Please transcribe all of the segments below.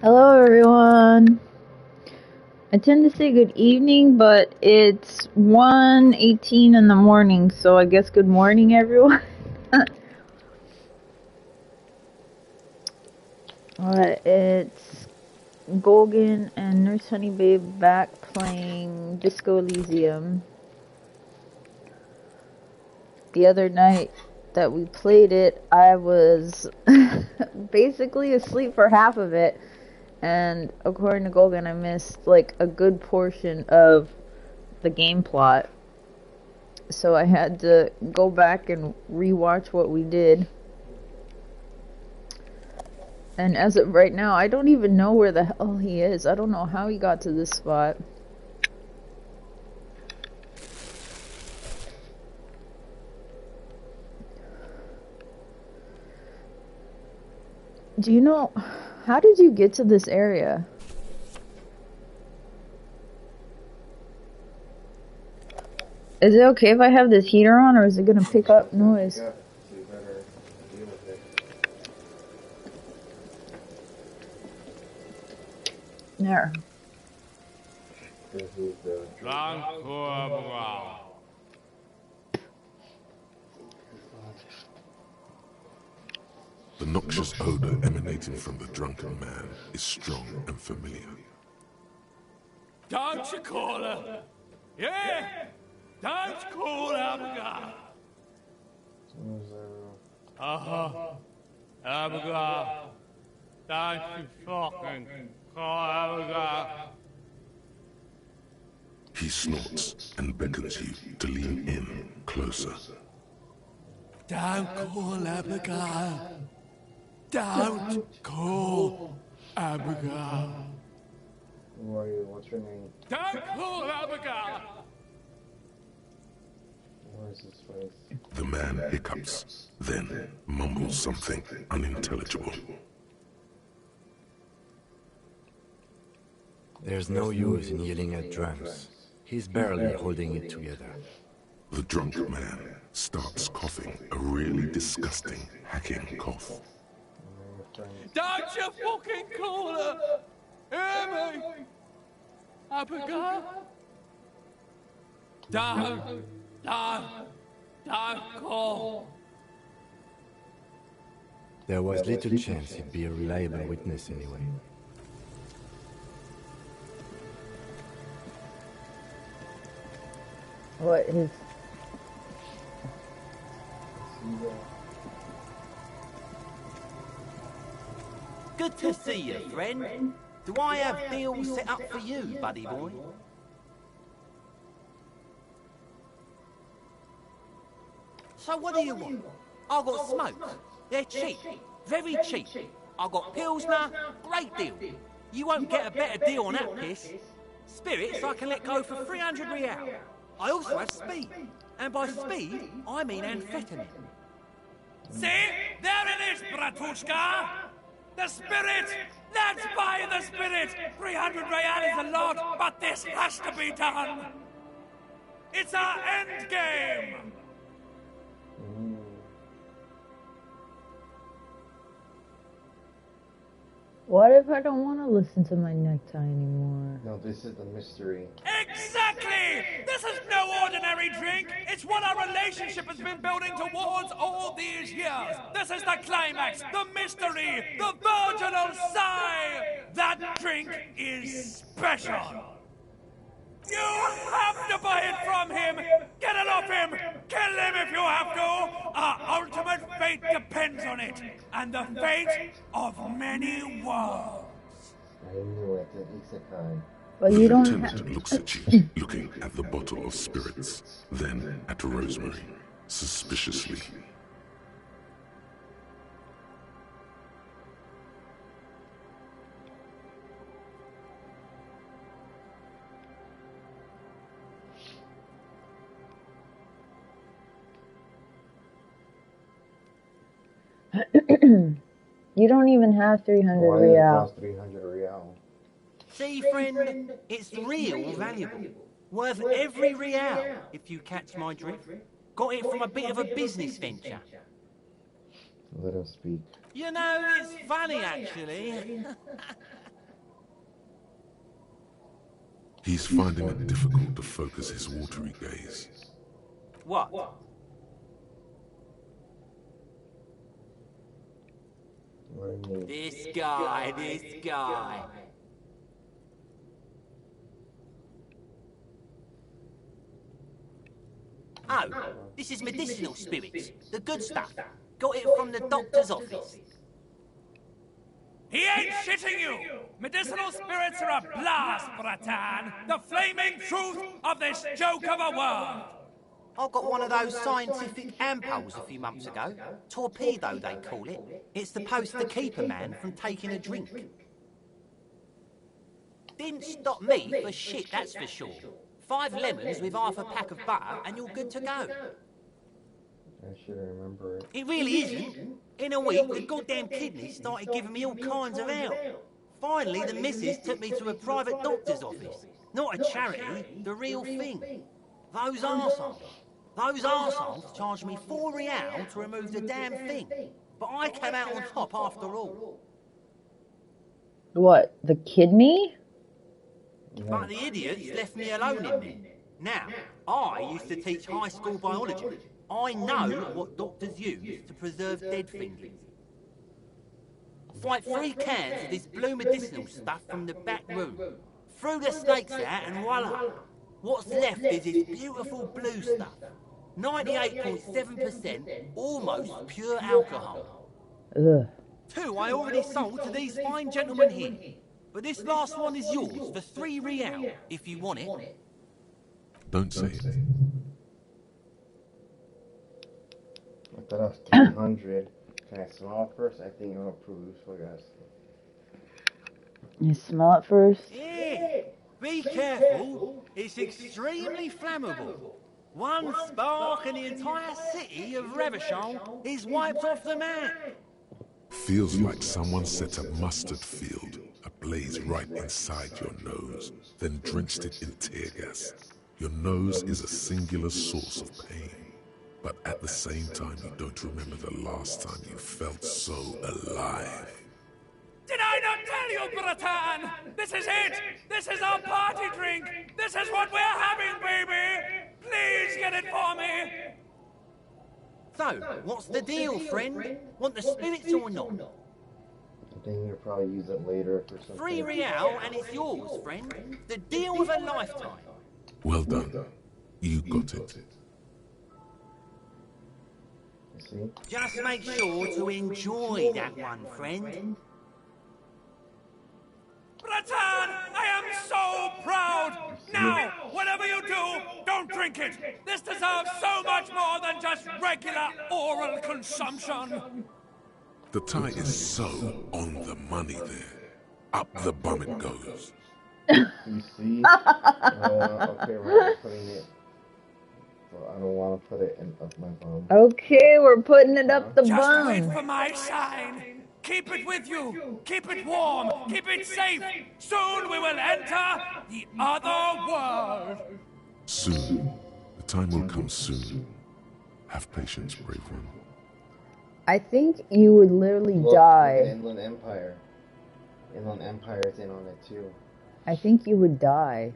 Hello, everyone. I tend to say good evening, but it's 1:18 in the morning, so I guess good morning, everyone. It's Golgan and Nurse Honeybabe back playing Disco Elysium. The other night that we played it, I was basically asleep for half of it. And according to Golgan, I missed like a good portion of the game plot. So I had to go back and rewatch what we did. And as of right now, I don't even know where the hell he is. I don't know how he got to this spot. Do you know, how did you get to this area? Is it okay if I have this heater on, or is it gonna pick up noise? There. The noxious odor emanating from the drunken man is strong and familiar. Don't you call her? Yeah! Don't call Abigail! Abigail! Don't you fucking call Abigail! He snorts and beckons you to lean in closer. Don't call Abigail! Don't call Abigail! Who are you? What's your name? Don't call Abigail! Where's his face? The man hiccups, then mumbles something unintelligible. There's no use in yelling at drums. He's barely holding it together. The drunk man starts coughing a really disgusting, hacking cough. Don't you fucking call her! Hear me? Abigail? Don't call. There was little chance he'd be a reliable witness anyway. What is... Good to see you, friend. Do I have deals set up for you, buddy boy? So what do you want? I've got smokes. They're cheap. Very cheap. I've got Pilsner. Great deal. You won't get a better deal on that piss. Spirits I can let go for 300 real. I also have speed. And by speed, I mean amphetamine. See? There it is, Bratushka! The spirit! Let's buy the spirit! 300 real is a lot, but this has to be done! It's our end game! What if I don't want to listen to my necktie anymore? No, this is the mystery. Exactly! This is no ordinary drink! It's what our relationship has been building towards all these years! This is the climax, the mystery, the virginal sigh! That drink is special! You have to buy it from him! Get it off him! Kill him if you have to! Our ultimate fate depends on it! And the fate of many worlds! I knew it, the isekai. But The you don't lieutenant have... looks at you, looking at the bottle of spirits, then at Rosemary, suspiciously. You don't even have 300 Why does it real. cost 300 real? See, friend, it's real valuable. Worth every real, if you catch my drift. Got it from a bit of a business venture. Let us speak. You know, it's funny, actually. He's finding it difficult to focus his watery gaze. What? What do you mean? This guy. Oh, this is medicinal spirits. The good stuff. Got it from the doctor's office. He ain't shitting you! Medicinal spirits are a blast, Bratan! The flaming truth of this joke of a world! I got one of those scientific ampoules a few months ago. Torpedo, they call it. It's supposed to keep a man from taking a drink. Didn't stop me for shit, that's for sure. 5 lemons with half a pack of butter and you're good to go. I should remember it. It really isn't. In a week, the goddamn kidneys started giving me all kinds of help. Finally, the missus took me to a private doctor's office. Not a charity, the real thing. Those arseholes charged me 4 real to remove the damn thing. But I came out on top after all. What, the kidney? But the idiots left me alone in there. Now, I used to teach high school biology. I know what doctors use to preserve dead things. It's like 3 cans of this blue medicinal stuff from the back room. Threw the snakes out and voila! What's left is this beautiful blue stuff. 98.7% almost pure alcohol. Ugh. 2 I already sold to these fine gentlemen here. But this last one is yours for 3 real, if you want it. Don't say it. I thought it was 300. Can I smell it first? I think it'll approve. So guys. You smell it first? Yeah, be careful. It's extremely flammable. One spark and the entire city of Revachol is wiped off the map. Feels like someone set a mustard field ablaze right inside your nose, then drenched it in tear gas. Your nose is a singular source of pain, but at the same time you don't remember the last time you felt so alive. Did I not tell you, Bratan? This is it! This is our party drink! This is what we're having, baby! Please get it for me! So, what's the deal, friend? Want the spirits or not? I think you'll probably use it later for something. 3 real and it's yours, friend. The deal of a lifetime. Well done. You got it. You see? Just make sure to enjoy that one, friend. Bratan, I am so proud! Now, whatever you do, don't drink it! This deserves so much more than just regular oral consumption! The tie is so on the money there. Up the bum it goes. You see? Okay, we're putting it. Well, I don't want to put it in up my bum. Okay, we're putting it up the Just wait bum. for my sign! Keep it with you! Keep it warm! Keep it safe! Soon we will enter the other world! Soon. The time will come soon. Have patience, brave one. I think you would literally Look, die. Inland Empire. Inland Empire is in on it too. I think you would die.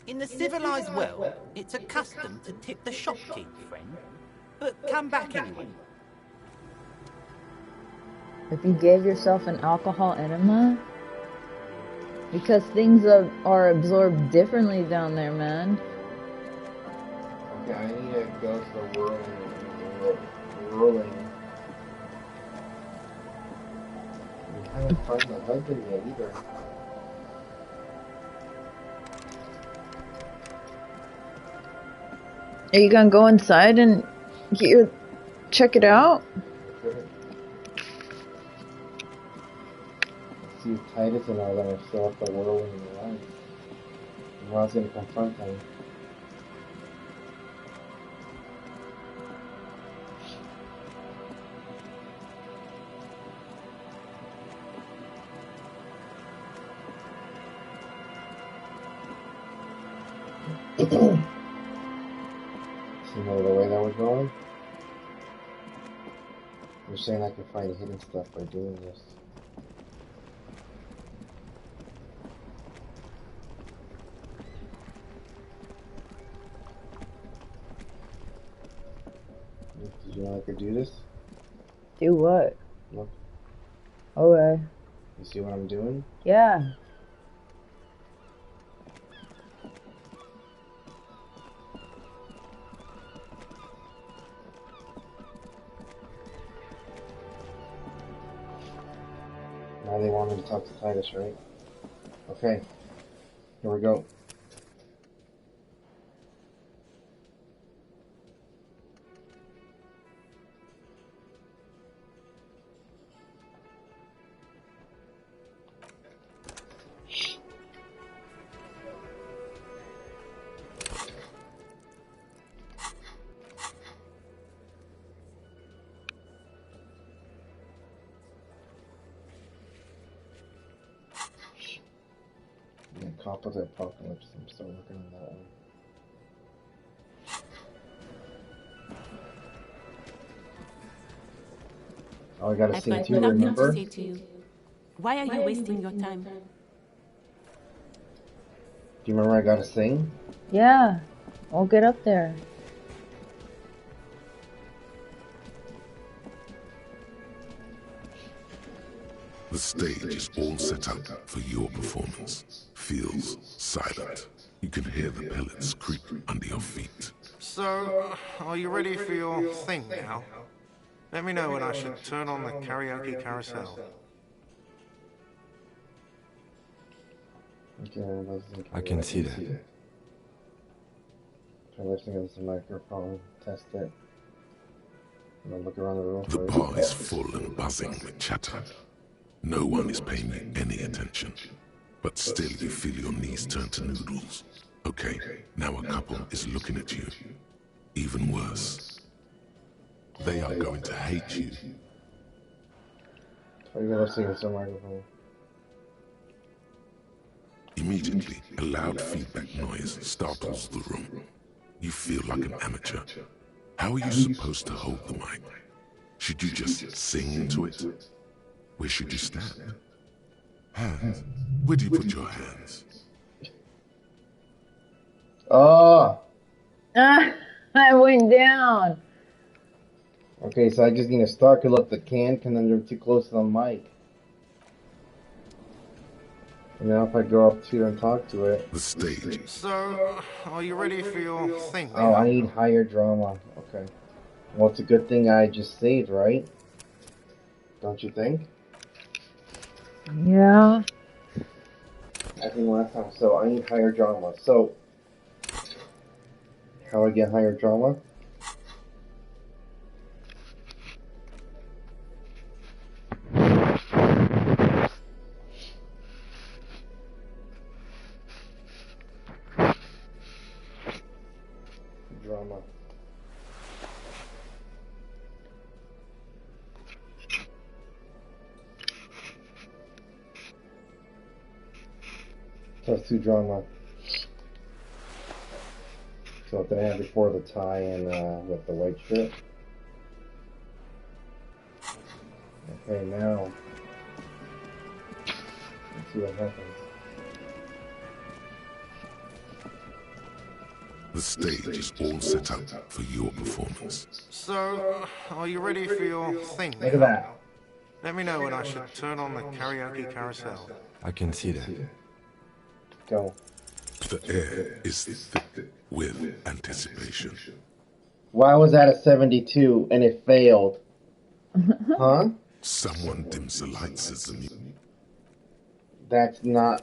In the civilized world, it's a custom to tip the shopkeep, friend. But come back anyway. If you gave yourself an alcohol enema? Because things are absorbed differently down there, man. Okay, I need to go to the whirling. I haven't found my husband yet either. Are you gonna go inside and check it out? Sure. Let's see if Titus and I are gonna show up the whirling in the line. And Ron's gonna confront him. See the way that was going? You're saying I can find hidden stuff by doing this. do this? Do what? Look. Okay. You see what I'm doing? Yeah. Now they want me to talk to Titus, right? Okay. Here we go. Yeah, Copper the Apocalypse. I'm still working on that one. Oh, I gotta I've sing got too, nothing remember? to say to you. Why are you wasting your time? Do you remember I gotta sing? Yeah. We'll get up there. The stage is all set up for your performance. Feels silent. You can hear the pellets creep under your feet. So, are you ready for your thing now? Let me know when I should turn on the karaoke carousel. Okay, I can see that. Try listening against the microphone, test it. And then look around the room The first. bar is full and buzzing with chatter. No one is paying you any attention. But still you feel your knees turn to noodles. Okay, now a couple is looking at you. Even worse. They are going to hate you. Try listening against the microphone. Immediately, a loud feedback noise startles the room. You feel like an amateur. How are you supposed to hold the mic? Should you just sing into it? Where should you stand? Hands. Where do you put your hands? Oh! I went down. Okay, so I just need to start to look the can, and then they're too close to the mic. And now if I go up to and talk to it. The stage. So, are you ready for your thing Oh, now? I need higher drama. Okay. Well, it's a good thing I just saved, right? Don't you think? Yeah. I think last time. So I need higher drama. So, how I get higher drama? Drama. Plus 2 drama. So what they had before the tie and with the white strip. Okay, now let's see what happens. The stage is all set up for your performance. So, are you ready for your thing Look at now? that. Let me know when I should turn on the karaoke carousel. I can see that. Go. The air is thick with anticipation. Why was that a 72 and it failed? Huh? Someone dims the lights as the music. That's not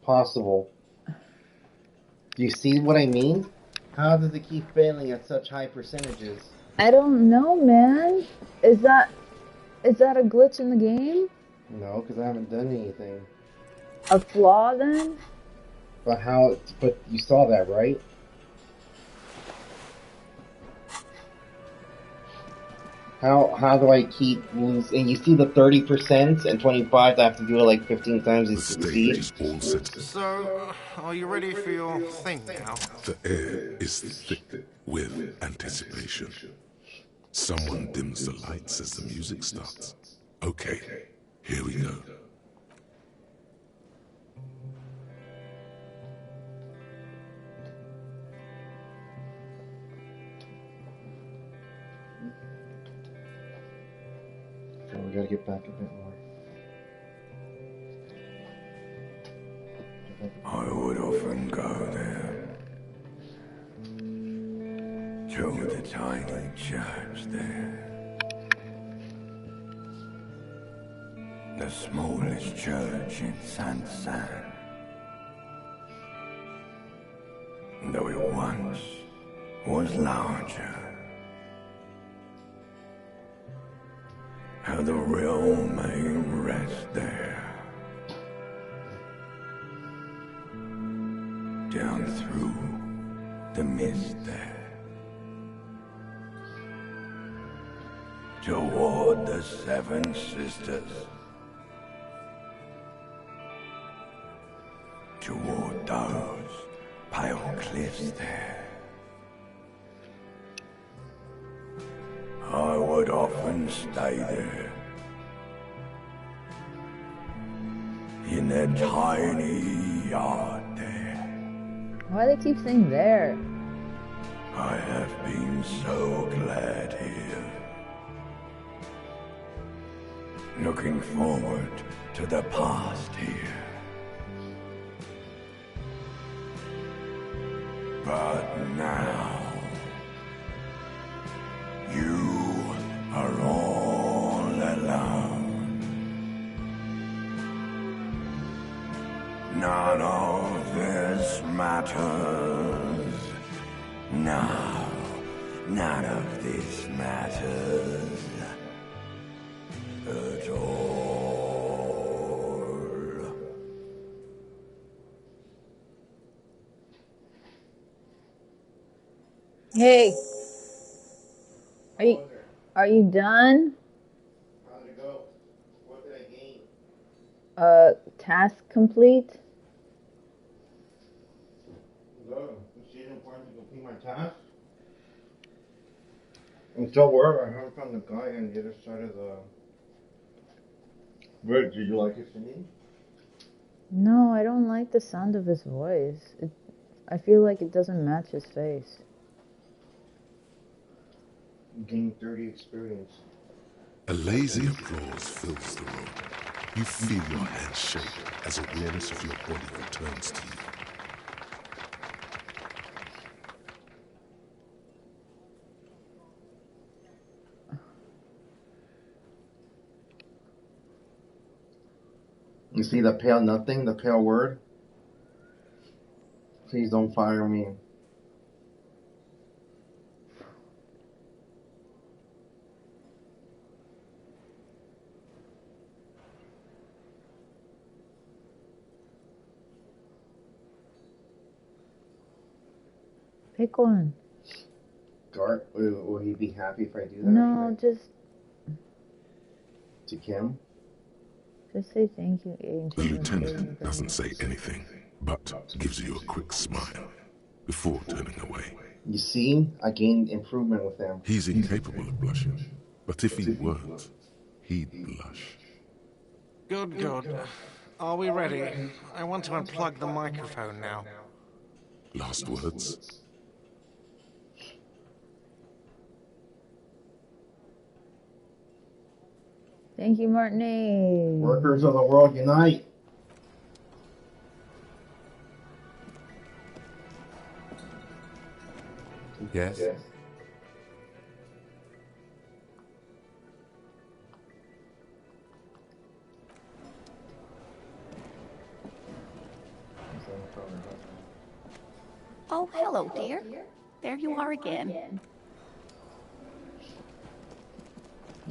possible. Do you see what I mean? How does it keep failing at such high percentages? I don't know, man. Is that a glitch in the game? No, because I haven't done anything. A flaw then? But how? But you saw that, right? How do I keep losing? And you see the 30% and 25. I have to do it like 15 times to The see stage it. is all set. So, are you ready for your thing now? The air is thick with anticipation. Someone dims the lights as the music starts. Okay, here we go. we gotta get back a bit more. I would often go there. To the tiny church there. The smallest church in San. Though it once was larger. How the real may rest there. Down through the mist there. Toward the Seven Sisters. Toward those pale cliffs there. I would often stay there. In that tiny yard there. Why do they keep saying there? I have been so glad here. Looking forward to the past here. But now, you are all alone. None of this matters. No, none of this matters at all. Hey, are you done? How did it go? What did I gain? Task complete. Good. Is it important to complete my task? I'm still worried. I haven't found the guy on the other side of the bridge. Did you like it, Cindy? No, I don't like the sound of his voice. I feel like it doesn't match his face. Gain 30 experience. A lazy applause fills the room. You feel your hands shake as awareness of your body returns to you. You see the pale nothing, the pale word? Please don't fire me. Pick one. Gart, will he be happy if I do that? No, just To Kim? say thank you, Agent. The lieutenant doesn't say anything, but gives you a quick smile before turning away. You see, I gained improvement with him. He's incapable of blushing, but if he weren't, he'd blush. Good, good. Are we ready? I want to unplug the microphone now. Last words? Thank you, Martini. Workers of the world unite. Yes? Oh, hello, dear. There you are again.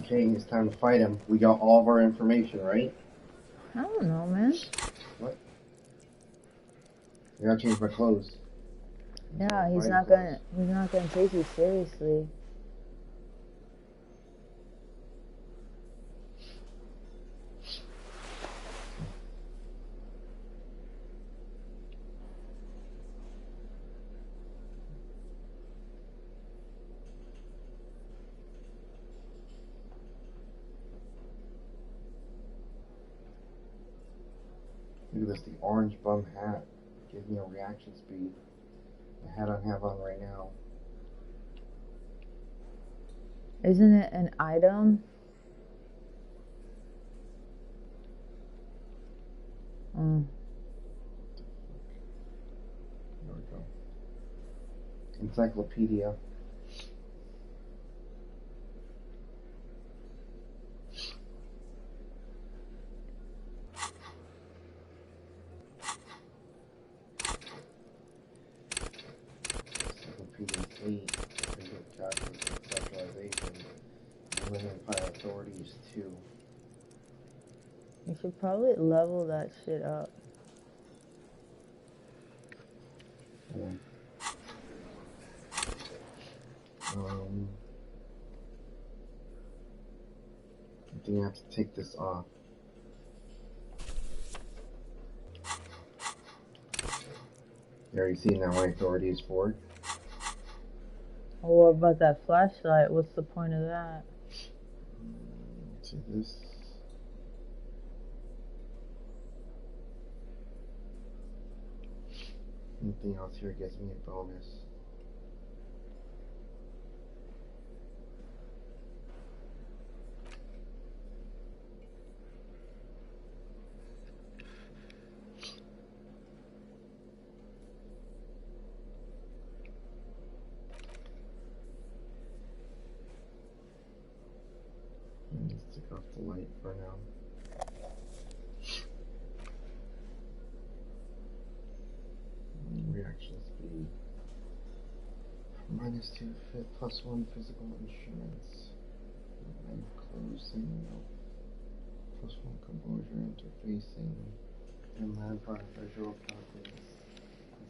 Okay, it's time to fight him. We got all of our information, right? I don't know, man. What? I gotta change my clothes. Yeah, he's not gonna take you seriously. Look at this, the orange bum hat. Gives me a reaction speed. The hat I have on right now. Isn't it an item? Mm. There we go. Encyclopedia. Encyclopedia 8. Regular calculus conceptualization. Inland Empire authorities 2. You should probably level that shit up. Yeah. I think I have to take this off. You already seen that my authority is 4? Oh, what about that flashlight? What's the point of that? To this. Anything else here gives me a bonus. Let's take off the light for now. Reaction speed. -2 fit +1 physical instruments. And closing. +1 composure interfacing. And landmark visual calculus.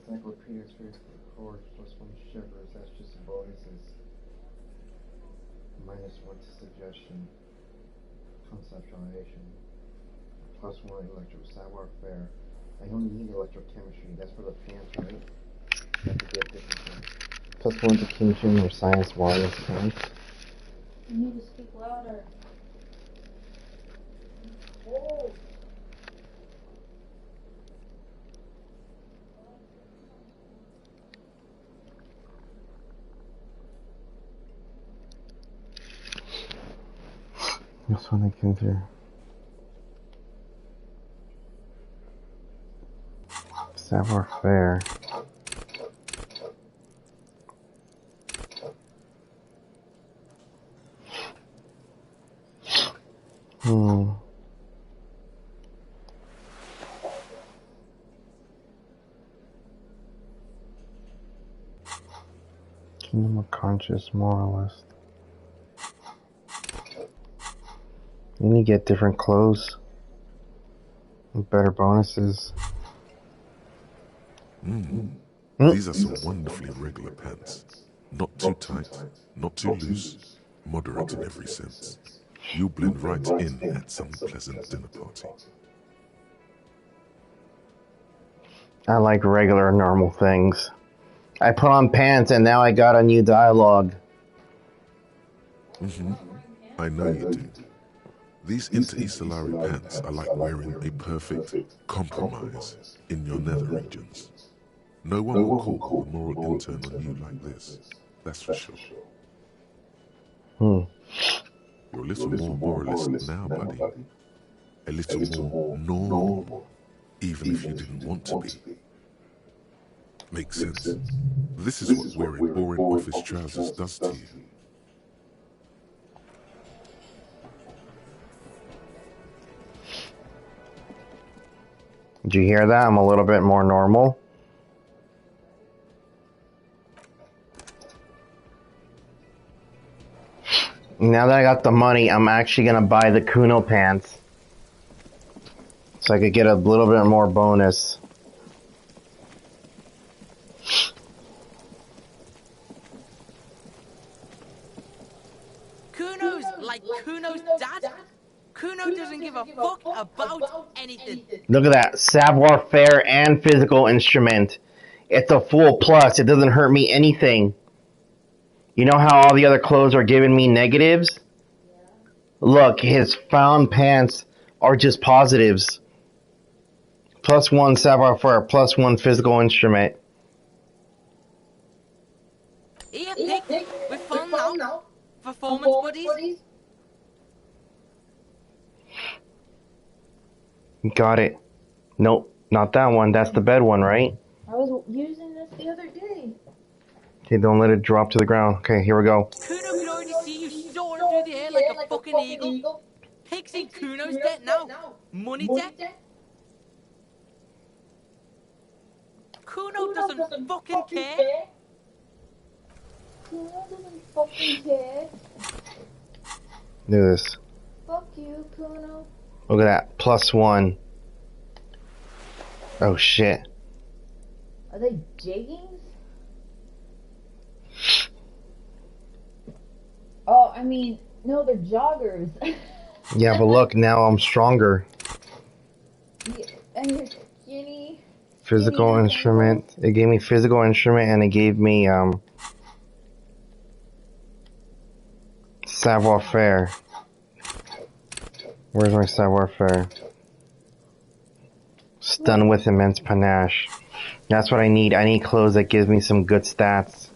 Encyclopedia physical chords +1 shivers. That's just bonuses. -1 to suggestion. Conceptualization. +1 electro savoir faire. I don't need electrochemistry. That's for the pants, right? I have to get different things. +1 to chemistry or science wireless pants. You need to speak louder. Whoa. That's when they came through. Savoir faire. Kingdom of Conscious Moralist. You need to get different clothes. With better bonuses. These are some wonderfully regular pants. Not too tight, not too loose, moderate in every sense. You blend right in at some pleasant dinner party. I like regular, normal things. I put on pants and now I got a new dialogue. I know you do. These interstellary pants are like wearing a perfect compromise in your nether regions. No one will call the moral intern on you like this. That's for sure. You're a little more moralist now, buddy. A little more normal, even if you didn't want to be. Makes sense. This is what wearing boring office trousers does to you. Did you hear that? I'm a little bit more normal. Now that I got the money, I'm actually gonna buy the Kuno pants. So I could get a little bit more bonus. Kuno's like Kuno's dad? Kuno doesn't give a fuck about anything. Look at that. Savoir faire and physical instrument. It's a full plus. It doesn't hurt me anything. You know how all the other clothes are giving me negatives? Look, his found pants are just positives. +1 savoir faire, +1 physical instrument. Here, Pick, we're fun now. Performance buddies. Got it. Nope, not that one. That's the bed one, right? I was using this the other day. Okay, don't let it drop to the ground. Okay, here we go. Kuno could already see you soaring through the air like a fucking eagle. Pixie Kuno's dead now. Money debt. Kuno doesn't fucking care. Kuno doesn't fucking care. Look at this. Fuck you, Kuno. Look at that. +1. Oh, shit. Are they jeggings? Oh, I mean, no, they're joggers. Yeah, but look, now I'm stronger. Yeah, and you're skinny. Physical instrument. It gave me physical instrument and it gave me savoir faire. Where's my savoir faire? Stun with immense panache. That's what I need. I need clothes that gives me some good stats.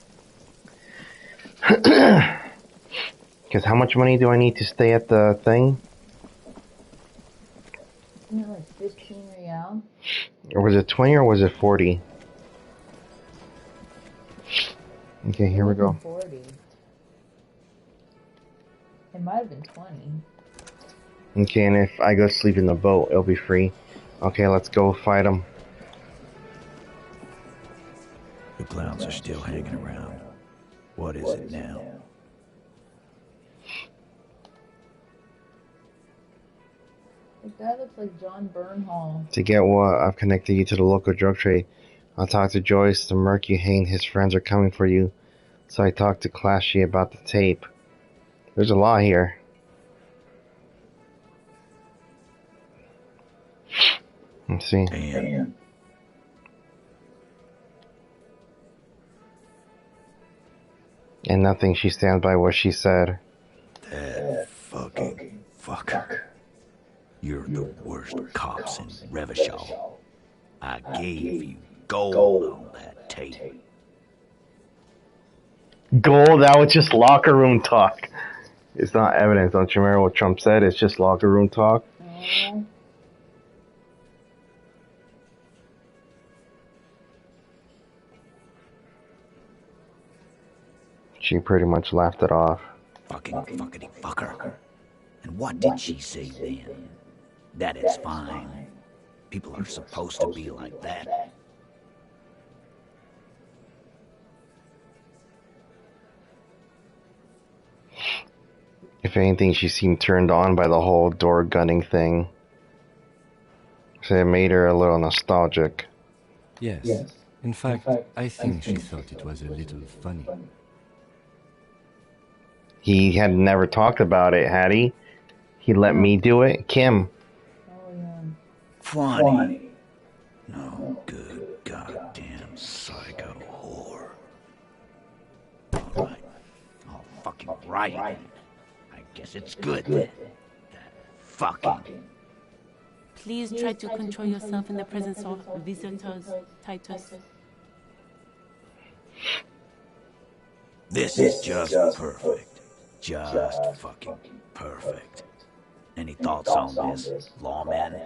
Because how much money do I need to stay at the thing? Isn't it like 15 real? Or was it 20 or was it 40? Okay, here we go. 40. It might have been 20. Okay, and if I go sleep in the boat, it'll be free. Okay, let's go fight them. The clowns are still hanging around. What is it now? The guy looks like John Bernhall. To get what? I've connected you to the local drug trade. I'll talk to Joyce. The Merc you hate and his friends are coming for you. So I talked to Clashy about the tape. There's a lot here. Let's see. Damn. And nothing. She stands by what she said. That fucking fucker. You're the worst cops in Revachol. I gave you gold on that tape. Gold? That was just locker room talk. It's not evidence. Don't you remember what Trump said? It's just locker room talk. She pretty much laughed it off. Fucking fuckity fucker. And what did she say then? That it's fine. People are supposed to be like that. If anything, she seemed turned on by the whole door gunning thing. So it made her a little nostalgic. Yes. In fact, I think she thought it was a little funny. He had never talked about it, had he? He let me do it? Kim. Funny. No good goddamn psycho whore. Alright. All fucking right. I guess it's good then. That fucking... Please try to control yourself in the presence of visitors, Titus. This is just perfect. Just fucking perfect. Any thoughts on this, lawman?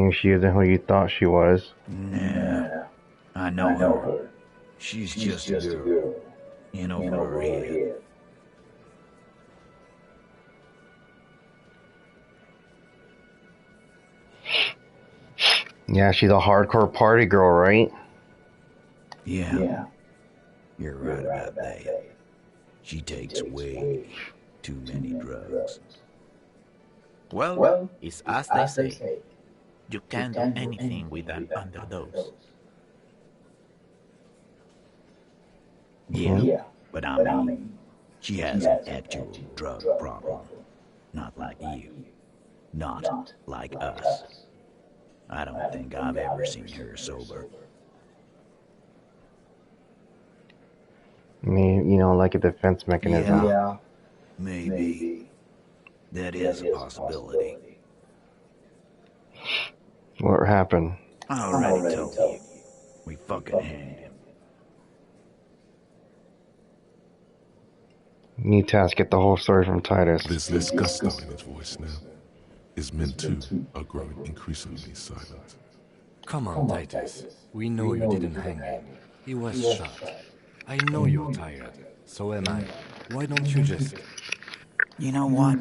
She isn't who you thought she was. Yeah, I know her. She's just a girl. In over her head. Yeah, she's a hardcore party girl, right? Yeah. You're right about that. She takes way too many drugs. Well, it's as they say. You can't do anything with an underdose. Yeah, but I mean, she has an actual drug problem. Not like you. Not like us. I don't think I've ever seen her sober. I mean, you know, like a defense mechanism. Yeah, maybe. That is a possibility. What happened? I already told you. We fucking hanged him. New task, get the whole story from Titus. There's less gusto in his voice now. His men too are growing increasingly silent. Come on, Titus. We know you didn't hang him. He was shot. I know you're tired. So am I. Why don't you just... You know what?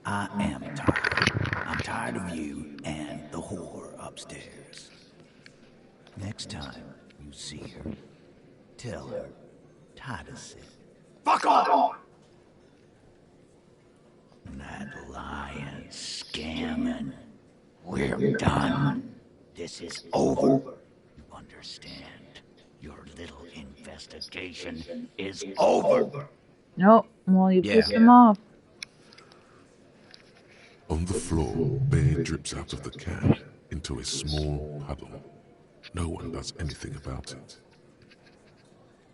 I am tired. I'm tired of you and the whore upstairs. Next time you see her, tell her Titus said, "Fuck off!" That lying, scamming. We're done. This is over. You understand? Your little investigation is over. Nope. Well, you pissed him off. On the floor, beer drips out of the can into a small puddle. No one does anything about it.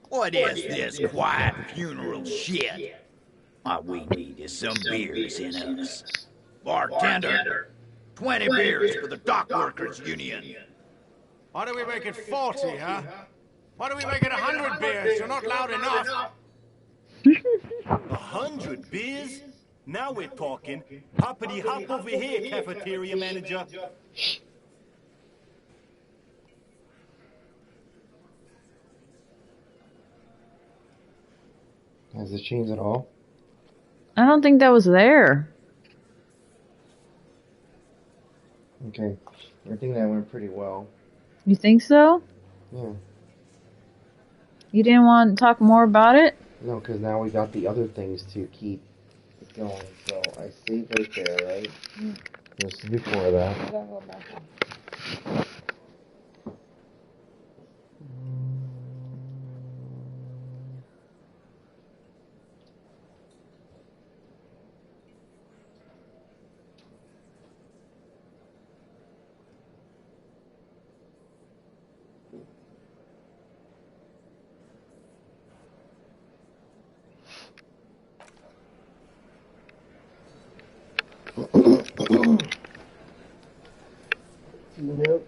What is this quiet funeral shit? All we need is some beers in us. Bartender, 20 beers for the Dock Workers Union. Why do we make it 40, huh? Why do we make it 100 beers? You're not loud enough. 100 beers? Now we're talking. Hoppity hop over here, cafeteria manager. Has it changed at all? I don't think that was there. Okay. I think that went pretty well. You think so? Yeah. You didn't want to talk more about it? No, because now we got the other things to keep going. So I saved right there, right? This is before that. Nope.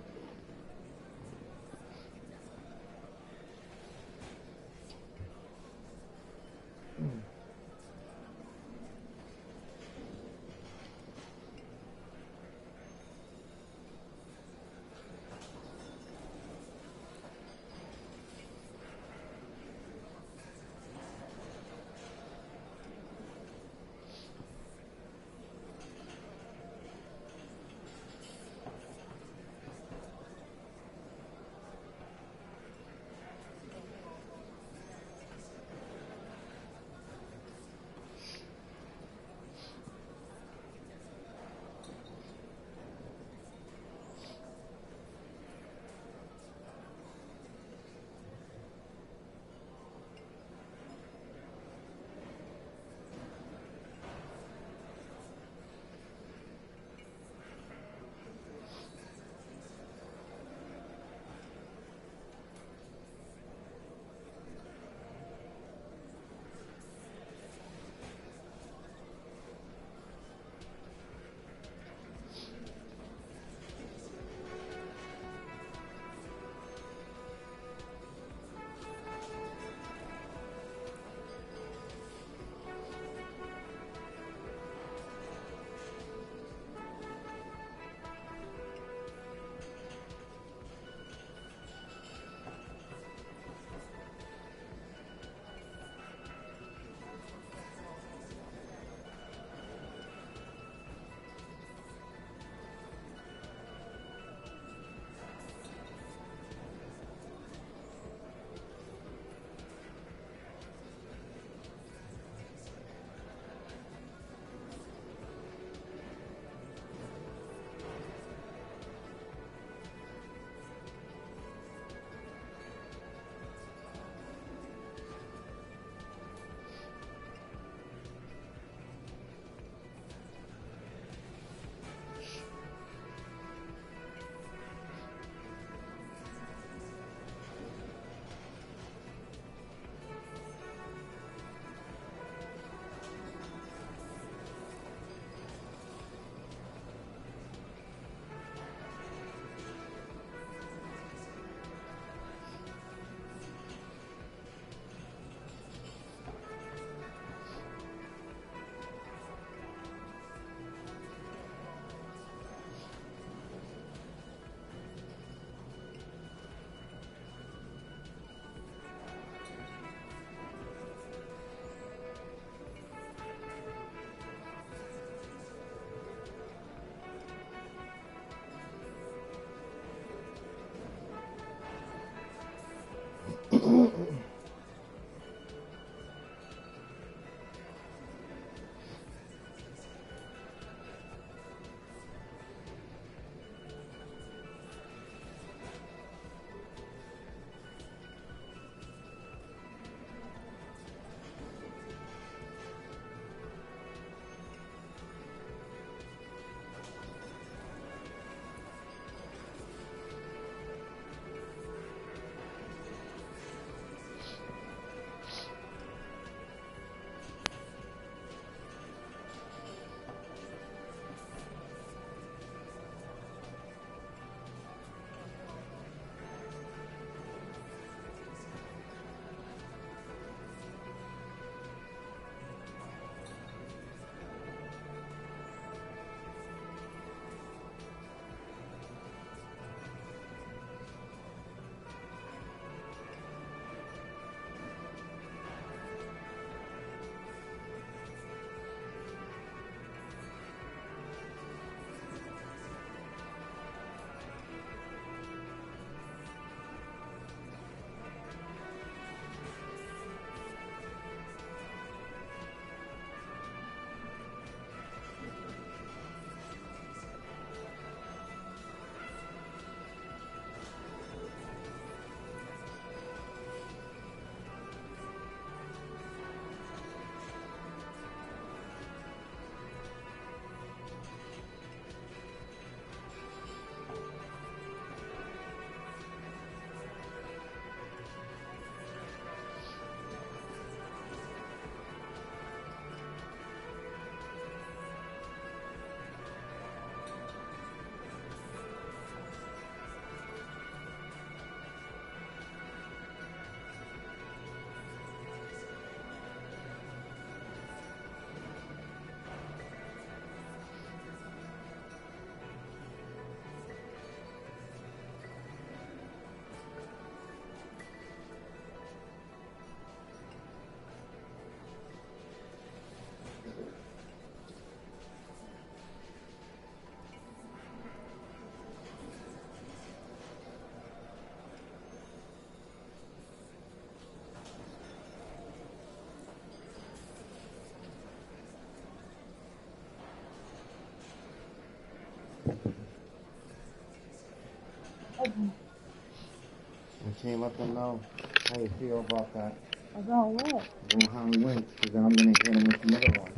Okay, let them know how you feel about that. About what? Well, how it went, because then I'm going to hit him with the other one.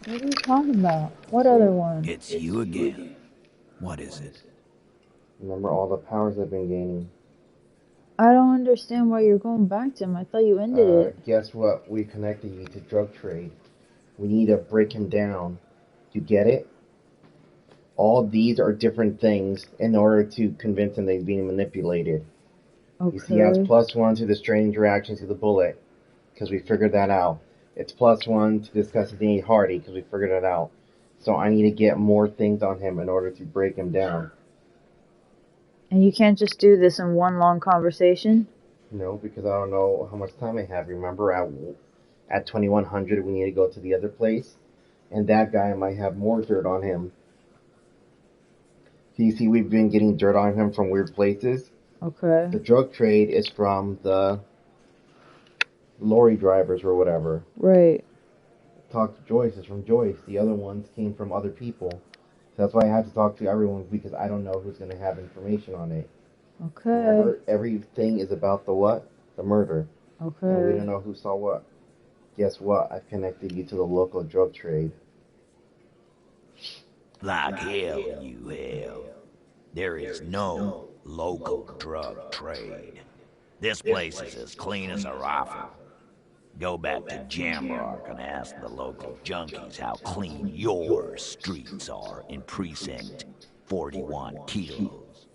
What are you talking about? What other one? It's you again. What is it? Remember all the powers I've been gaining. I don't understand why you're going back to him. I thought you ended it. Guess what? We connected you to drug trade. We need to break him down. You get it? All these are different things in order to convince him that he's being manipulated. Okay. You see, he has +1 to the strange reactions to the bullet, because we figured that out. It's +1 to discuss his innate hardy, because we figured it out. So I need to get more things on him in order to break him down. And you can't just do this in one long conversation? No, because I don't know how much time I have. Remember, at 2100, we need to go to the other place, and that guy might have more dirt on him. You see, we've been getting dirt on him from weird places. Okay. The drug trade is from the lorry drivers or whatever. Right. Talk to Joyce is from Joyce. The other ones came from other people. So that's why I have to talk to everyone, because I don't know who's going to have information on it. Okay. Remember, everything is about the what? The murder. Okay. And we don't know who saw what. Guess what? I've connected you to the local drug trade. Like hell you have. There is no local drug trade. This place is as clean as a rifle. Go back to Jamrock and ask the local junkies how clean your streets are in Precinct 41 Kilos.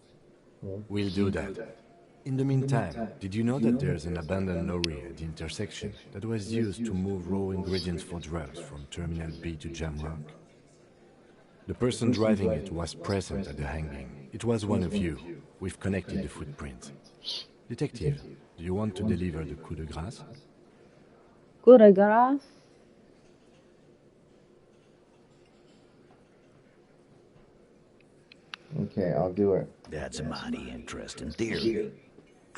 We'll do that. In the meantime, did you know that there's an abandoned lorry at the intersection that was used to move raw ingredients for drugs from Terminal B to Jamrock? The person driving it was present at the hanging. It was one of you. We've connected the footprints. Detective, do you want to deliver the coup de grâce? Coup de grâce? Okay, I'll do it. That's a mighty interesting theory.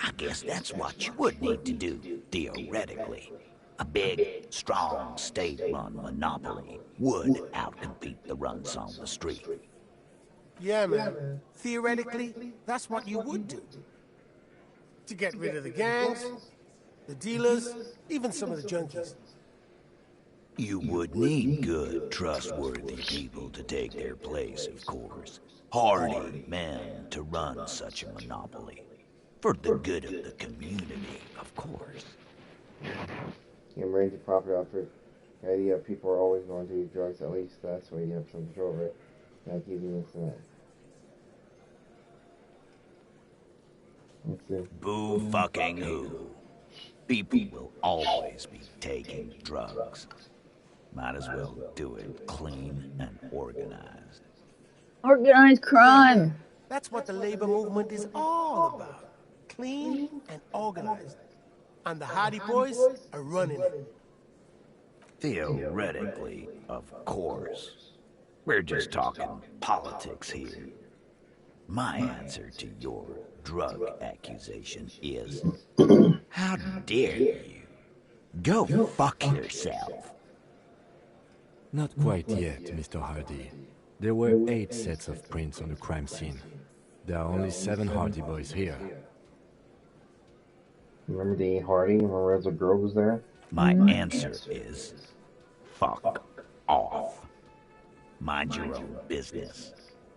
I guess that's what you would need to do, theoretically. A big, strong, state-run monopoly would outcompete the runts on the street. Yeah, man. Theoretically, that's what you would do. To get rid of the gangs, the dealers, even some of the junkies. You would need good, trustworthy people to take their place, of course. Hardy men to run such a monopoly. For the good of the community, of course. You arrange a profit offer. The idea of people are always going to do drugs, at least that's why you have some control over it. Now keep you listening. Let's see. Boo fucking who. People will always be taking drugs. Might as well do it clean and organized. Organized crime. That's what the labor movement is all about. Clean and organized. And the Hardy Boys are running it. Theoretically, of course. We're just talking politics here. My answer to your drug accusation is, how dare you? Go fuck yourself. Not quite yet, Mr. Hardy. There were 8 sets of prints on the crime scene. There are only 7 Hardy Boys here. Remember the Hardy? Remember the girl was there? My answer is, fuck off. Mind your own business.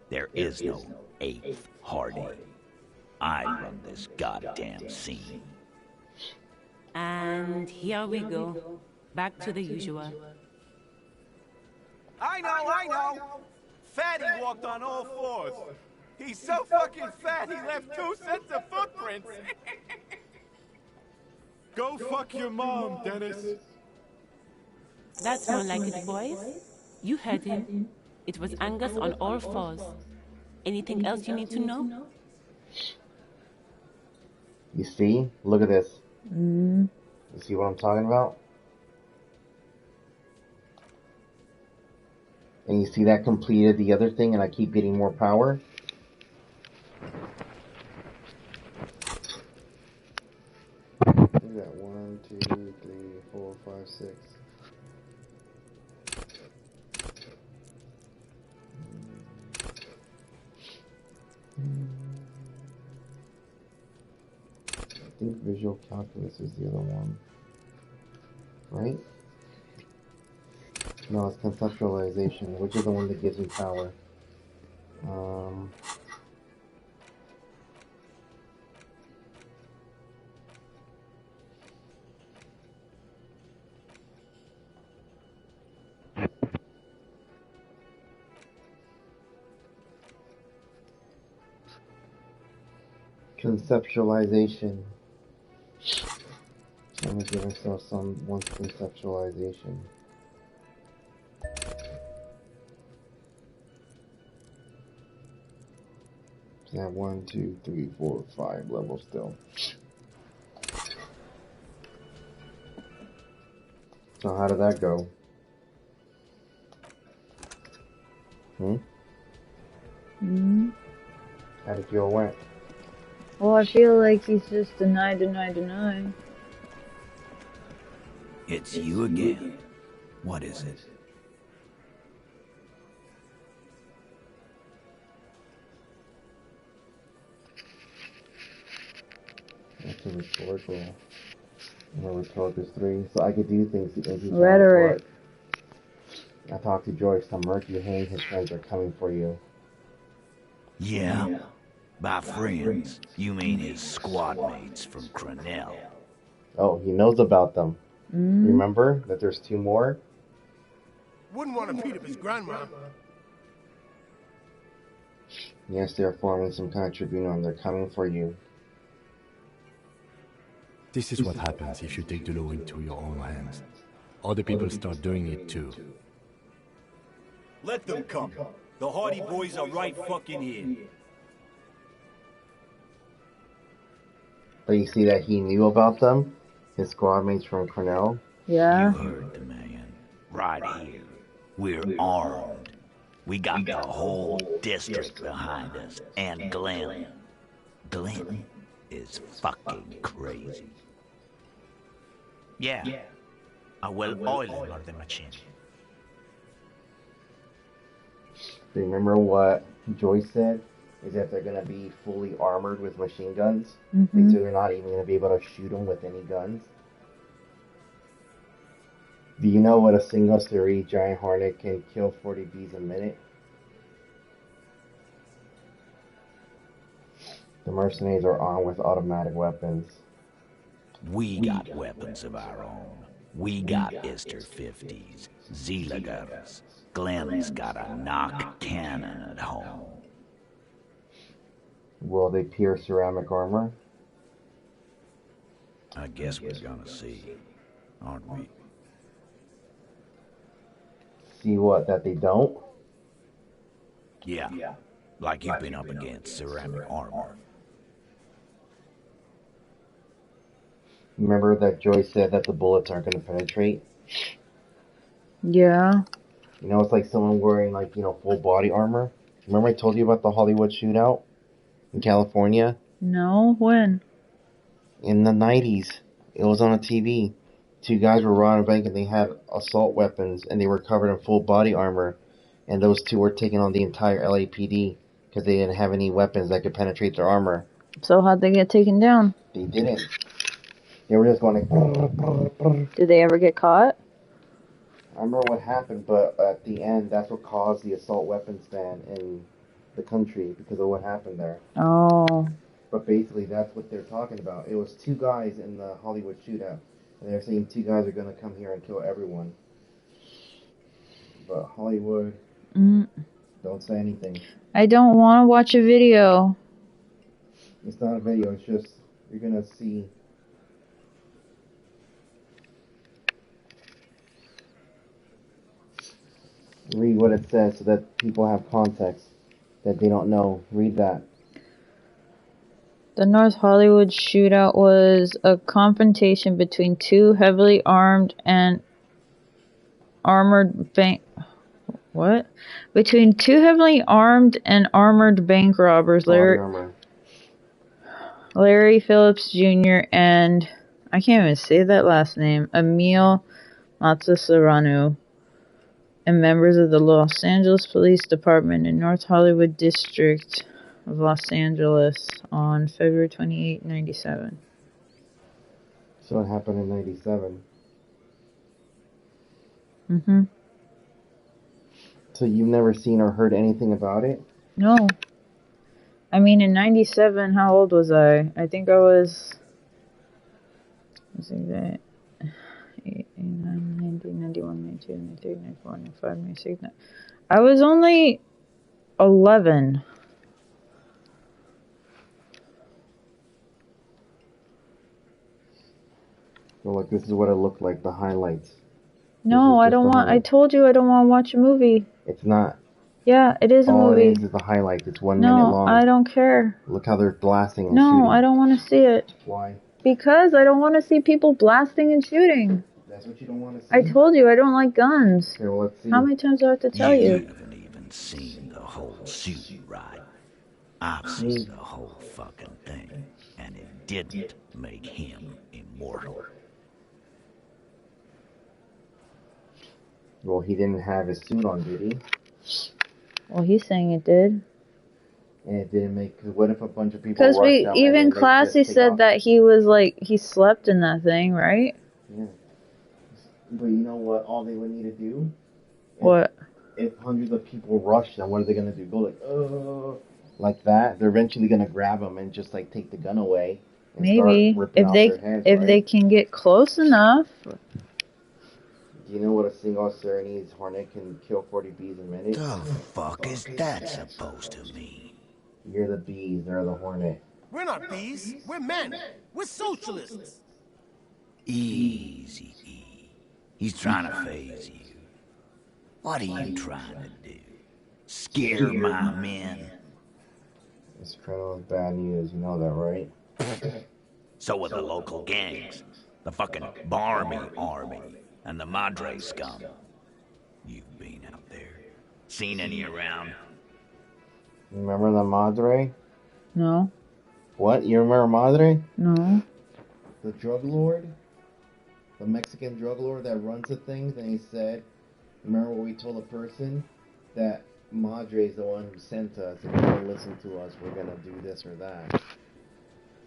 There is no 8th Hardy. I run this goddamn scene. And here we go. Back to the usual. I know! Fatty walked on all 4s. He's so fucking fat he left 2 sets of footprints. Go fuck your mom, Dennis. That sounds like it, boys. You heard him. It was Angus on all 4s. Anything else you need to know? You see? Look at this. You see what I'm talking about? And you see that completed the other thing and I keep getting more power? Look at that. 1, 2, 3, 4, 5, 6. I think visual calculus is the other one. Right? No, it's conceptualization, which is the one that gives me power. Conceptualization. I'm gonna give myself some once conceptualization. So I have 1, 2, 3, 4, 5 levels still. So how did that go? How did you feel it went? Well, I feel like he's just deny. It's you again. What is it? That's a rhetorical. And a rhetoric is 3. So I could do things to increase Rhetoric. I talked to Joyce. Some murky Hayne, his friends are coming for you. Yeah. By friends, you mean his squad mates from Cronell. Oh, he knows about them. Remember that there's 2 more? Wouldn't want to beat up his grandma. Yes, they're forming some kind of tribunal and they're coming for you. This is what happens if you take the law into your own hands. Other people start doing it too. Let them come. The Hardy Boys are right fucking here. But you see that he knew about them? His squad mates from Cornell? Yeah. You heard the man. Right here. We're armed. We got the whole district behind us. And Glenn. Glenn? is fucking crazy. Yeah, I will oil on the machine. Remember what Joyce said? Is that they're gonna be fully armored with machine guns. Mm-hmm. So they're not even gonna be able to shoot them with any guns. Do you know what a single-story giant hornet can kill 40 bees a minute? The mercenaries are armed with automatic weapons. We got weapons of our own. We got Ister 50s, Zila guns. Glenn's got a knock cannon at home. Will they pierce ceramic armor? I guess we're gonna see, aren't we? See what? That they don't? Yeah, like you've been up against ceramic armor. Remember that Joyce said that the bullets aren't going to penetrate? Yeah. You know, it's like someone wearing, like, you know, full body armor. Remember I told you about the Hollywood shootout in California? No, when? In the 90s. It was on a TV. Two guys were robbing a bank and they had assault weapons and they were covered in full body armor. And those two were taking on the entire LAPD because they didn't have any weapons that could penetrate their armor. So how'd they get taken down? They didn't. They were just going like... Did they ever get caught? I remember what happened, but at the end, that's what caused the assault weapons ban in the country because of what happened there. Oh. But basically, that's what they're talking about. It was two guys in the Hollywood shootout, and they're saying two guys are going to come here and kill everyone. But Hollywood, don't say anything. I don't want to watch a video. It's not a video, it's just, you're going to see... Read what it says so that people have context that they don't know. Read that. The North Hollywood shootout was a confrontation between two heavily armed and armored bank... What? Between two heavily armed and armored bank robbers, Larry Phillips Jr. and... I can't even say that last name. Emil Matsusaranu. And members of the Los Angeles Police Department in North Hollywood District of Los Angeles on February 28, 97. So it happened in 97. Mm-hmm. So you've never seen or heard anything about it? No. I mean, in 97, how old was I? I think I was... Let's see that... 8, 9, 90, 91, 92, 93, 94, 95, 96, 9. I was only 11. So look, this is what it looked like, the highlights. No, I don't want... I told you I don't want to watch a movie. It's not. Yeah, it is a movie. All it is the highlights. It's 1 minute long. No, I don't care. Look how they're blasting and shooting. shooting. No, I don't want to see it. Why? Because I don't want to see people blasting and shooting. That's what you don't want to see? I told you I don't like guns. Okay, well, let's see. How many times do I have to tell you? You haven't even seen the whole suit, right? I've seen the whole fucking thing, and it didn't make him immortal. Well, he didn't have his suit on, did he? Well, he's saying it did. And it didn't make... Cause what if a bunch of people... Because even Classy said that he was like... He slept in that thing, right? Yeah. But you know what all they would need to do? What? If hundreds of people rush them, what are they going to do? Go like that? They're eventually going to grab them and just like take the gun away. And maybe. If they can get close enough... Do you know what a single Serenese hornet can kill 40 bees a minute? The fuck is that supposed to mean? You're the bees, they're the hornet. We're not bees, we're men. We're socialists. Easy, E. He's trying to phase you. What are you trying to do? Scare my men? This criminal is bad news, you know that, right? So are the local gangs. The fucking Barmy Army. And the Madre scum. You've been out there. Seen any around? Remember the Madre? No. What? You remember Madre? No. The drug lord? The Mexican drug lord that runs the things, and he said, remember what we told the person? That Madre is the one who sent us. If you don't listen to us, we're gonna do this or that.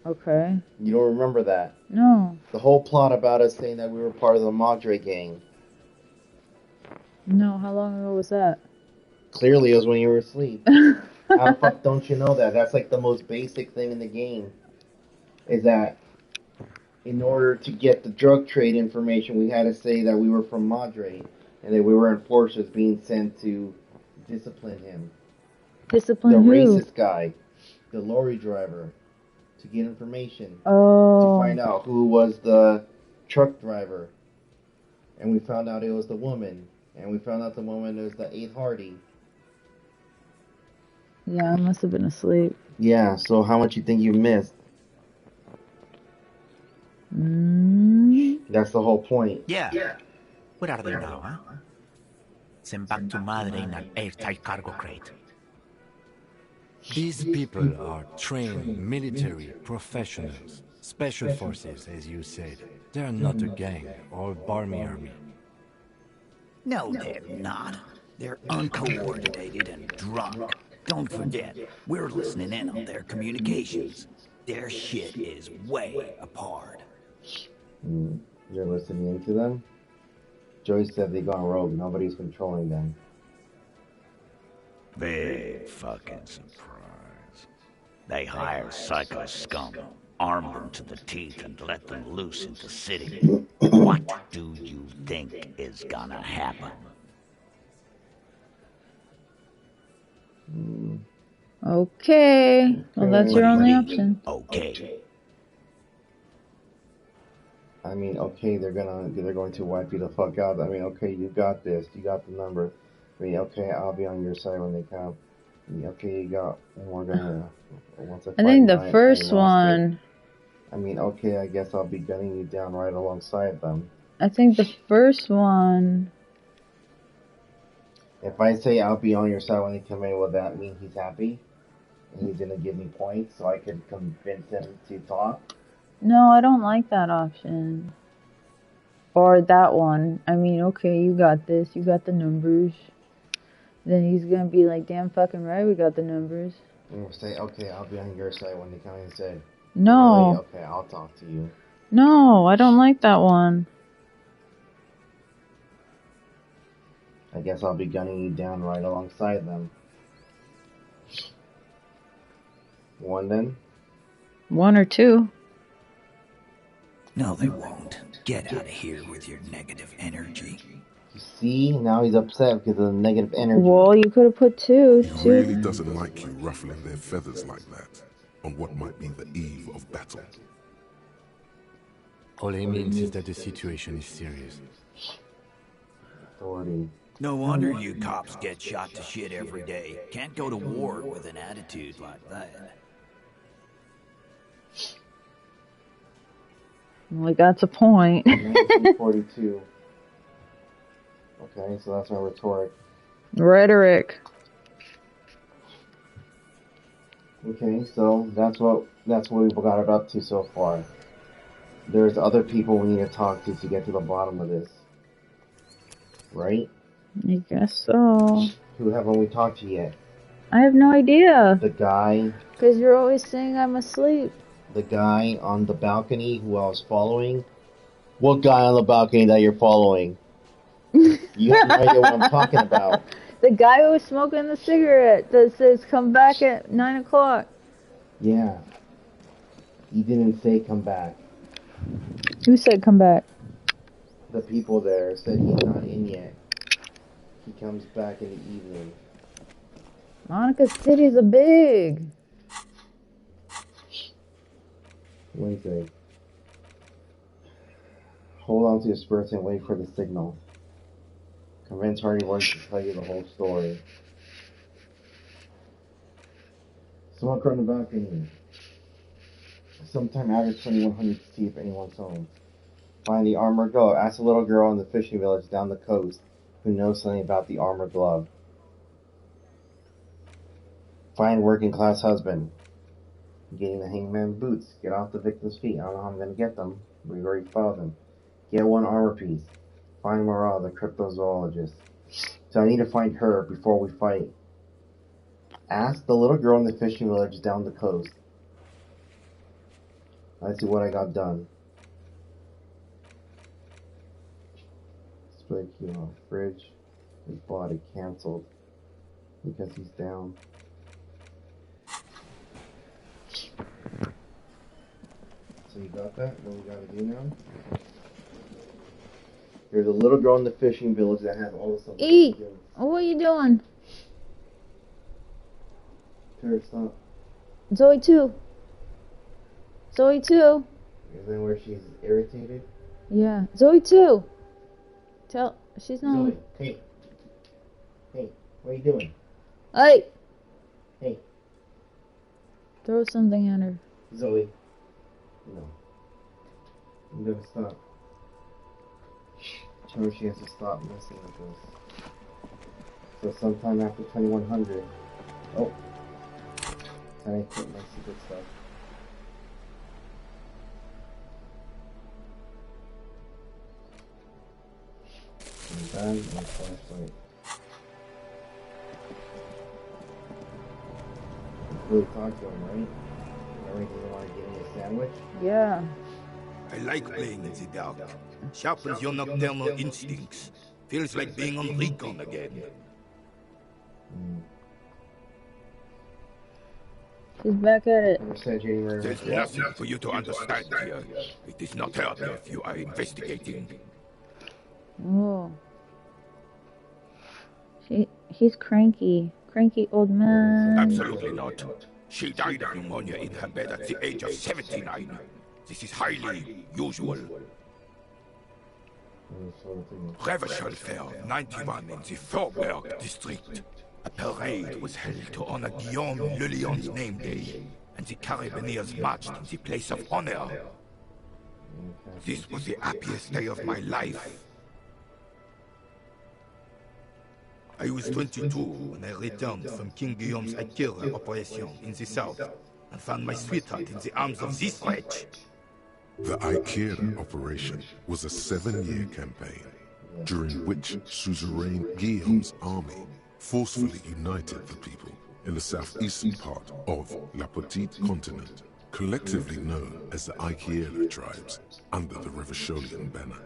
Okay. You don't remember that? No. The whole plot about us saying that we were part of the Madre gang. No, how long ago was that? Clearly it was when you were asleep. How the fuck don't you know that? That's like the most basic thing in the game. Is that in order to get the drug trade information, we had to say that we were from Madre and that we were enforcers being sent to discipline him. Discipline the who? racist guy, the lorry driver, to get information. Oh. To find out who was the truck driver. And we found out it was the woman. And we found out the woman was the 8 Hardy. Yeah, I must have been asleep. Yeah, so how much you think you missed? That's the whole point. Yeah. Where are they now, huh? Sent back to Madre in an airtight cargo crate. These people are trained military professionals, special forces, as you said. They are not a gang or barmy army. No, they're not. They're uncoordinated and drunk. Don't forget, we're listening in on their communications. Their shit is way apart. You're listening into them? Joey said they gone rogue. Nobody's controlling them. Big fucking surprise. They hire psycho scum, arm them to the teeth, and let them loose into the city. What do you think is gonna happen? Okay. Well, that's your only option. Okay. I mean, okay, they're going to wipe you the fuck out. I mean, okay, you got this. You got the number. I mean, okay, I'll be on your side when they come. I mean, okay, you got. And we're gonna. Once I think the first one. I mean, okay, I guess I'll be gunning you down right alongside them. I think the first one. If I say I'll be on your side when they come in, will that mean he's happy? And he's gonna give me points so I can convince him to talk? No, I don't like that option. Or that one. I mean, okay, you got this. You got the numbers. Then he's gonna be like, damn fucking right, we got the numbers. And we'll say, okay, I'll be on your side when they come in and say, no. Really? Okay, I'll talk to you. No, I don't like that one. I guess I'll be gunning you down right alongside them. One then? One or two. No, they won't. Get out of here with your negative energy. You see? Now he's upset because of the negative energy. Well, you could have put two. He really doesn't like you ruffling their feathers like that on what might be the eve of battle. All he means is that the situation is serious. Authority. No wonder you cops get shot to shit every day. Can't go to war with an attitude like that. Well, that's a point. 1942. Okay, so that's our rhetoric. Rhetoric. Okay, so that's what we've got it up to so far. There's other people we need to talk to get to the bottom of this. Right? I guess so. Who haven't we talked to yet? I have no idea. The guy. Because you're always saying I'm asleep. The guy on the balcony who I was following. What guy on the balcony that you're following? You have no idea what I'm talking about. The guy who was smoking the cigarette that says come back at 9 o'clock. Yeah. He didn't say come back. Who said come back? The people there said he's not in yet. He comes back in the evening. Monica's titties are big. Wednesday. Hold on to your spirits and wait for the signal. Convince Hardy Boys to tell you the whole story. Smoke on the balcony. Sometime after 2100 to see if anyone's home. Find the armored glove. Ask a little girl in the fishing village down the coast who knows something about the armored glove. Find working class husband. Getting the hangman boots. Get off the victim's feet. I don't know how I'm gonna get them. We already followed them. Get one armor piece. Find Morale, the cryptozoologist. So I need to find her before we fight. Ask the little girl in the fishing village down the coast. Let's see what I got done. Split key off fridge. His body cancelled because he's down. So you got that? What we gotta do now? There's a little girl in the fishing village that has all the stuff. Eat! What are you doing? Sure, stop. Zoe too. Zoe too. Is that where she's irritated? Yeah. Zoe too. Tell she's not. Zoe, hey. Hey, what are you doing? Hey. Hey. Throw something at her. Zoe. No. I'm gonna stop. Tell her she has to stop messing with us. So sometime after 2100. Oh. And I put my secret stuff. And then my flashlight. Really talk to him, right? Remember he doesn't want to give me a sandwich? Yeah. I like playing in the dark. Sharpens your nocturnal instincts. Feels like being on recon again. She's back at it. There's nothing for you to understand here. It is not her death you are investigating. Oh. He's cranky. Cranky old man. Absolutely not. She died of pneumonia in her bed at the age of 79. This is highly usual. Revival Fair 91 in the Faubourg district. A parade was held to honor Guillaume Le Lion's name day, and the Carabineers marched in the place of honor. This was the happiest day of my life. I was 22 when I returned from King Guillaume's Akira operation in the south, and found my sweetheart in the arms of this wretch. The Ikea operation was a 7-year campaign, during which suzerain Guillaume's army forcefully united the people in the southeastern part of La Petite Continent, collectively known as the Ikea tribes, under the Revacholian banner.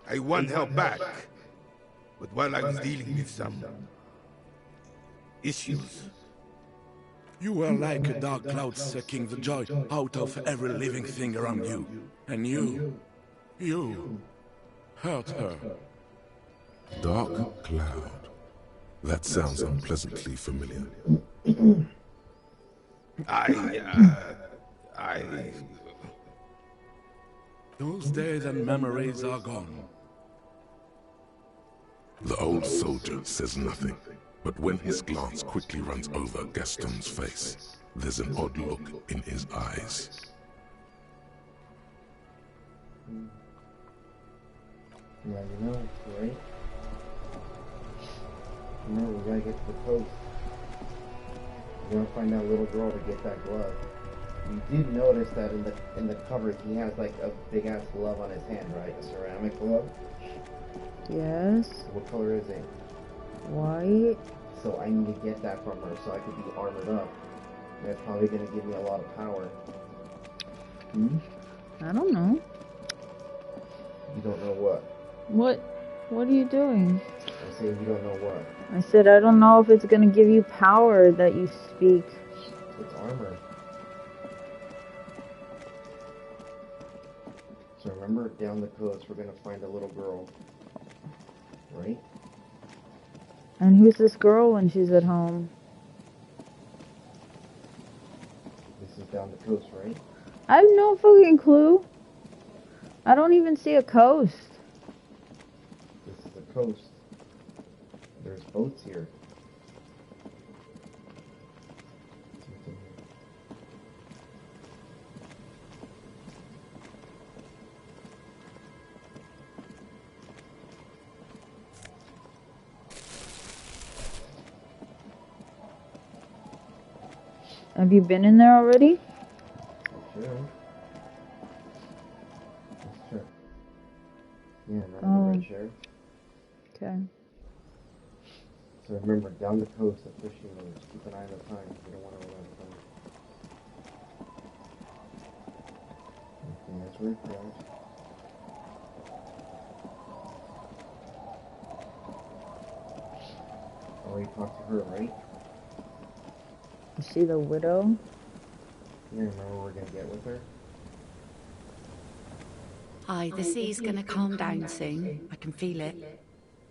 I won her back, but while I was dealing with some issues, you were like a dark cloud sucking the joy out of every living thing around you. And you hurt her. Dark cloud. That sounds unpleasantly familiar. Those days and memories are gone. The old soldier says nothing, but when his glance quickly runs over Gaston's face, there's an odd look in his eyes. Yeah, you know, right? Remember, we gotta get to the coast. We're gonna find that little girl to get that glove. You did notice that in the cover he has like a big ass glove on his hand, right? A ceramic glove. Yes. What color is it? White. So I need to get that from her so I could be armored up. That's probably gonna give me a lot of power. Hmm? I don't know. You don't know what? What are you doing? I'm saying you don't know what. I said I don't know if it's gonna give you power that you speak. It's armor. So remember, down the coast we're gonna find a little girl. Right? And who's this girl when she's at home? This is down the coast, right? I have no fucking clue. I don't even see a coast. This is the coast. There's boats here. Have you been in there already? Sure. Let's check. Yeah, remember the red sheriff? Okay. So remember, down the coast, the fishing moves. Keep an eye on the time. You don't want to run out of time. Okay, that's repaired. Already talked to her, right? Is she the widow? Yeah, remember what we're gonna get with her? Aye, the sea's gonna calm down soon. I can feel it.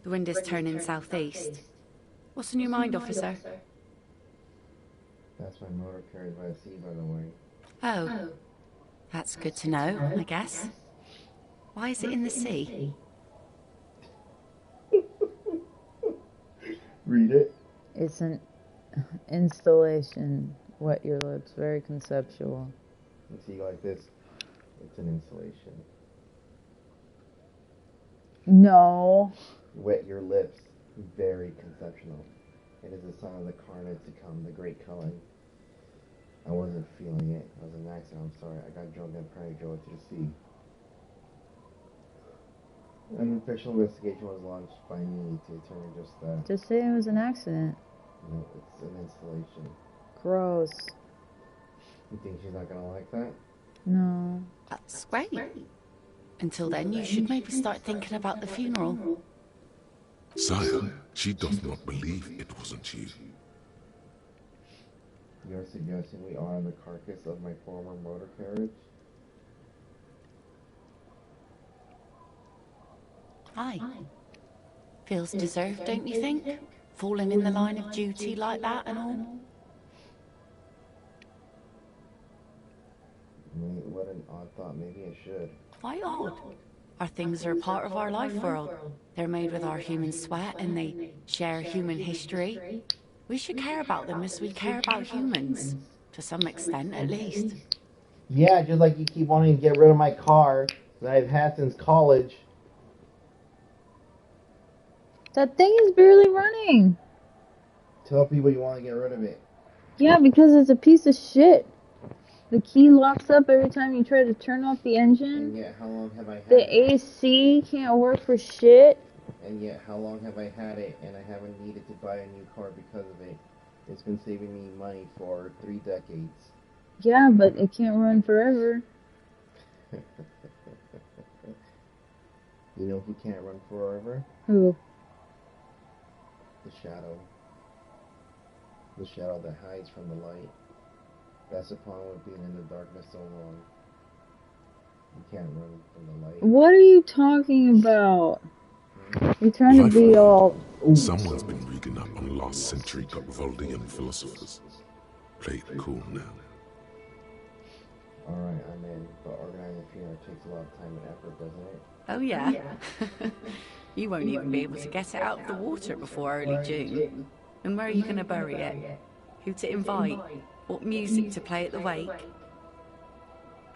The wind is turning southeast. What's on your mind, officer? That's my motor carried by the sea, by the way. Oh, that's good to know, I guess. Why is it in the sea? Read it. It's an installation. Wet your lips. Very conceptual. You see, like this, it's an installation. No. Wet your lips. Very conceptual. It is a sign of the carnage to come, the great culling. I wasn't feeling it. It was an accident. I'm sorry. I got drunk and apparently drove to the sea. An official investigation was launched by me to determine just that. Just say it was an accident. No, it's an installation. Gross. You think she's not gonna like that? No. That's great. Until then, you should maybe start thinking about the funeral. Sire, she doth not believe it wasn't you. You're suggesting we honor the carcass of my former motor carriage? Aye. Feels deserved, don't you think? Falling in the line of duty like that and all? What an odd thought. Maybe I should. Why odd? Our things are a part of our life world. They're made with our human sweat and they share human history. We should care about them as we care about humans. To some extent, at least. Yeah, just like you keep wanting to get rid of my car that I've had since college. That thing is barely running. Tell people you want to get rid of it. Yeah, because it's a piece of shit. The key locks up every time you try to turn off the engine. And yet, how long have I had it? The AC can't work for shit. And yet, how long have I had it and I haven't needed to buy a new car because of it? It's been saving me money for 3 decades. Yeah, but it can't run forever. You know who can't run forever? Who? The shadow. The shadow that hides from the light. That's the problem with being in the darkness so long. You can't run from the light. What are you talking about? You're trying to be all... Someone's been reading up on last century Gotwaldian philosophers. Play it cool now. Alright, I'm in. But organizing a funeral takes a lot of time and effort, doesn't it? Oh, yeah. You won't even be able to get it out of the water before early June. And where are you going to bury it? Who to invite? What music to play at the wake?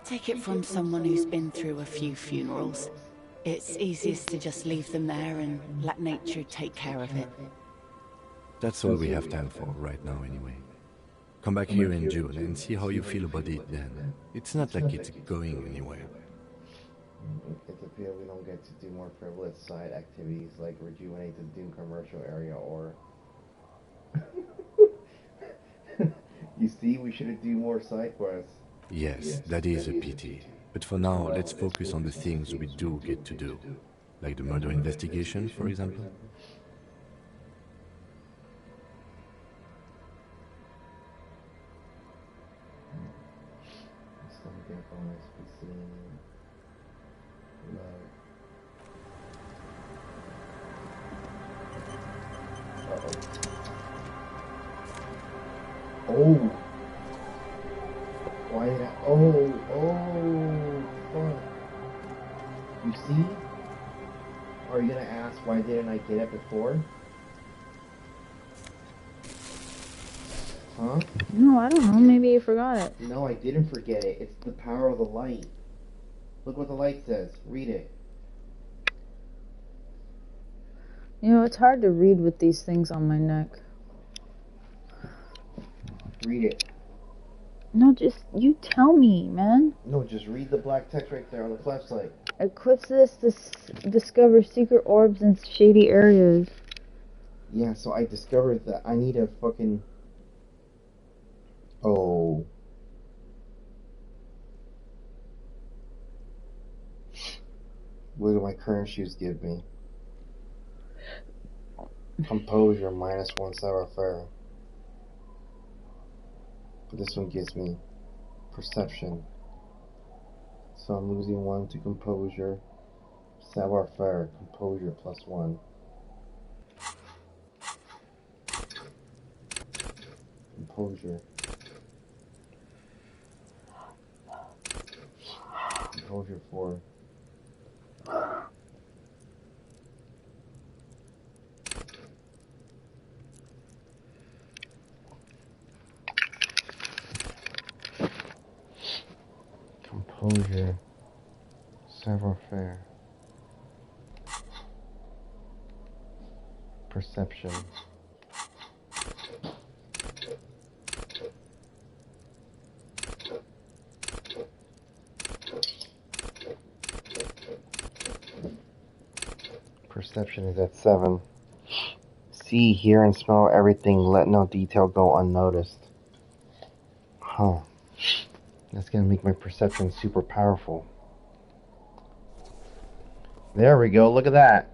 Take it from someone who's been through a few funerals. It's easiest to just leave them there and let nature take care of it. That's all we have time for right now anyway. Come back here in June and see how you feel about it then. It's not like it's going anywhere. It's a feel we don't get to do more frivolous side activities like rejuvenate the Doom commercial area or... You see, we should do more side quests. Yes, that is a pity. But for now, let's focus on the things we do get to do. Like the murder investigation, for example. Oh! Why did I... Oh, fuck. You see? Are you gonna ask why didn't I get it before? Huh? No, I don't know. Maybe you forgot it. No, I didn't forget it. It's the power of the light. Look what the light says. Read it. You know, it's hard to read with these things on my neck. Read it. No, just you tell me, man. No, just read the black text right there on the flashlight. Equips this to discover secret orbs in shady areas. Yeah, so I discovered that I need a fucking... Oh. What do my current shoes give me? Composure, -1 savoir-faire. But this one gives me perception. So I'm losing 1 to composure. Savoir-faire, composure +1. Composure. Composure 4. Composure. Savoir-faire. Perception. Perception is at 7. See, hear, and smell everything. Let no detail go unnoticed. Huh. That's gonna make my perception super powerful. There we go. Look at that.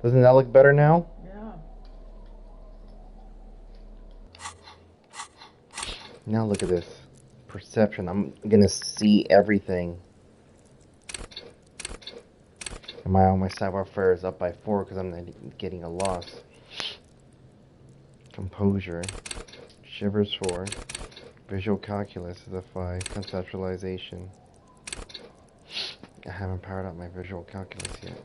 Doesn't that look better now? Yeah. Now look at this. Perception. I'm gonna see everything. And my savoir-faire is up by 4 because I'm not getting a loss. Composure. Shivers 4. Visual calculus is a 5. Conceptualization. I haven't powered up my visual calculus yet.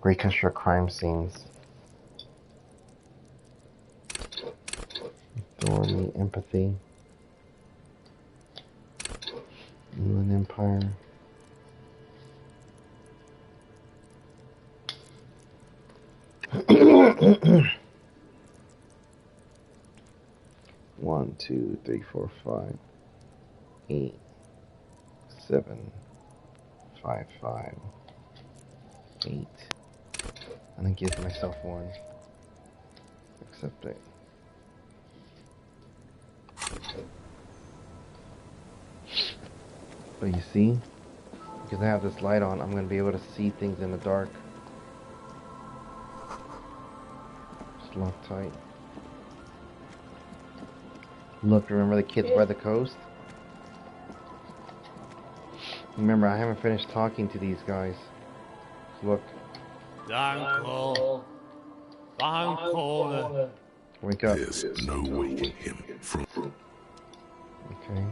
Reconstruct crime scenes. Authority, empathy. Inland Empire. One, 2, 3, 4, 5, 8, 7, 5, 5, 8. I'm gonna give myself 1. Accept it. But you see, because I have this light on, I'm gonna be able to see things in the dark. Just lock tight. Look, remember the kids by the coast? Remember, I haven't finished talking to these guys. Look. Danko. Danko. Wake up. There's no waking him from... Okay.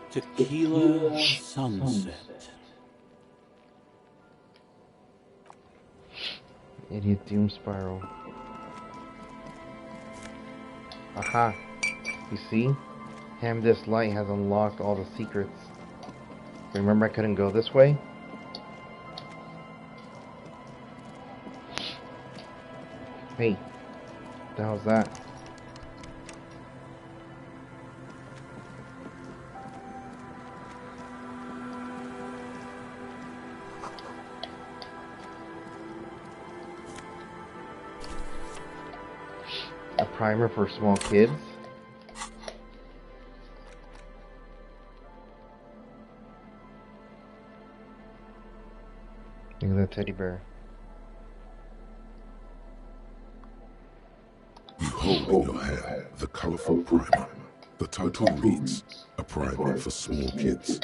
Tequila sunset. Idiot doom spiral. Aha! You see? This light has unlocked all the secrets. Remember I couldn't go this way? Hey, what the hell's that? A primer for small kids? Look at that teddy bear. You hold in your hand the colorful primer. The title reads, A Primer for Small Kids.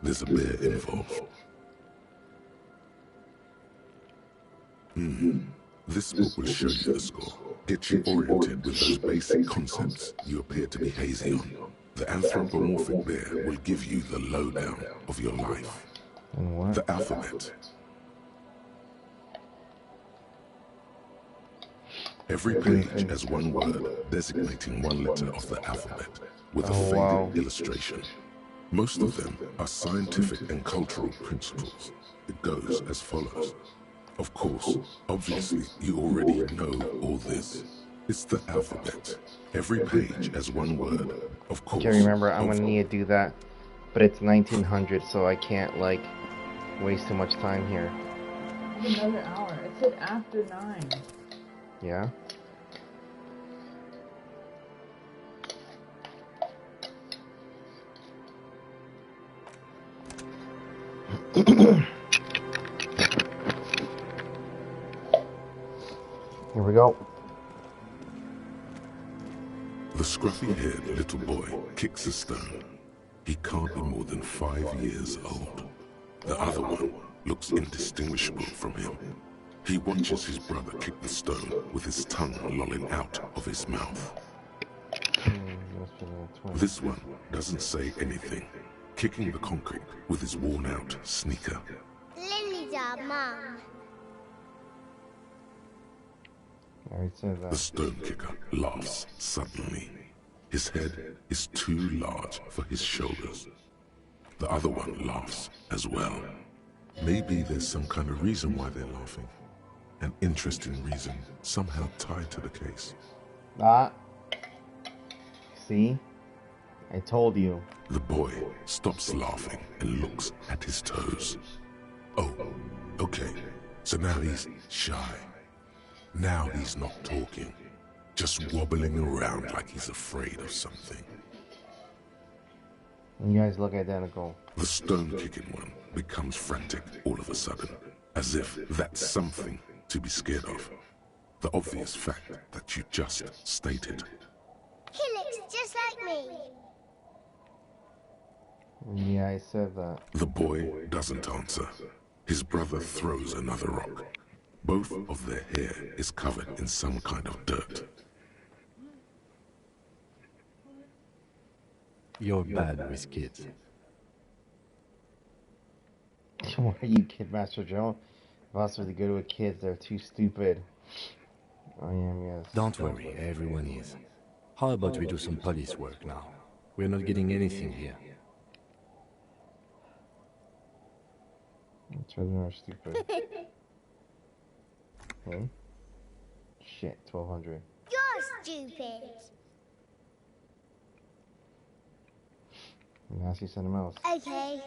There's a bear involved. This book will show you the score. Get you oriented with those basic concepts you appear to be hazy on. The anthropomorphic bear will give you the lowdown of your life. And what? The alphabet. Every page has one word designating one letter of the alphabet with a faded illustration. Most of them are scientific and cultural principles. It goes as follows. Of course, obviously, you already know all this. It's the alphabet. Every page has one word. Of course. Okay, remember, I'm gonna need to do that. But it's 1900, so I can't, like, waste too much time here. Another hour. It said after 9. Yeah? Here we go. The scruffy-haired little boy kicks a stone. He can't be more than 5 years old. The other one looks indistinguishable from him. He watches his brother kick the stone with his tongue lolling out of his mouth. This one doesn't say anything, kicking the concrete with his worn-out sneaker. Lily's our mum. I already said that. The stone kicker laughs suddenly. His head is too large for his shoulders. The other one laughs as well. Maybe there's some kind of reason why they're laughing. An interesting reason, somehow tied to the case. Ah. See? I told you. The boy stops laughing and looks at his toes. Oh, okay. So now he's shy. Now he's not talking. Just wobbling around like he's afraid of something. You guys look identical. The stone-kicking one becomes frantic all of a sudden, as if that's something to be scared of. The obvious fact that you just stated. He looks just like me. Yeah, I said that. The boy doesn't answer. His brother throws another rock. Both of their hair is covered in some kind of dirt. You're bad with kids. Why are you Kid Master Joe? Boss really good with kids, they're too stupid. I am, yes. Don't worry, everyone is. How about we do some police work now? We're not getting anything here. Children are stupid. Okay. Shit, 1200. You're stupid. Nasty something else. Okay.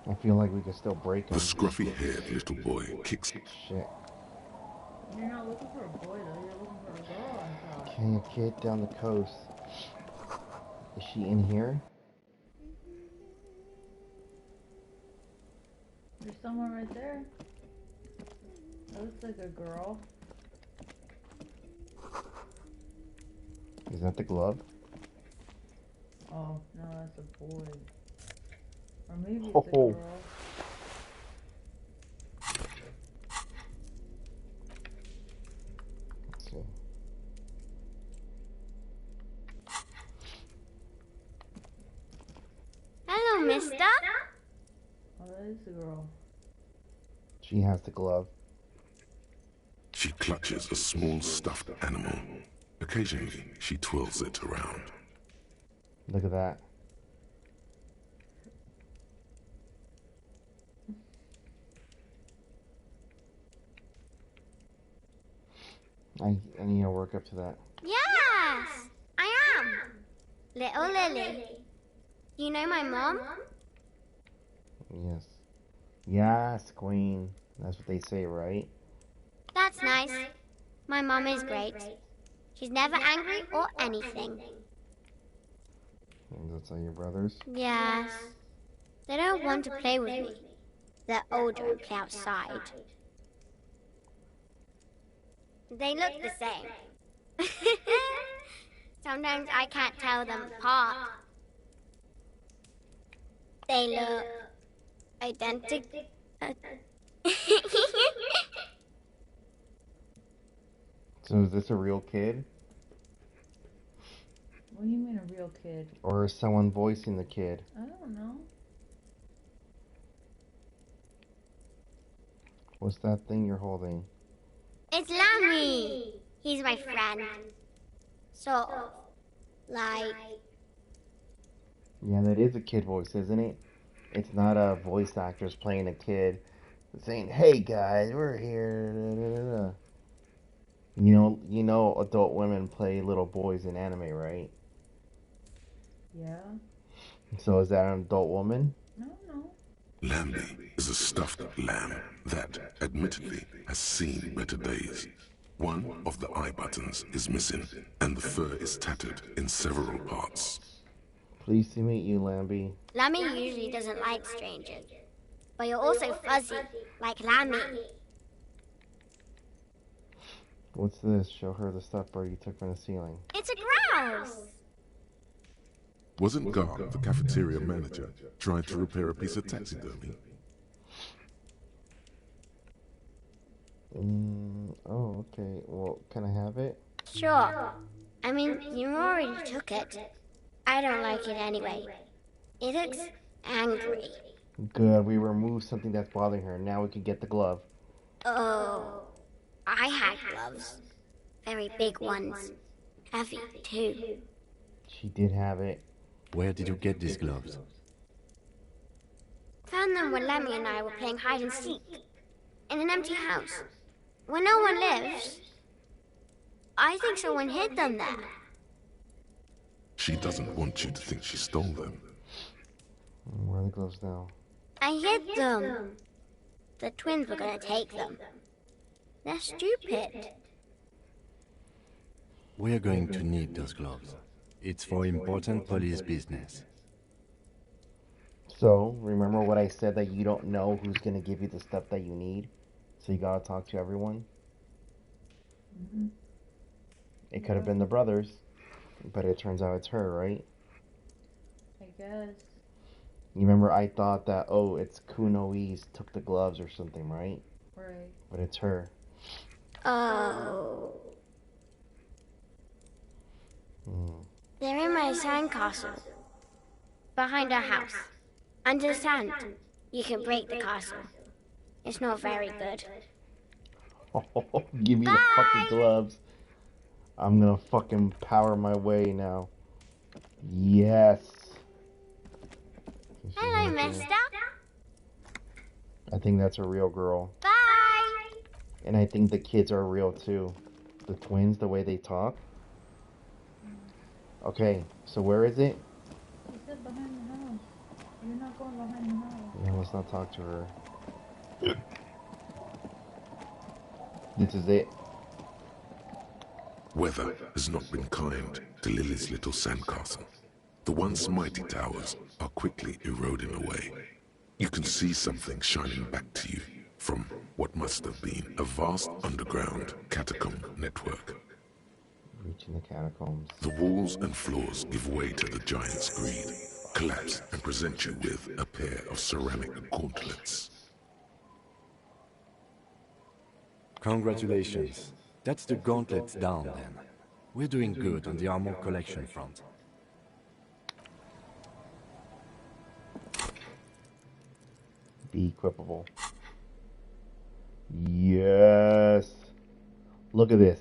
I feel like we can still break him. The scruffy-haired little boy kicks. Shit. You're not looking for a boy though, you're looking for a girl, I thought. Can you kid down the coast? Is she in here? There's someone right there. That looks like a girl. Is that the glove? Oh, no, that's a boy. Or maybe it's a Oh. girl. Let's see. Hello, mister. Oh, that is a girl. She has the glove. She clutches a small stuffed animal. Occasionally, she twirls it around. Look at that. I need to work up to that. Yes, I am. Little Lily. You know my mom? Yes. Yes, Queen. That's what they say, right? That's nice. My mom is great. She's never angry or anything. And that's all your brothers? Yes. They don't want to play with me. They're older and play outside. They look the same. Sometimes I can't tell them apart. They look identical. So is this a real kid? What do you mean a real kid? Or is someone voicing the kid? I don't know. What's that thing you're holding? It's Lammy. He's my friend. Sort of. Like... Yeah, that is a kid voice, isn't it? It's not a voice actors playing a kid saying, "Hey guys, we're here." Da, da, da, da. You know, adult women play little boys in anime, right? Yeah. So is that an adult woman? No. Lambie is a stuffed lamb that, admittedly, has seen better days. One of the eye buttons is missing, and the fur is tattered in several parts. Pleased to meet you, Lambie. Lammy usually doesn't like strangers. But you're also fuzzy, like Lammy. What's this? Show her the stuff Birdie took from the ceiling. It's a grouse! Wasn't Gar, the cafeteria manager, trying to repair a piece of taxidermy? Oh, okay. Well, can I have it? Sure. I mean, you already took it. I don't like it anyway. It looks angry. Good, we removed something that's bothering her. Now we can get the glove. Oh, I had gloves. Very big ones. Heavy, too. She did have it. Where did you get these gloves? Found them when Lemmy and I were playing hide and seek. In an empty house. Where no one lives. I think someone hid them there. She doesn't want you to think she stole them. Where are the gloves now? I hid them. The twins were gonna take them. They're stupid. We are going to need those gloves. It's for important police business. So, remember what I said that you don't know who's gonna give you the stuff that you need? So you gotta talk to everyone? Mm-hmm. It could have been the brothers, but it turns out it's her, right? I guess. You remember I thought that, oh, it's Kunoi's took the gloves or something, right? Right. But it's her. Oh. They're in my sandcastle. Behind our house. Under the sand. You can break the castle. It's not very good. Oh, give me the fucking gloves. I'm gonna fucking power my way now. Yes. Hello, mister. I think that's a real girl. Bye. And I think the kids are real too. The twins, the way they talk. Okay, so where is it? He said behind the house. You're not going behind the house. Yeah, let's not talk to her. This is it. Weather has not been kind to Lily's little sandcastle. The once mighty towers are quickly eroding away. You can see something shining back to you from what must have been a vast underground catacomb network. Reaching the catacombs. The walls and floors give way to the giant's greed, collapse and present you with a pair of ceramic gauntlets. Congratulations. That's the gauntlets down, then. We're doing good on the armor collection front. Be equipable. Yes. Look at this.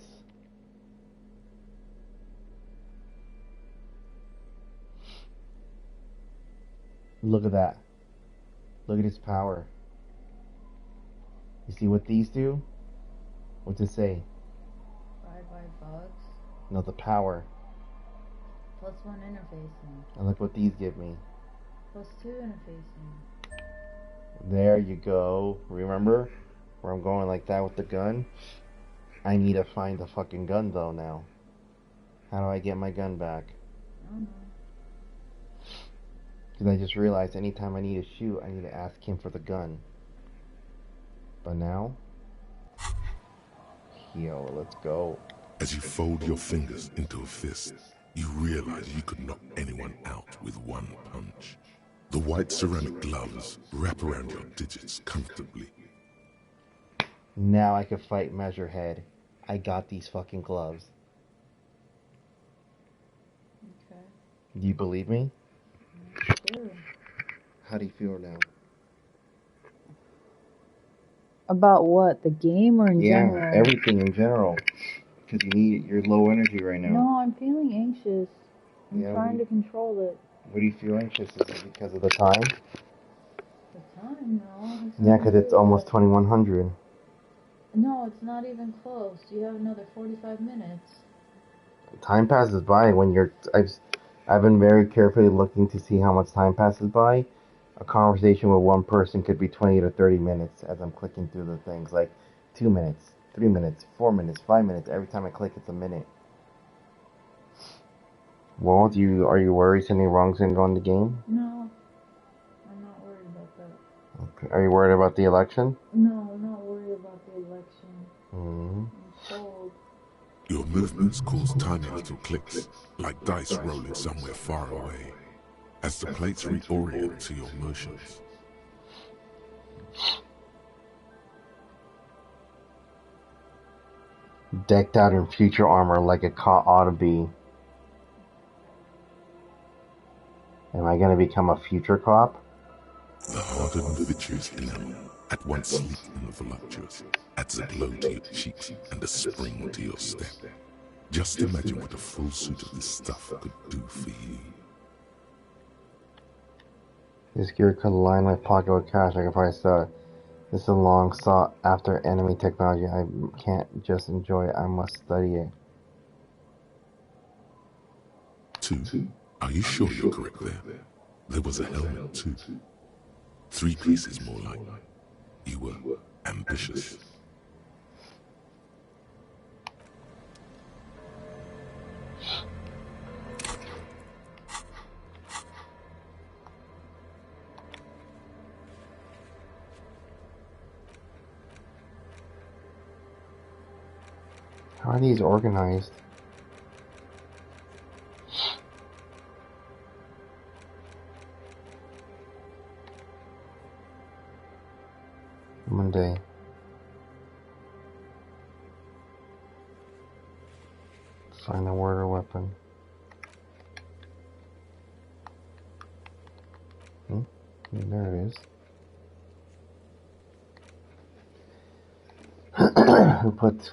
Look at that. Look at its power. You see what these do? What's it say? 5 bucks. No, the power. +1 interfacing. And look what these give me. +2 interfacing. There you go. Remember where I'm going like that with the gun? I need to find the fucking gun though now. How do I get my gun back? I don't know. Because I just realized anytime I need to shoot, I need to ask him for the gun. But now, yo, let's go. As you fold your fingers into a fist, you realize you could knock anyone out with one punch. The white ceramic gloves wrap around your digits comfortably. Now I can fight Measurehead. I got these fucking gloves. Okay. Do you believe me? I do. How do you feel now? About what? The game or in general? Yeah, everything in general. Because you're low energy right now. No, I'm feeling anxious. I'm Yeah, trying to control it. What do you feel anxious? Is it because of the time? time now. Yeah, because it's almost 2100. No, it's not even close. You have another 45 minutes. Time passes by when you're... I've been very carefully looking to see how much time passes by. A conversation with one person could be 20 to 30 minutes as I'm clicking through the things. Like 2 minutes, 3 minutes, 4 minutes, 5 minutes. Every time I click, it's a minute. Well, are you worried something wrong's going to go in the game? No, I'm not worried about that. Okay. Are you worried about the election? No, I'm not worried about the election. Mm-hmm. I'm told. Your movements cause tiny little clicks, like dice rolling somewhere far away, as the plates reorient to your motions. Decked out in future armor like a cop ought to be. Am I going to become a future cop? The hardened virtuous enamel, at once sleek and voluptuous, adds a glow to your cheeks and a spring to your step. Just imagine what a full suit of this stuff could do for you. This gear could line my pocket with cash. I could probably sell it. This is a long sought after enemy technology. I can't just enjoy it. I must study it. 2. Are you sure you're correct there? There was a helmet too. 3 pieces more like. You were ambitious. How are these organized? Monday. Find the word or weapon. There it is.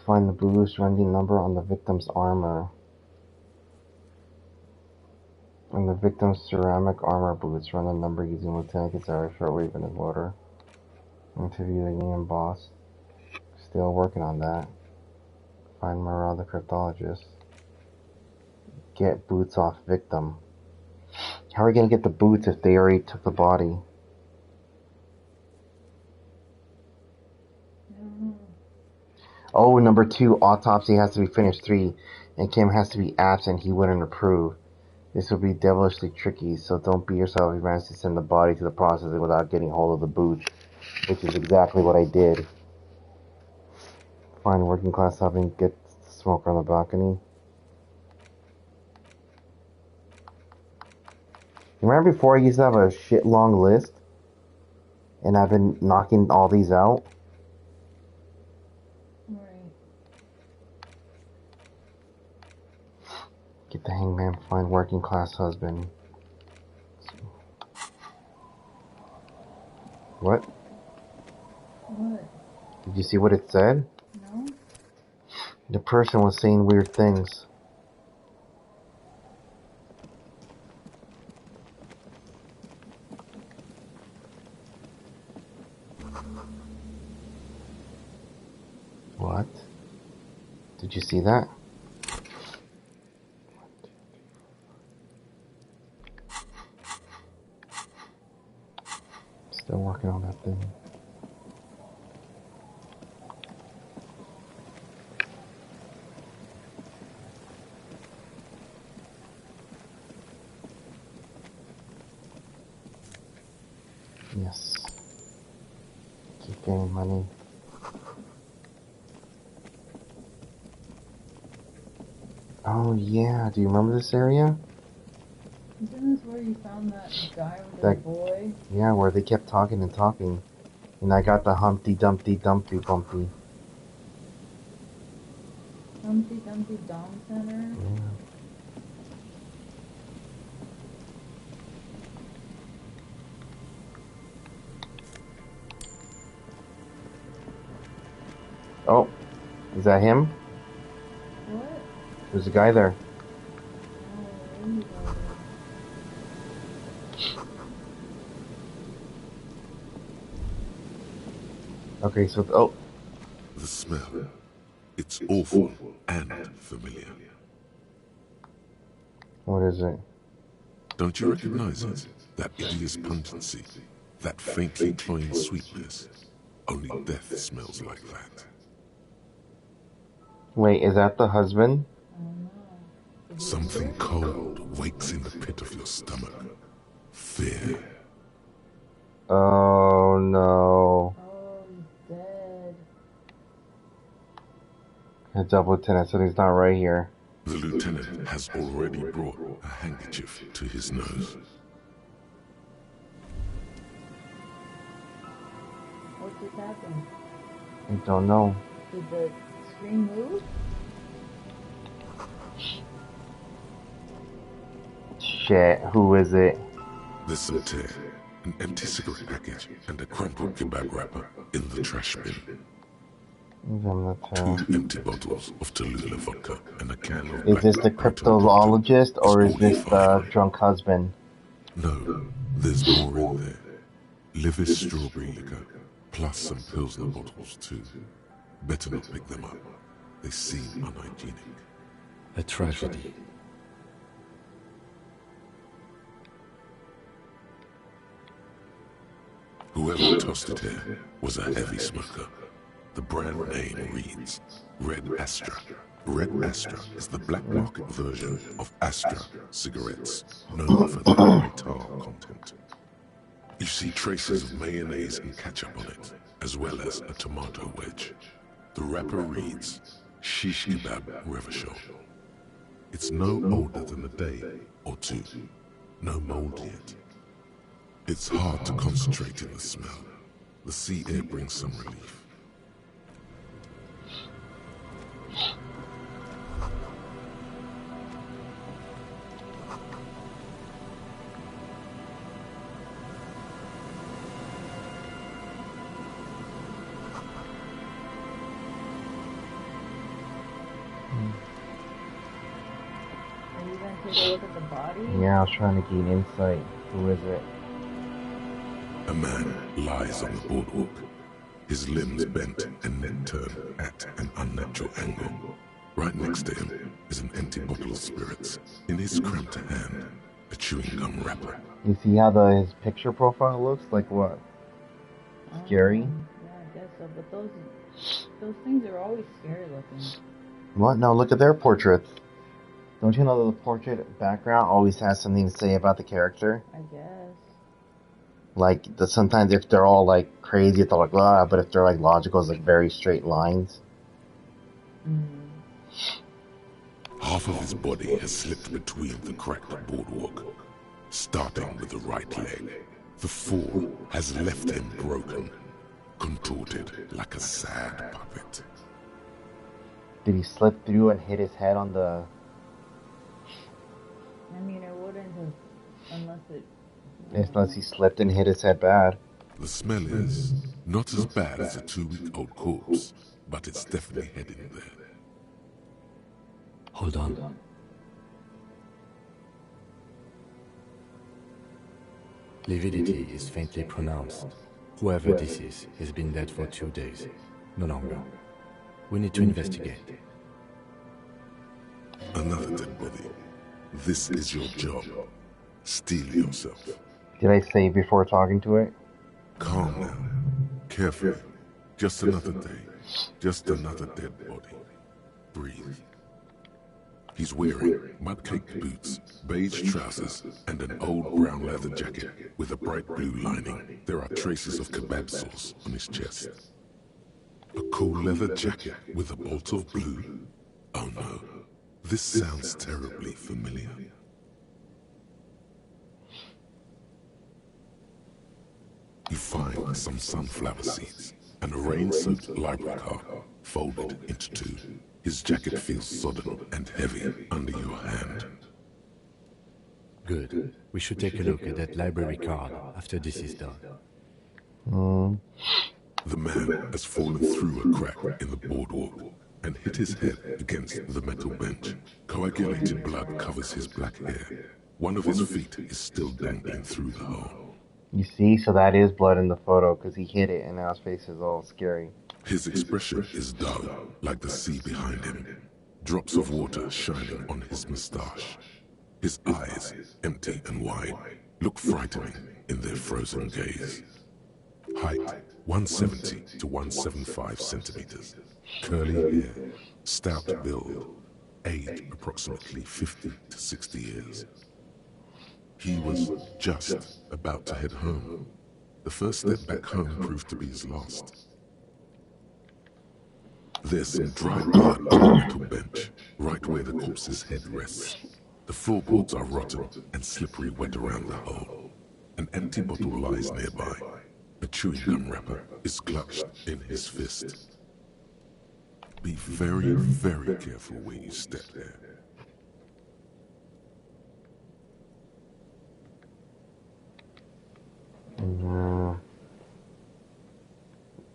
Find the blue surrounding number on the victim's armor. On the victim's ceramic armor boots, run the number using Lieutenant Kazara's shortwave in his loader. Interview the union boss. Still working on that. Find Morale the cryptologist. Get boots off victim. How are we gonna get the boots if they already took the body? Oh, number 2, autopsy has to be finished. 3, and Kim has to be absent. He wouldn't approve. This would be devilishly tricky, so don't beat yourself if you manage to send the body to the processor without getting hold of the boots, which is exactly what I did. Find working class hub and get smoke on the balcony. Remember before I used to have a shit long list? And I've been knocking all these out? Get the hangman, find working class husband. What? What? Did you see what it said? No. The person was saying weird things. What? Did you see that? Still working on that thing. Yes. Keep getting money. Oh yeah, do you remember this area? Isn't this where you found that guy with the That boy? Yeah, where they kept talking and talking. And I got the Humpty Dumpty Dumpty Bumpty. Humpty Dumpty Dom Center? Yeah. Oh, is that him? What? There's a guy there. Okay, so oh, The smell. It's awful and familiar. what is it? Don't you recognize it? That hideous pungency, that faintly cloying sweetness. Only death smells like that. Wait, is that the husband? Something cold wakes in the pit of your stomach. Fear. Oh no. Oh, he's dead. Heads up, Lieutenant, so he's not right here. The lieutenant has already brought a handkerchief to his nose. What just happened? I don't know. Did the screen move? Shit, who is it? There's some tear, an empty cigarette package, and a crumpled kebab wrapper in the trash bin. Two empty bottles of Tallulah vodka and a can of Is this the cryptozoologist or is this the drunk husband? No, there's more in there. Liver strawberry liquor, plus some Pilsner bottles too. Better not pick them up. They seem unhygienic. A tragedy. Whoever tossed it here was a heavy smoker. The brand name reads Red Astra. Red Astra is the black market version of Astra cigarettes, known for their high tar content. You see traces of mayonnaise and ketchup on it, as well as a tomato wedge. The wrapper reads Shish Kebab Revachol. It's no older than a day or two. No mold yet. It's hard to concentrate in the smell. The sea air brings some relief. Are you gonna take a look at the body? Yeah, I was trying to gain insight. Who is it? A man lies on the boardwalk, his limbs bent and neck turned at an unnatural angle. Right next to him is an empty bottle of spirits. In his cramped hand, a chewing gum wrapper. You see how his picture profile looks? Like what? Scary? Yeah, I guess so, but those things are always scary looking. What? No, look at their portraits. Don't you know that the portrait background always has something to say about the character? I guess. Like, sometimes if they're all, like, crazy, it's all like, blah, but if they're, like, logical, it's, like, very straight lines. Half of his body has slipped between the cracked boardwalk, starting with the right leg. The fall has left him broken, contorted like a sad puppet. Did he slip through and hit his head on the... I mean, it wouldn't have, Unless he slipped and hit his head bad. The smell is not as bad as a 2-week-old corpse, but it's definitely heading there. Hold on. Lividity is faintly pronounced. Whoever this is has been dead for 2 days. No longer. We need to investigate. Another dead body. This is your job. Steel yourself. Did I say before talking to it? Calm now. Carefully. Just another day. Just another dead body. Breathe. He's wearing mud-caked boots, beige trousers, and an old brown leather jacket with a bright blue lining. There are traces of kebab sauce on his chest. A cool leather jacket with a bolt of blue? Oh no. This sounds terribly familiar. You find some sunflower seeds and a rain-soaked library card folded into two. His jacket feels sodden and heavy under your hand. Good. We should take a look at that library card after this is done. The man has fallen through a crack in the boardwalk and hit his head against the metal bench. Coagulated blood covers his black hair. One of his feet is still dangling through the hole. You see, so that is blood in the photo because he hit it and now his face is all scary. His expression is dull, like the sea behind him. Drops of water shining on his moustache. His eyes, empty and wide, look frightening in their frozen gaze. Height, 170 to 175 centimeters. Curly hair, stout build. Age, approximately 50 to 60 years. He was just about to head home. The first step back home proved to be his last. There's some dry blood on the metal bench, right where the corpse's head rests. The floorboards are rotten and slippery wet around the hole. An empty bottle lies nearby. A chewing gum wrapper is clutched in his fist. Be very, very careful where you step there.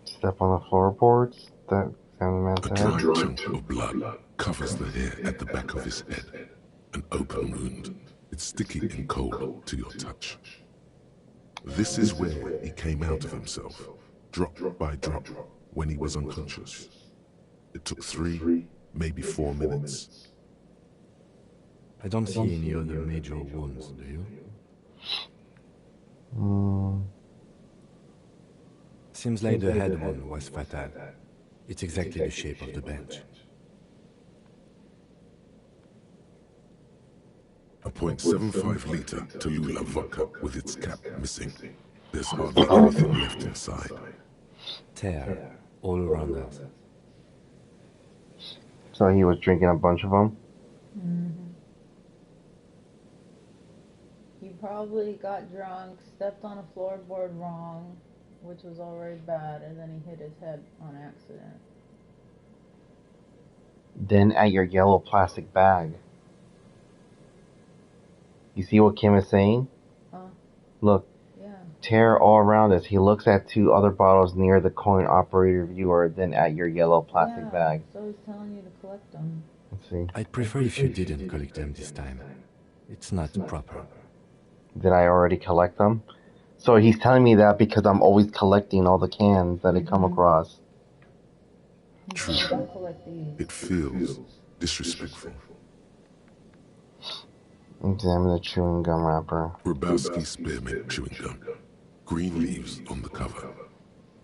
Step on the floorboards? That sounds A dry chunk of blood covers the hair at the back of his head. An open wound. It's sticky and cold to your touch. This is where he came out of himself, drop by drop, when he was unconscious. It took 3, maybe 4 minutes. I don't see any other major wounds, do you? Seems like the head wound was fatal. It's exactly the shape of the bench. A .75 liter Tallulah vodka with its cap missing. There's hardly anything left inside. Tear all around us. So he was drinking a bunch of them? He probably got drunk, stepped on a floorboard wrong, which was already bad, and then he hit his head on accident. Then at your yellow plastic bag. You see what Kim is saying? Look. Yeah. Tear all around us. He looks at 2 other bottles near the coin operator viewer, then at your yellow plastic bag. So he's telling you to collect them. Let's see. I'd prefer if you didn't collect them this time. It's not proper. Did I already collect them? So he's telling me that because I'm always collecting all the cans that I come across. True. It feels disrespectful. Examine the chewing gum wrapper. Grabowski spearmint chewing gum. Green leaves on the cover.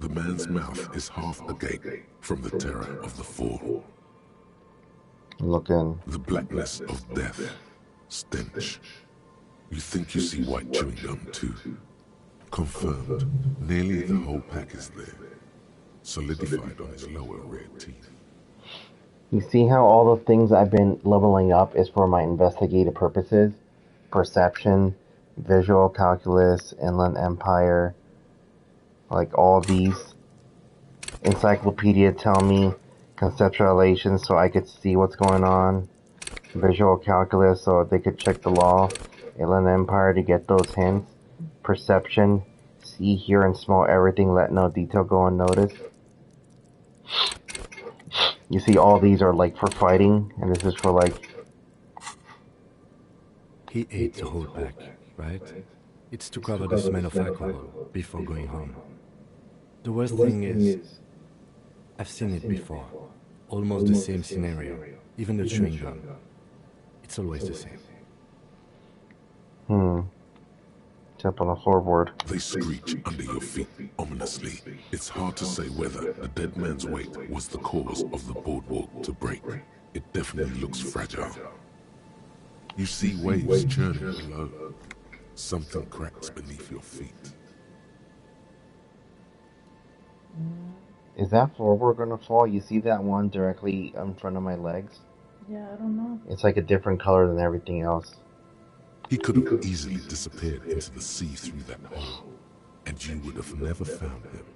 The man's mouth is half agape from the terror of the fall. Look in. The blackness of death. Stench. You think you see white chewing gum too. Confirmed. Nearly the whole pack is there. Solidified on his lower rear teeth. You see how all the things I've been leveling up is for my investigative purposes? Perception, visual calculus, inland empire, like all these. Encyclopedia tell me conceptualization so I could see what's going on. Visual calculus so they could check the law. Inland empire to get those hints. Perception, see, hear, and smell everything, let no detail go unnoticed. You see, all these are like for fighting, and this is for like... He ate the whole pack, right? It's to cover the smell of alcohol before going home. The worst thing is, I've seen it before. Almost the same scenario. Even the chewing gum. It's always the same. Step on the floorboard. They screech under your feet ominously. It's hard to say whether the dead man's weight was the cause of the boardwalk to break. It definitely looks fragile. You see waves churning below. Something cracks beneath your feet. Is that floorboard gonna fall? You see that one directly in front of my legs? Yeah, I don't know. It's like a different color than everything else. He could have easily disappeared into the sea through that hole, and you would have never found him.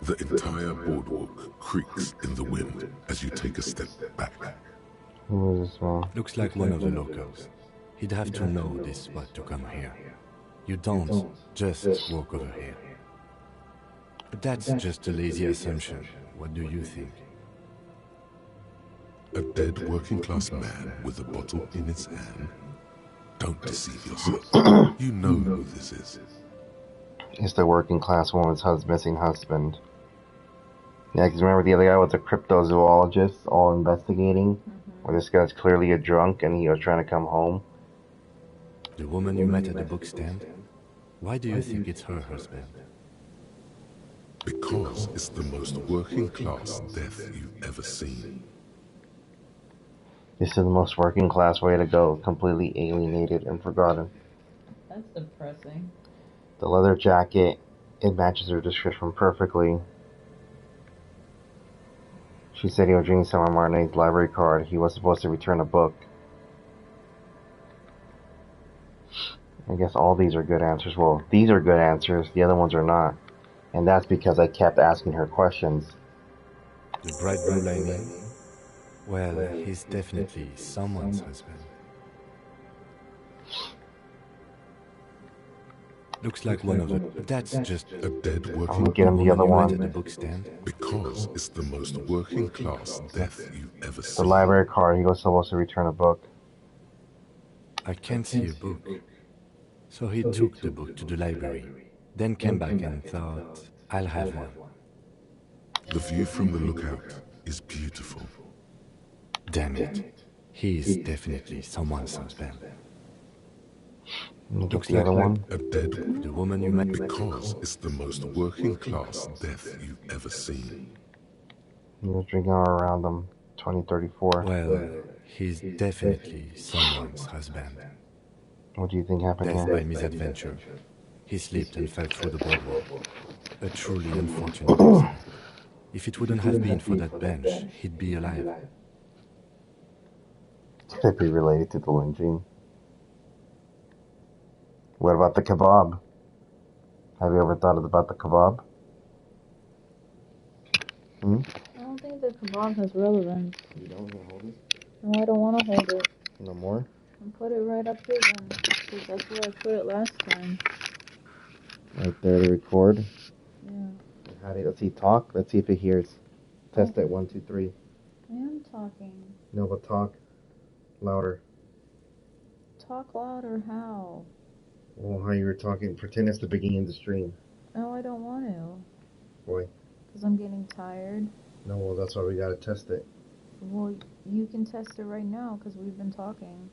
The entire boardwalk creaks in the wind as you take a step back. Who is this one? Looks like one of the locals. He'd have to know this spot to come here. You don't just walk over here. But that's just a lazy assumption. What do you think? A dead working-class man with a bottle in his hand? Don't deceive yourself. You know who this is. It's the working class woman's missing husband. Yeah, because remember the other guy was a cryptozoologist, all investigating, where this guy's clearly a drunk and he was trying to come home. The woman you met at the book stand? Why do you think it's her husband? Because it's the most working class death you've ever seen. This is the most working class way to go, completely alienated and forgotten. That's depressing. The leather jacket, it matches her description perfectly. She said he was reading Summer Martinet's library card. He was supposed to return a book. I guess all these are good answers. Well, these are good answers, the other ones are not. And that's because I kept asking her questions. The bridegroom I mean? Well, he's definitely someone's husband. Looks like one of them. That's just a dead working I'm getting the other one. At the book stand? Because it's the most working class death you've ever The seen. library card, he was supposed to return a book. I can't see a book. So he took the book to the library, then came back and thought, I'll have one. The view from the lookout is beautiful. Damn it. He's definitely someone's husband. Looks the other one. A dead the woman you met. Because it's the most working class death you've ever seen. He was drinking all around them. 2034. Well, he's definitely someone's husband. What do you think happened Death here? by misadventure. He slipped and fell through the boardwalk. A truly unfortunate person. If it wouldn't have been for that bench, he'd be alive. Could it be related to the lynching? What about the kebab? Have you ever thought about the kebab? I don't think the kebab has relevance. You don't want to hold it? No, I don't want to hold it. No more? And put it right up here then, because that's where I put it last time. Right there to record? Yeah. Let's see, talk. Let's see if it hears. Test it, 1, 2, 3. I am talking. No, but talk louder. Talk louder, how? Well, how you were talking. Pretend it's the beginning of the stream. No, I don't want to. Why? Because I'm getting tired. No, well, that's why we gotta test it. Well, you can test it right now, because we've been talking.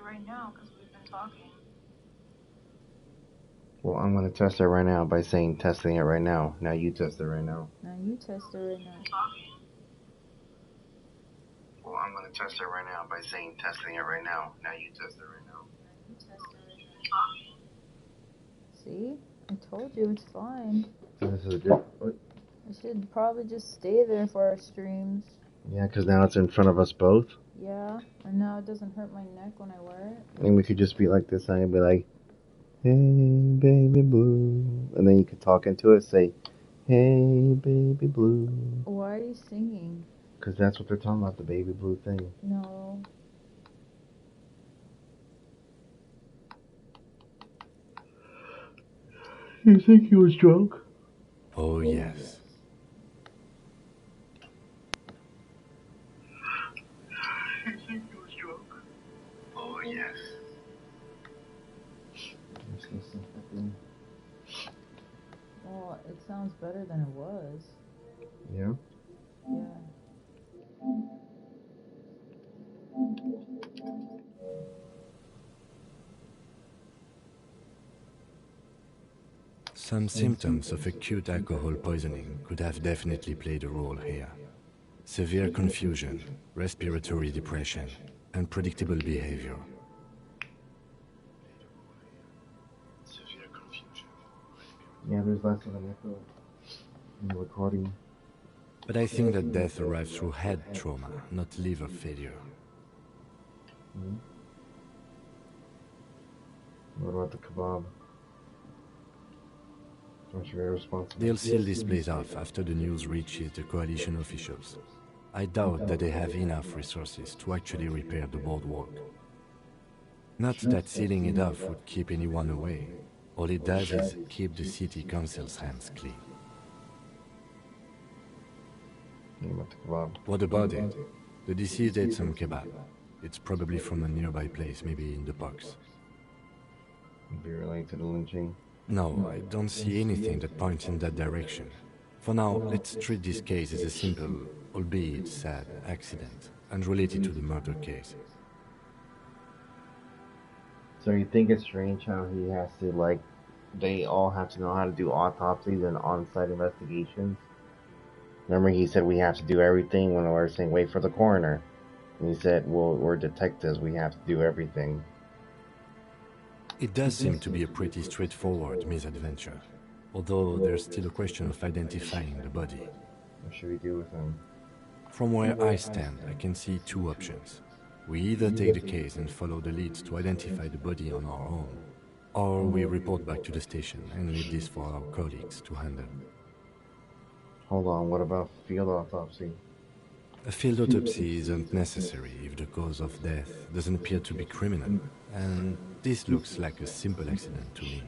Right now, because we've been talking. Well, I'm gonna test it right now by saying testing it right now. Now you test it right now. Now you test it right now. Well, I'm gonna test it right now by saying testing it right now. Now you test it right now. See? I told you it's fine. This is good. I should probably just stay there for our streams. Yeah, because now it's in front of us both. Yeah, and now it doesn't hurt my neck when I wear it. And we could just be like this and be like, hey, baby blue. And then you could talk into it, say, hey, baby blue. Why are you singing? Because that's what they're talking about, the baby blue thing. No. You think he was drunk? Oh, yes. You think he was drunk? Oh, yes. Well, it sounds better than it was. Yeah? Yeah. Some symptoms of acute alcohol poisoning could have definitely played a role here. Severe confusion, respiratory depression, unpredictable behavior. Severe confusion. Yeah, there's less of an echo in the recording. But I think that death arrived through head trauma, not liver failure. Mm-hmm. What about the kebab? Aren't you very responsible? They'll seal this place off after the news reaches the coalition officials. I doubt that they have enough resources to actually repair the boardwalk. Not that sealing it off would keep anyone away. All it does is keep the city council's hands clean. What about it? The deceased ate some kebab. It's probably from a nearby place, maybe in the box. Be related to the lynching? No, I don't see anything that points in that direction. For now, let's treat this case as a simple, albeit sad, accident, unrelated to the murder case. So you think it's strange how he has to, like, they all have to know how to do autopsies and on-site investigations? Remember he said we have to do everything when we were saying wait for the coroner. And he said, well, we're detectives, we have to do everything. It does seem to be a pretty straightforward misadventure, although there's still a question of identifying the body. What should we do with him? From where I stand, I can see two options. We either take the case and follow the leads to identify the body on our own, or we report back to the station and leave this for our colleagues to handle. Hold on, what about field autopsy? A field autopsy isn't necessary if the cause of death doesn't appear to be criminal, and this looks like a simple accident to me.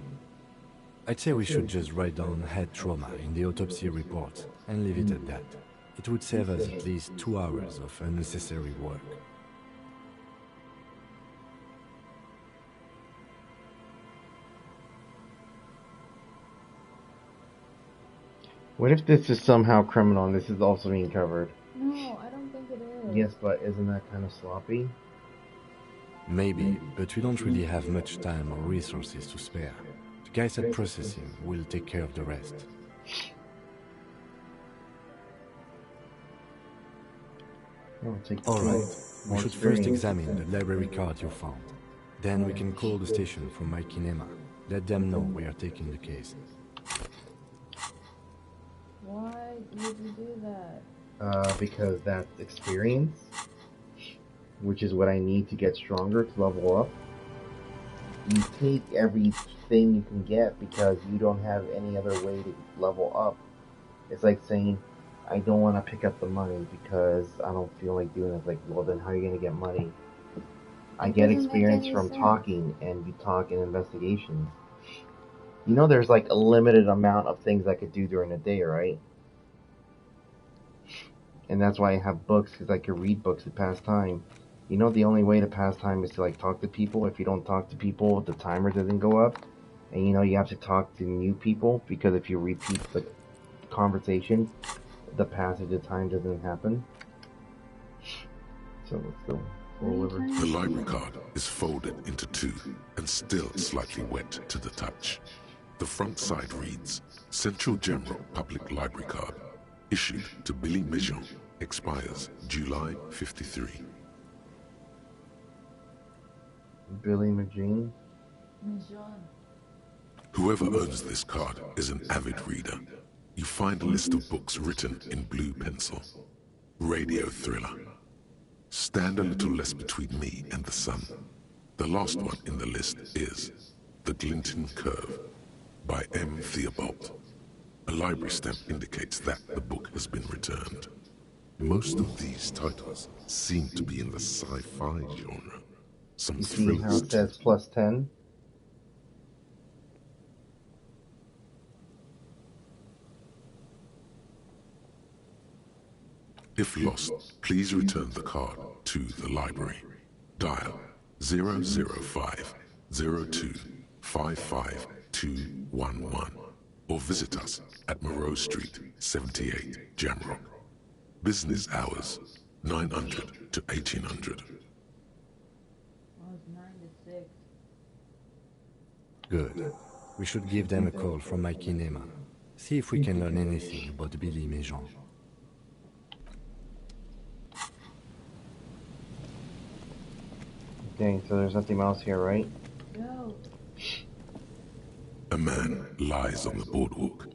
I'd say we should just write down head trauma in the autopsy report and leave it at that. It would save us at least 2 hours of unnecessary work. What if this is somehow criminal and this is also being covered? No, I don't think it is. Yes, but isn't that kind of sloppy? Maybe, but we don't really have much time or resources to spare. The guys at processing will take care of the rest. Alright, we should first examine the library card you found. Then we can call the station from my kinema. Let them know we are taking the case. Why would you do that? Because that's experience, which is what I need to get stronger to level up. You take everything you can get because you don't have any other way to level up. It's like saying, I don't want to pick up the money because I don't feel like doing it. It's like, well, then how are you going to get money? I get experience from talking, and you talk in investigations. You know there's like a limited amount of things I could do during the day, right? And that's why I have books, because I could read books to pass time. You know the only way to pass time is to like talk to people. If you don't talk to people, the timer doesn't go up. And you know you have to talk to new people, because if you repeat the conversation, the passage of time doesn't happen. So let's go forward. The library card is folded into two and still slightly wet to the touch. The front side reads, Central General Public Library Card, issued to Billy Mijon, expires July 53. Billy Mijon? Whoever owns this card is an avid reader. You find a list of books written in blue pencil. Radio thriller. Stand a little less between me and the sun. The last one in the list is The Glinting Curve by M. Theobald. A library stamp indicates that the book has been returned. Most of these titles seem to be in the sci-fi genre. Some You see how thrillers it says plus 10? If lost, please return the card to the library. Dial 005 02 55211 or visit us at Moreau Street, 78, Jamrock. Business hours 900 to 1800. Well, it's 9 to 6. Good. We should give them a call from my kinema. See if we can learn anything about Billy Mijon. Okay, so there's nothing else here, right? No. A man lies on the boardwalk.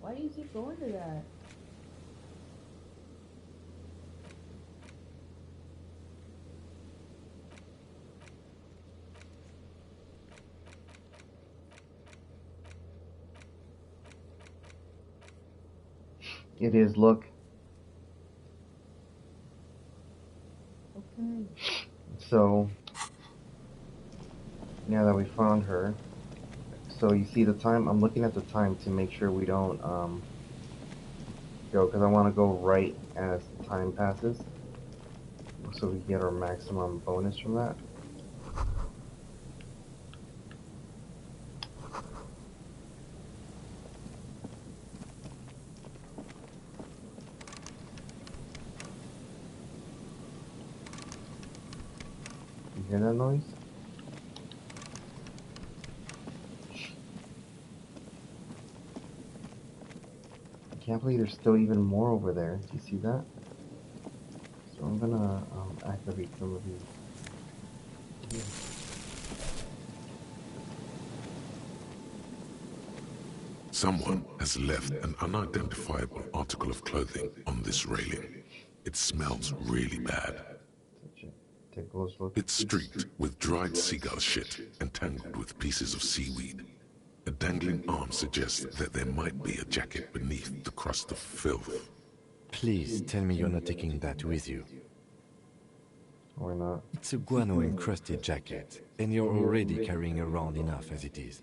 Why do you keep going to that? It is, look. Okay. So, now that we found her, So you see the time? I'm looking at the time to make sure we don't go, because I want to go right as the time passes, so we get our maximum bonus from that. You hear that noise? I can't believe there's still even more over there. Do you see that? So I'm gonna activate some of these. Someone has left an unidentifiable article of clothing on this railing. It smells really bad. Take a close look. It's streaked with dried seagull shit and tangled with pieces of seaweed. A dangling arm suggests that there might be a jacket beneath the crust of filth. Please tell me you're not taking that with you. Or not. It's a guano-encrusted jacket, and you're already carrying around enough as it is.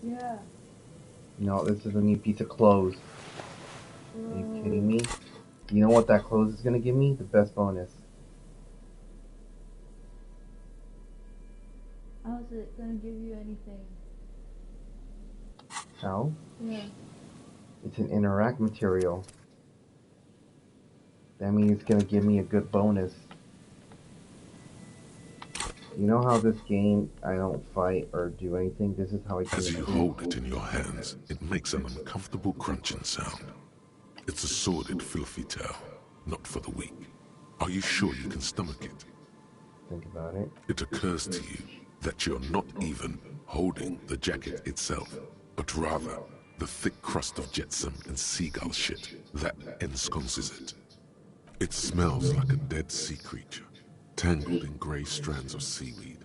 Yeah. No, this is a new piece of clothes. Are you kidding me? You know what that clothes is gonna give me? The best bonus. How's it gonna give you anything? How? Yeah. It's an interact material. That means it's gonna give me a good bonus. You know how this game, I don't fight or do anything? This is how I As get you it. hold it in your hands, it makes an uncomfortable crunching sound. It's a sordid, filthy tale, not for the weak. Are you sure you can stomach it? Think about it. It occurs to you that you're not even holding the jacket itself, but rather the thick crust of jetsam and seagull shit that ensconces it. It smells like a dead sea creature, tangled in grey strands of seaweed.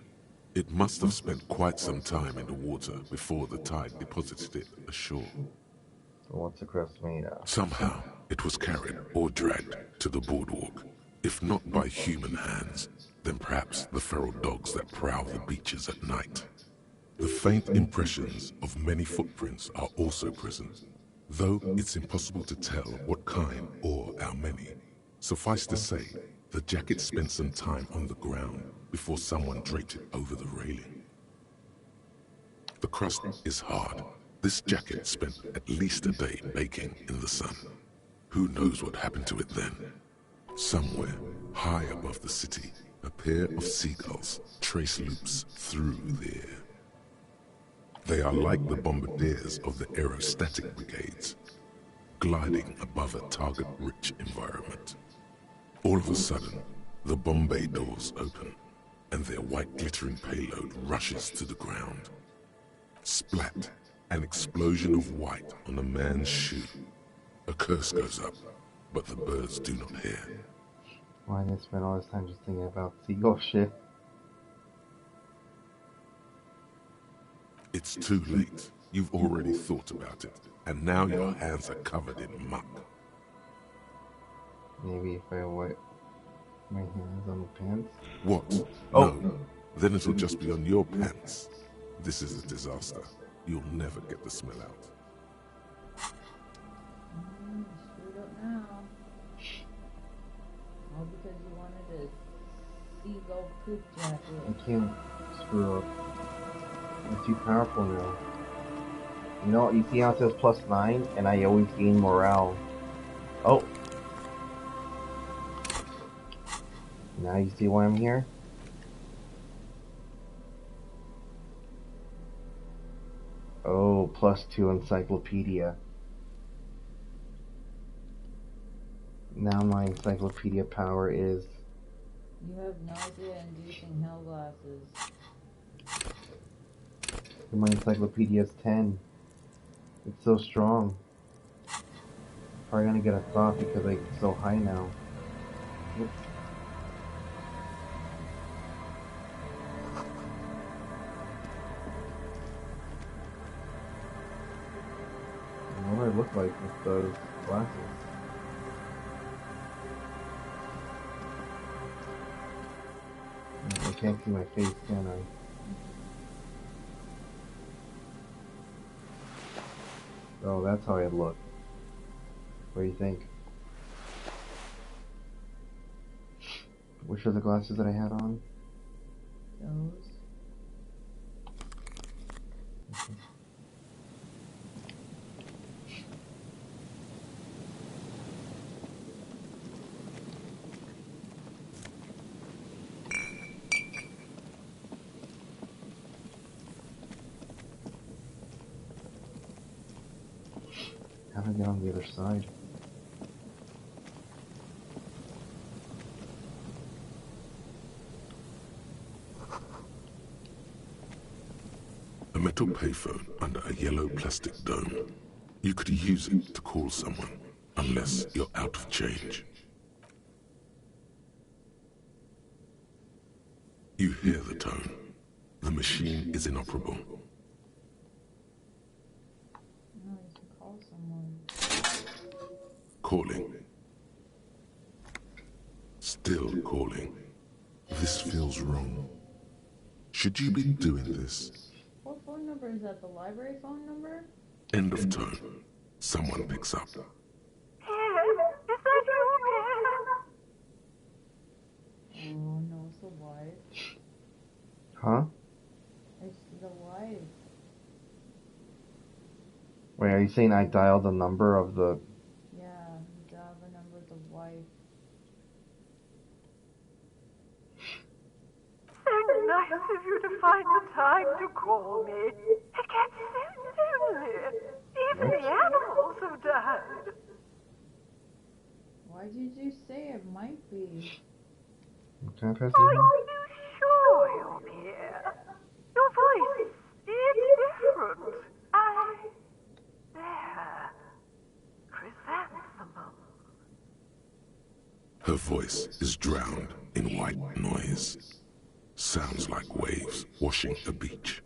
It must have spent quite some time in the water before the tide deposited it ashore. So what's the crust made of? Somehow, it was carried or dragged to the boardwalk. If not by human hands, then perhaps the feral dogs that prowl the beaches at night. The faint impressions of many footprints are also present, though it's impossible to tell what kind or how many. Suffice to say, the jacket spent some time on the ground before someone draped it over the railing. The crust is hard. This jacket spent at least a day baking in the sun. Who knows what happened to it then? Somewhere, high above the city, a pair of seagulls trace loops through the air. They are like the bombardiers of the aerostatic brigades, gliding above a target-rich environment. All of a sudden, the bomb bay doors open, and their white glittering payload rushes to the ground. Splat, an explosion of white on a man's shoe. A curse goes up, but the birds do not hear. Why did I spend all this time just thinking about seagull shit? It's too late. You've already thought about it, and now your hands are covered in muck. Maybe if I wipe my hands on the pants? What? Oh. No. Then it'll just be on your pants. This is a disaster. You'll never get the smell out. Screwed up now. All because you wanted a seagull poop jacket. I can't screw up. I'm too powerful now. You know, you see how it says +9, and I always gain morale. Oh. Now you see why I'm here? Oh, +2 encyclopedia. Now my encyclopedia power is... You have nausea-inducing hell glasses. My encyclopedia is 10. It's so strong. Probably gonna get a thought because I'm so high now. Oops. What do I look like with those glasses? I can't see my face, can I? Oh, that's how it looked. What do you think? Which are the glasses that I had on? Those. How do I get on the other side? A metal payphone under a yellow plastic dome. You could use it to call someone, unless you're out of change. You hear the tone. The machine is inoperable. No, you can call someone. Calling. Still calling. This feels wrong. Should you be doing this? What phone number is that? The library phone number? End of tone. Someone picks up. Pierre, is that you, Pierre? Oh no, it's the wife. Huh? It's the wife. Wait, are you saying I dialed the number of the... Yeah, you dial the number of the wife. So nice of you to find the time to call me. It gets so lonely. Even the animals have died. Why did you say it might be? Can I press Are these you ones? sure you're here? Your voice, it's different. There. Chrysanthemum. Her voice is drowned in white noise. Sounds like waves washing a beach,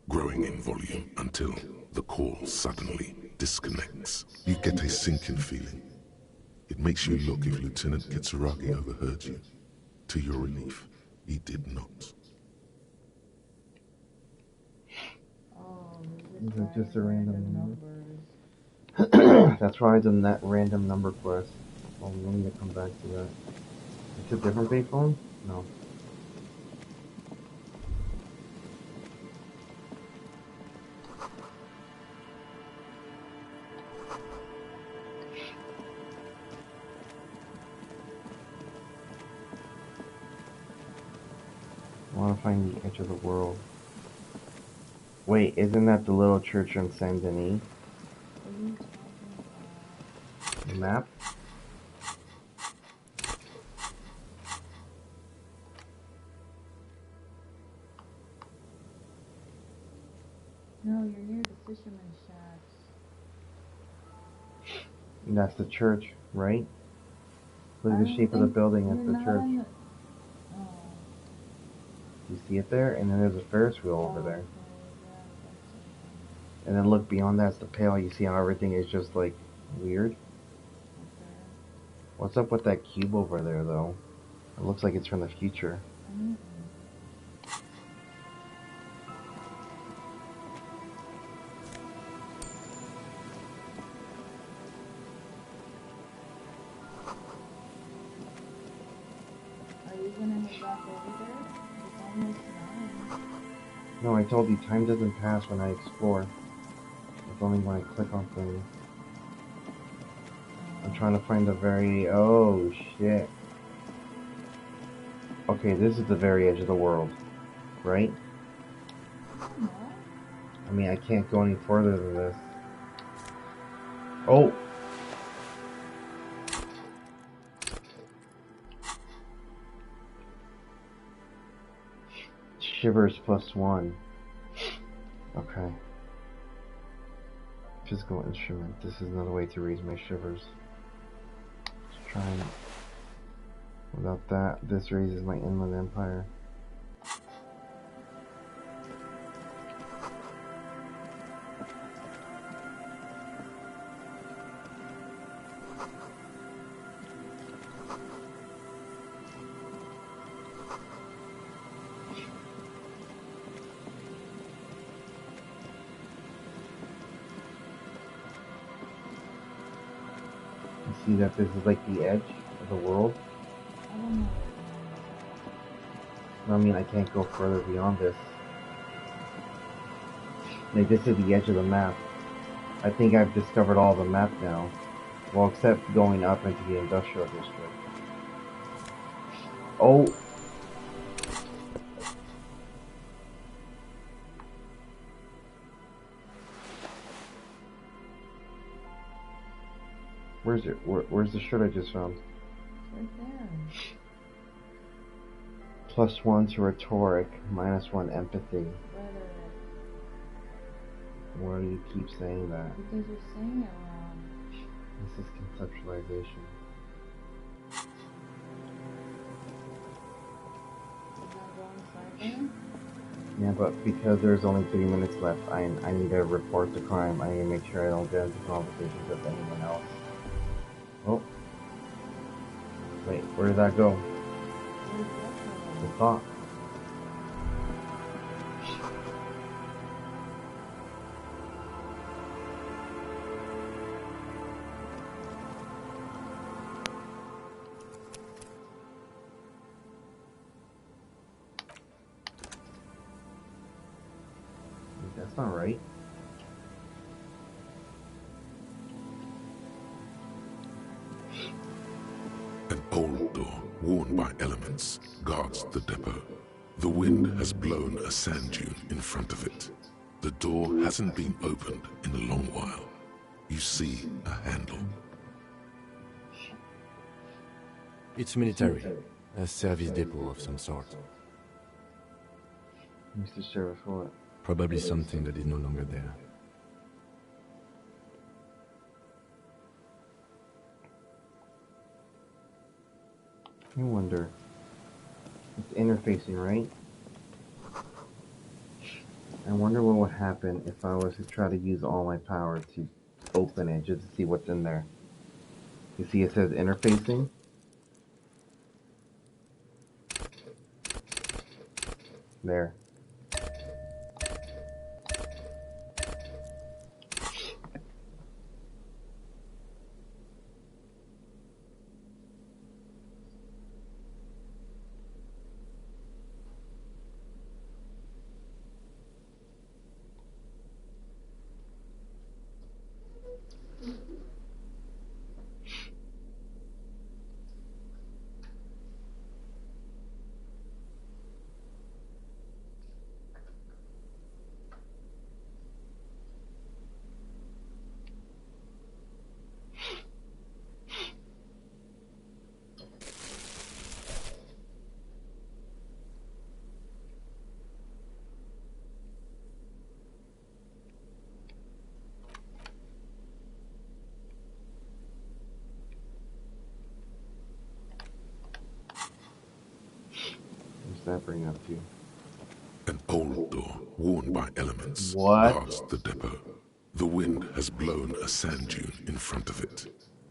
growing in volume until the call suddenly disconnects. You get a sinking feeling. It makes you look if Lieutenant Kitsuragi overheard you. To your relief, he did not. Oh, Is it just a random number? numbers. That's probably the net random number quest. Well, we need to come back to that. It's a different payphone? No. I want to find the edge of the world. Wait, isn't that the little church in Saint Denis? The map? No, you're near the fisherman shacks. And that's the church, right? Look at the shape of the building at the church. Oh. You see it there? And then there's a Ferris wheel over there. And then look beyond that's the pale. You see how everything is just like weird? What's up with that cube over there though? It looks like it's from the future. Are you gonna head back over there? It's almost 9. No, I told you time doesn't pass when I explore. It's only when I click on things. I'm trying to find the very... Oh, shit. Okay, this is the very edge of the world, right? I mean, I can't go any further than this. Oh! Shivers +1. Okay. Physical instrument. This is another way to raise my shivers. Let's try and... Without that, this raises my inland empire. see that this is like the edge of the world? I don't know. I mean, I can't go further beyond this. Like, this is the edge of the map. I think I've discovered all the map now. Well, except going up into the industrial district. Oh! Where's it? Where's the shirt I just found? It's right there. +1 to rhetoric, -1 empathy. Why do you keep saying that? Because you're saying it wrong. This is conceptualization. Yeah, but because there's only 3 minutes left, I need to report the crime. I need to make sure I don't get into conversations with anyone else. Oh. Wait, where did that go? The thought. That's not right. An old door, worn by elements, guards the depot. The wind has blown a sand dune in front of it. The door hasn't been opened in a long while. You see a handle. It's military. A service depot of some sort. Mr. Service what? Probably something that is no longer there. I wonder. It's interfacing, right? I wonder what would happen if I was to try to use all my power to open it just to see what's in there. You see it says interfacing? There. What's that bring up to? An old door, worn by elements, What? guards the depot. The wind has blown a sand dune in front of it.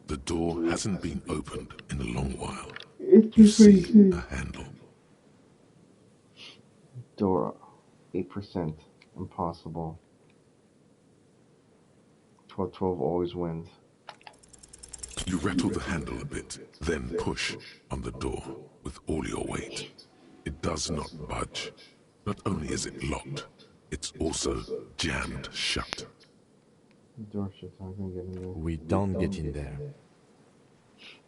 The door hasn't been opened in a long while. You see a handle. Door. 8%. Impossible. 12 always wins. You rattle the handle a bit, then push on the door with all your weight. It does not budge. Not only is it locked, it's also jammed shut. Door shut, how can we get in there? We don't get in there.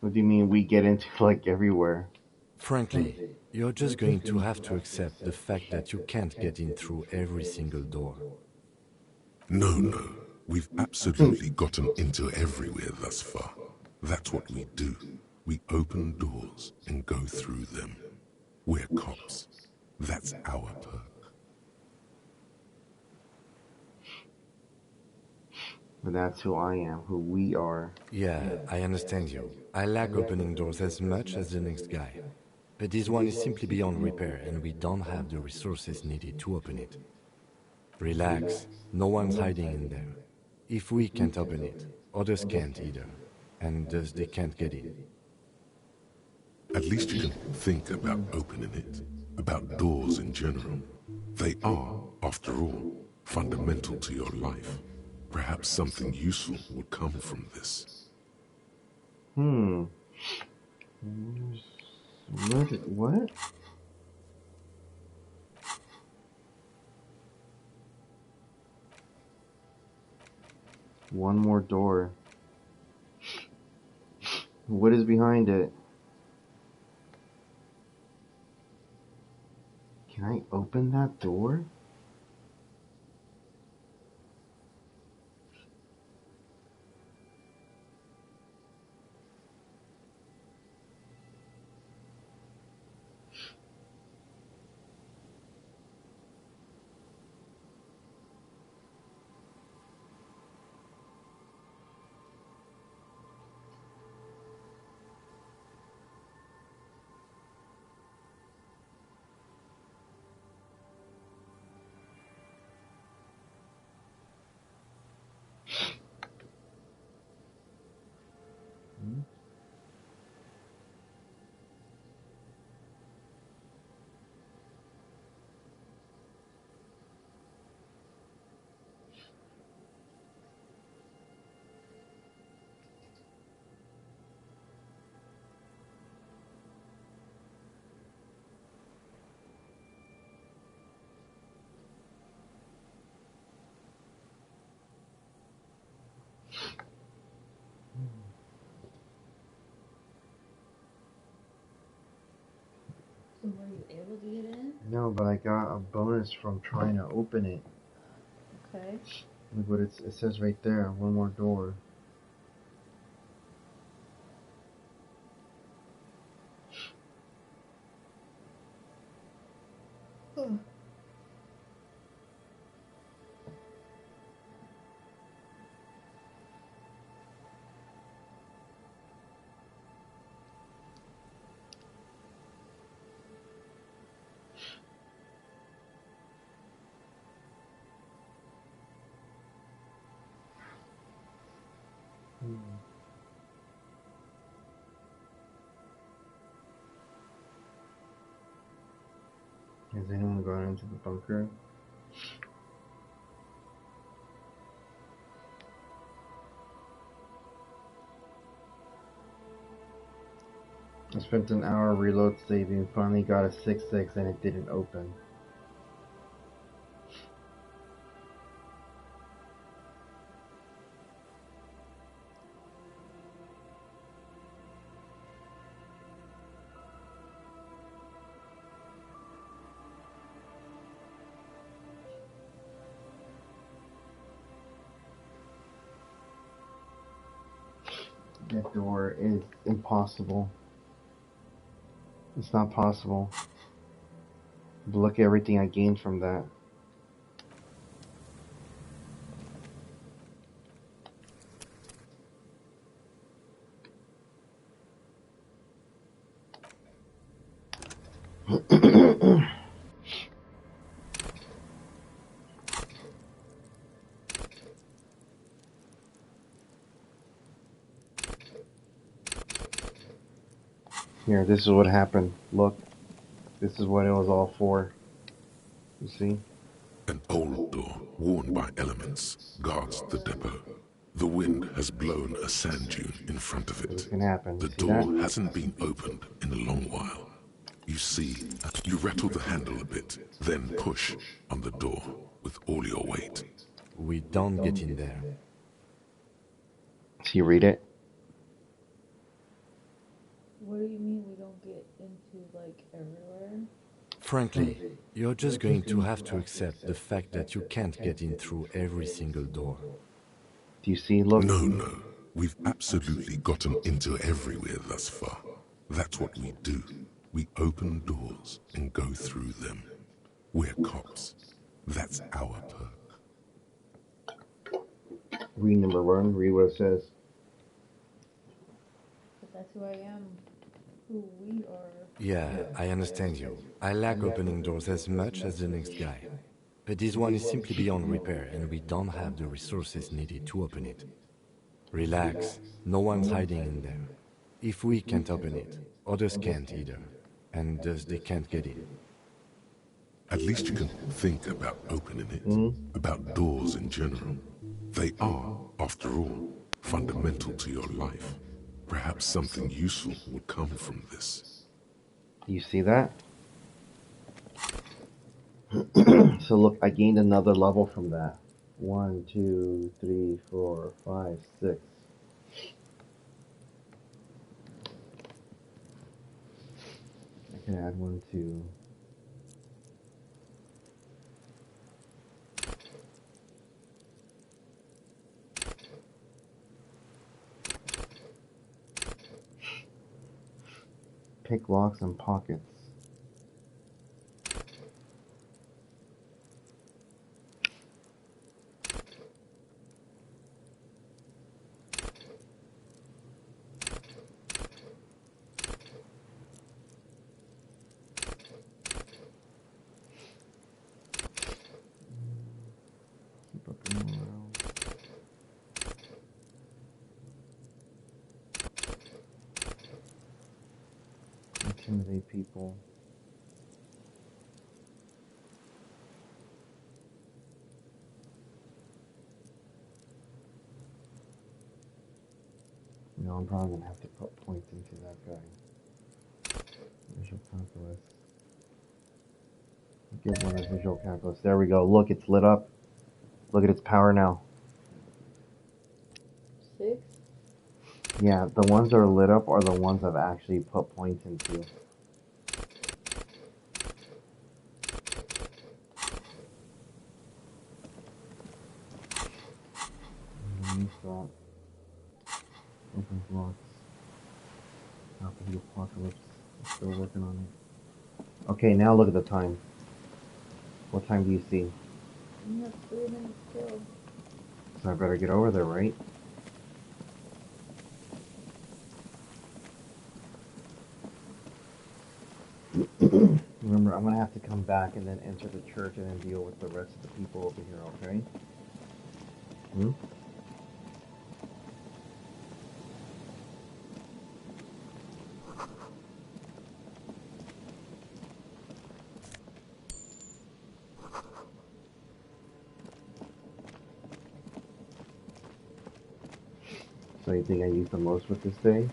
What do you mean we get into, like, everywhere? Frankly, you're just going to have to accept the fact that you can't get in through every single door. No. We've absolutely gotten into everywhere thus far. That's what we do. We open doors and go through them. We're cops. That's our perk. But that's who I am, who we are. Yeah, I understand you. I like opening doors as much as the next guy. But this one is simply beyond repair, and we don't have the resources needed to open it. Relax. No one's hiding in there. If we can't open it, others can't either. And thus they can't get in. At least you can think about opening it, about doors in general. They are, after all, fundamental to your life. Perhaps something useful will come from this. What? One more door. What is behind it? Can I open that door? So were you able to get in? No, but I got a bonus from trying to open it. Okay. Look what it says right there. One more door. Has anyone gone into the bunker? I spent an hour reload saving, finally got a 6-6 and it didn't open. That door is impossible. It's not possible. But look at everything I gained from that. Here, this is what happened. Look, this is what it was all for. You see? An old door, worn by elements, guards the depot. The wind has blown a sand dune in front of it. What's gonna happen? The See door that? hasn't been opened in a long while. You see, you rattle the handle a bit, then push on the door with all your weight. We don't get in there. See, read it? What do you mean we don't get into, like, everywhere? Frankly, you're just going to have to accept the fact that you can't get in through every single door. Do you see? Look. No. We've absolutely gotten into everywhere thus far. That's what we do. We open doors and go through them. We're cops. That's our perk. Read number 1. Read what it says. But that's who I am. Who we are. Yeah, I understand you. I lack opening doors as much as the next guy. But this one is simply beyond repair, and we don't have the resources needed to open it. Relax, no one's hiding in there. If we can't open it, others can't either. And thus they can't get in. At least you can think about opening it, about doors in general. They are, after all, fundamental to your life. Perhaps something useful would come from this. Do you see that? So look, I gained another level from that. 1, 2, 3, 4, 5, 6. I can add 1, 2. Pick locks and pockets. Keep up the morale. Intimidate people. No, I'm probably gonna have to put points into that guy. Visual calculus. Get one of visual calculus. There we go. Look, it's lit up. Look at its power now. 6? Yeah, the ones that are lit up are the ones I've actually put points into. Opens locks. After the apocalypse. Still working on it. Okay, now look at the time. What time do you see? We have 3 minutes still. So I better get over there, right? Remember, I'm gonna have to come back and then enter the church and then deal with the rest of the people over here, okay? Hmm? So you think I used the most with this day?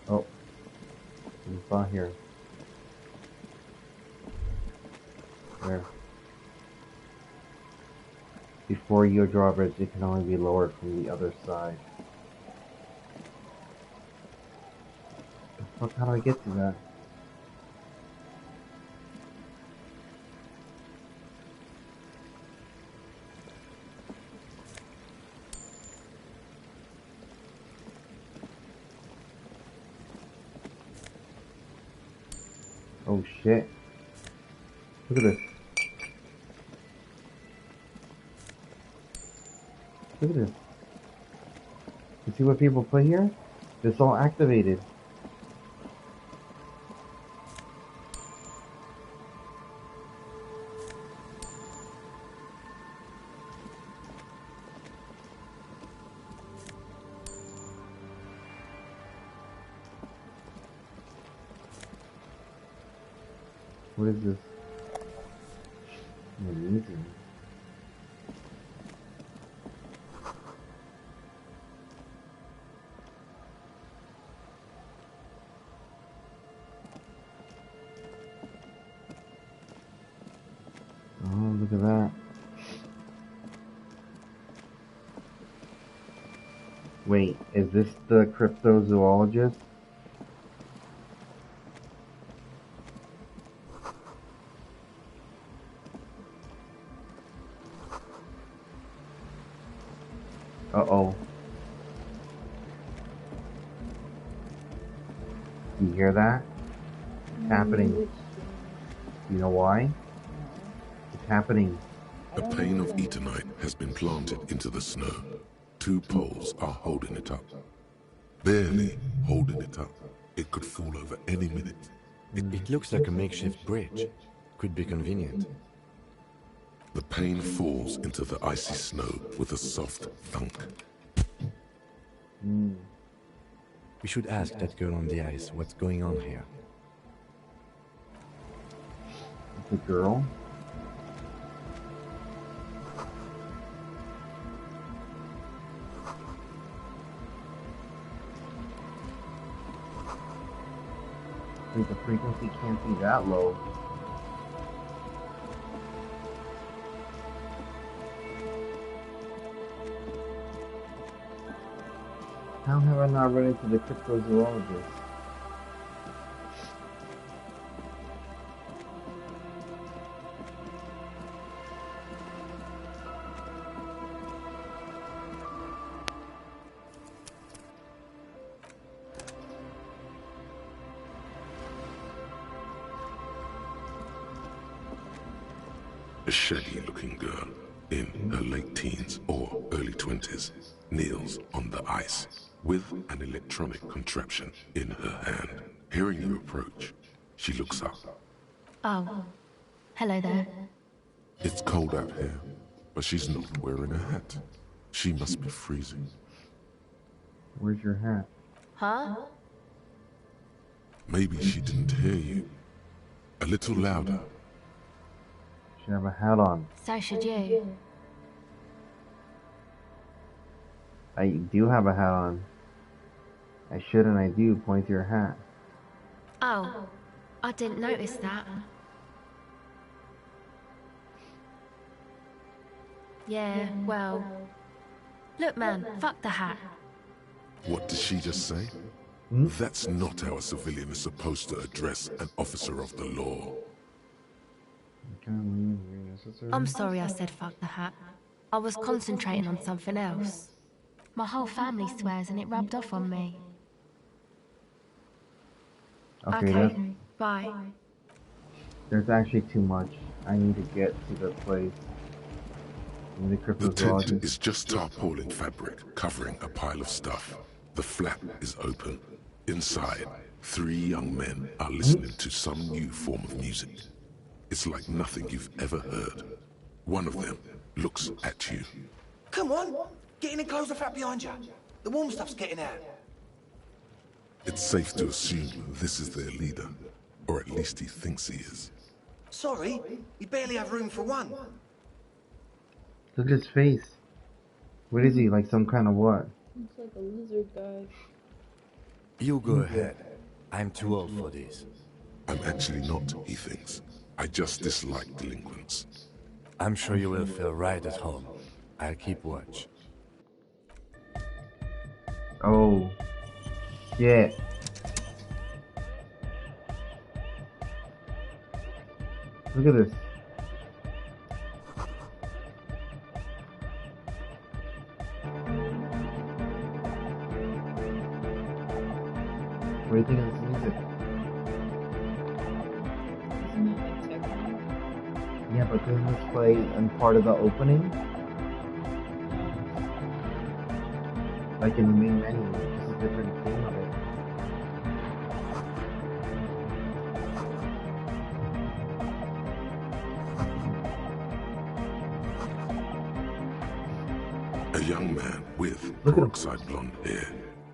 Oh, you saw here. There. Before your drawbridge, it can only be lowered from the other side. Fuck, how do I get to that? Oh shit. Look at this. Look at this. You see what people put here? It's all activated. What is this? Elysium. Oh, look at that. Wait, is this the cryptozoologist? Uh-oh. You hear that? It's happening. You know why? It's happening. A pane of Eternite has been planted into the snow. 2 poles are holding it up. Barely holding it up. It could fall over any minute. It looks like a makeshift bridge. Could be convenient. The pane falls into the icy snow with a soft thunk. We should ask that girl on the ice what's going on here. The girl? Dude, the frequency can't be that low. How have I not run into the cryptozoologist? A shaggy-looking girl in her late teens or early 20s kneels on the ice with an electronic contraption in her hand. Hearing you approach, she looks up. Oh, hello there. It's cold out here, but she's not wearing a hat. She must be freezing. Where's your hat? Huh? Maybe she didn't hear you. A little louder. She have a hat on. So should you. I do have a hat on. I should and I do. Point to your hat. Oh, I didn't notice that. Yeah, well... Look, man, fuck the hat. What did she just say? That's not how a civilian is supposed to address an officer of the law. I'm sorry I said fuck the hat. I was concentrating on something else. My whole family swears and it rubbed off on me. Okay, bye. There's actually too much. I need to get to the place. The tent is just tarpaulin fabric covering a pile of stuff. The flap is open. Inside, 3 young men are listening to some new form of music. It's like nothing you've ever heard. One of them looks at you. Come on, get in and close the flap behind you. The warm stuff's getting out. It's safe to assume this is their leader, or at least he thinks he is. Sorry, we barely have room for one. Look at his face. What is he, like some kind of what? Looks like a lizard guy. You go ahead. I'm too old for this. I'm actually not, he thinks. I just dislike delinquents. I'm sure you will feel right at home. I'll keep watch. Oh. Shit. Look at this. What do you think of this music? Yeah, but doesn't this play in part of the opening? Like in the main menu, it's a different theme of it. A young man with peroxide blonde hair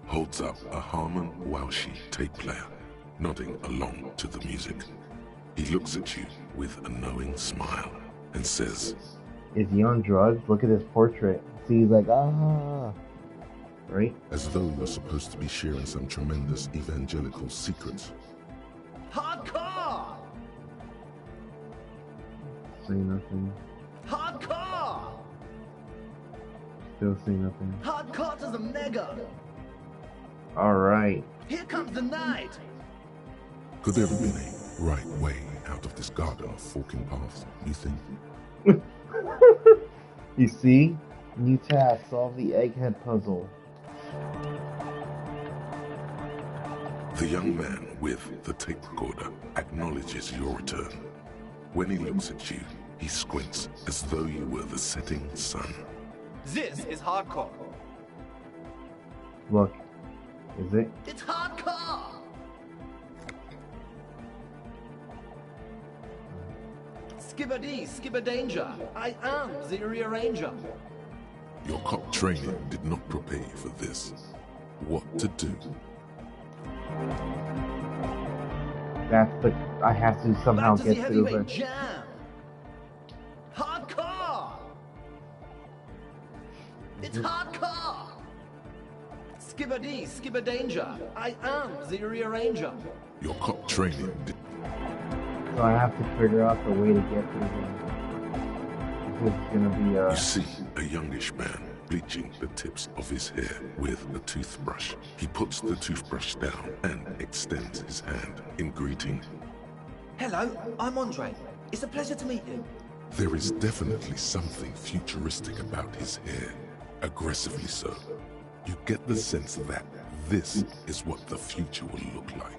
holds up a Harman Waushi tape player, nodding along to the music. He looks at you with a knowing smile and says, Is he on drugs? Look at his portrait. See, he's like, ah. Right? As though you're supposed to be sharing some tremendous evangelical secrets. Hardcore! Say nothing. Hardcore! Still say nothing. Hardcore to the mega! Alright. Here comes the night! Could there have been a right way out of this garden of forking paths, you think? You see? New task, solve the egghead puzzle. The young man with the tape recorder acknowledges your return. When he looks at you, he squints as though you were the setting sun. This is hardcore. Look. Is it? It's hardcore! Skibbity, skibberdanger. I am the rearranger. Your cop training did not prepare you for this. What to do? That's the... I have to somehow get through it. Jam. Hardcore! It's hardcore! Skibbity, skibberdanger. I am the rearranger. Your cop training did. So I have to figure out the way to get through them. This is gonna be You see a youngish man bleaching the tips of his hair with a toothbrush. He puts the toothbrush down and extends his hand in greeting. Hello, I'm Andre. It's a pleasure to meet you. There is definitely something futuristic about his hair. Aggressively so. You get the sense that this is what the future will look like.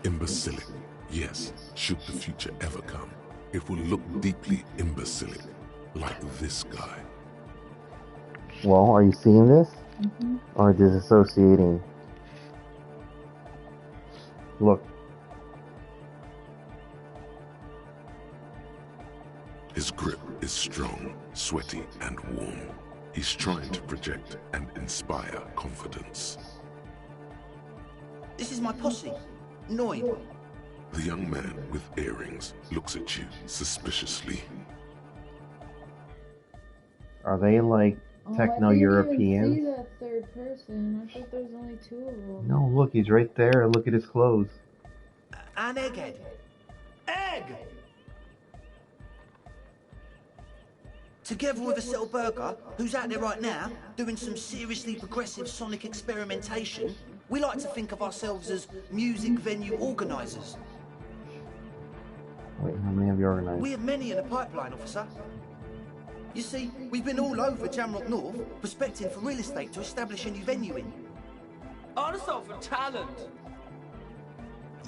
Imbecilic. Yes, should the future ever come, it will look deeply imbecilic, like this guy. Well, are you seeing this? Or disassociating? Look. His grip is strong, sweaty, and warm. He's trying to project and inspire confidence. This is my posse, Noid. The young man with earrings looks at you suspiciously. Are they like techno-Europeans? I didn't even see that third person. I thought there was only two of them. No, look, he's right there. Look at his clothes. An egghead. Egg! Together with a Settle Burger, who's out there right now, doing some seriously progressive sonic experimentation, we like to think of ourselves as music venue organisers. Wait, how many have you organized? We have many in the pipeline, officer. You see, we've been all over Jamrock North, prospecting for real estate to establish a new venue in. Also for talent.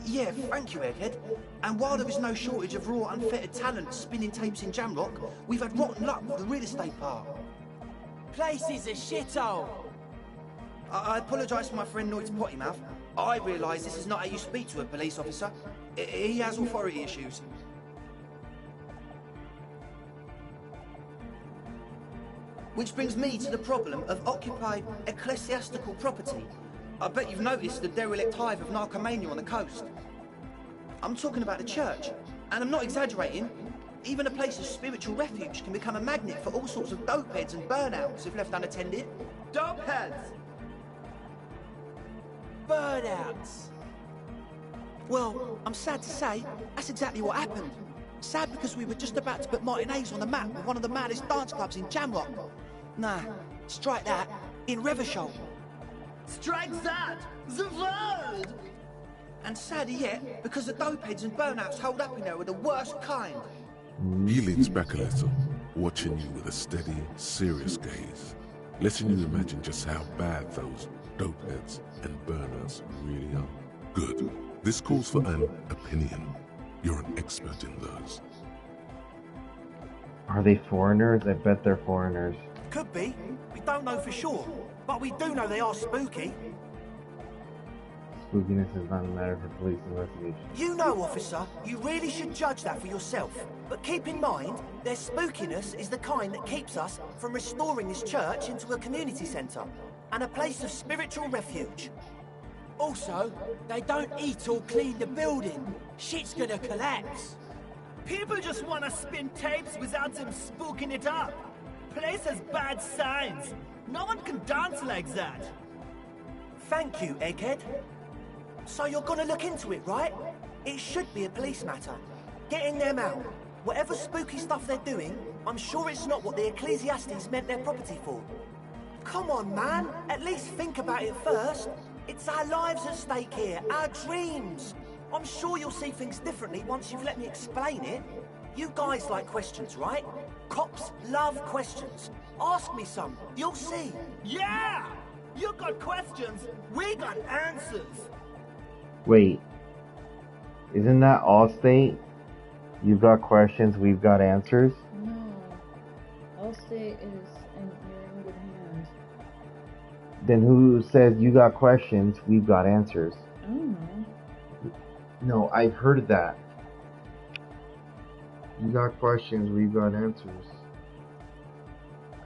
Yeah, thank you, Egghead. And while there is no shortage of raw, unfettered talent spinning tapes in Jamrock, we've had rotten luck with the real estate part. Place is a shithole. I apologise for my friend Noid's potty mouth. I realise this is not how you speak to a police officer. He has authority issues. Which brings me to the problem of occupied ecclesiastical property. I bet you've noticed the derelict hive of narcomania on the coast. I'm talking about the church, and I'm not exaggerating. Even a place of spiritual refuge can become a magnet for all sorts of dopeheads and burnouts if left unattended. Dopeheads! Burnouts! Well, I'm sad to say, that's exactly what happened. Sad because we were just about to put Martinez on the map with one of the maddest dance clubs in Jamrock. Nah, strike that, in Revachol. Strike that! The word! And sadder yet, because the dopeheads and burnouts hold up in there are the worst kind. He leans back a little, watching you with a steady, serious gaze, letting you imagine just how bad those dopeheads and burners really are. Good. This calls for an opinion. You're an expert in those. Are they foreigners? I bet they're foreigners. Could be. We don't know for sure. But we do know they are spooky. Spookiness is not a matter for police investigation. You know, officer, you really should judge that for yourself. But keep in mind, their spookiness is the kind that keeps us from restoring this church into a community centre and a place of spiritual refuge. Also, they don't eat or clean the building. Shit's gonna collapse. People just wanna spin tapes without them spooking it up. Place has bad signs. No one can dance like that. Thank you, Egghead. So you're gonna look into it, right? It should be a police matter. Getting them out. Whatever spooky stuff they're doing, I'm sure it's not what the Ecclesiastes meant their property for. Come on, man. At least think about it first. It's our lives at stake here, our dreams. I'm sure you'll see things differently once you've let me explain it. You guys like questions, right? Cops love questions. Ask me some. You'll see. Yeah! You got questions, we got answers. Wait. Isn't that Allstate? You've got questions, we've got answers? No. Allstate is you're in good hands. Then who says you got questions, we've got answers? I don't know. No, I've heard that. You got questions, we've got answers.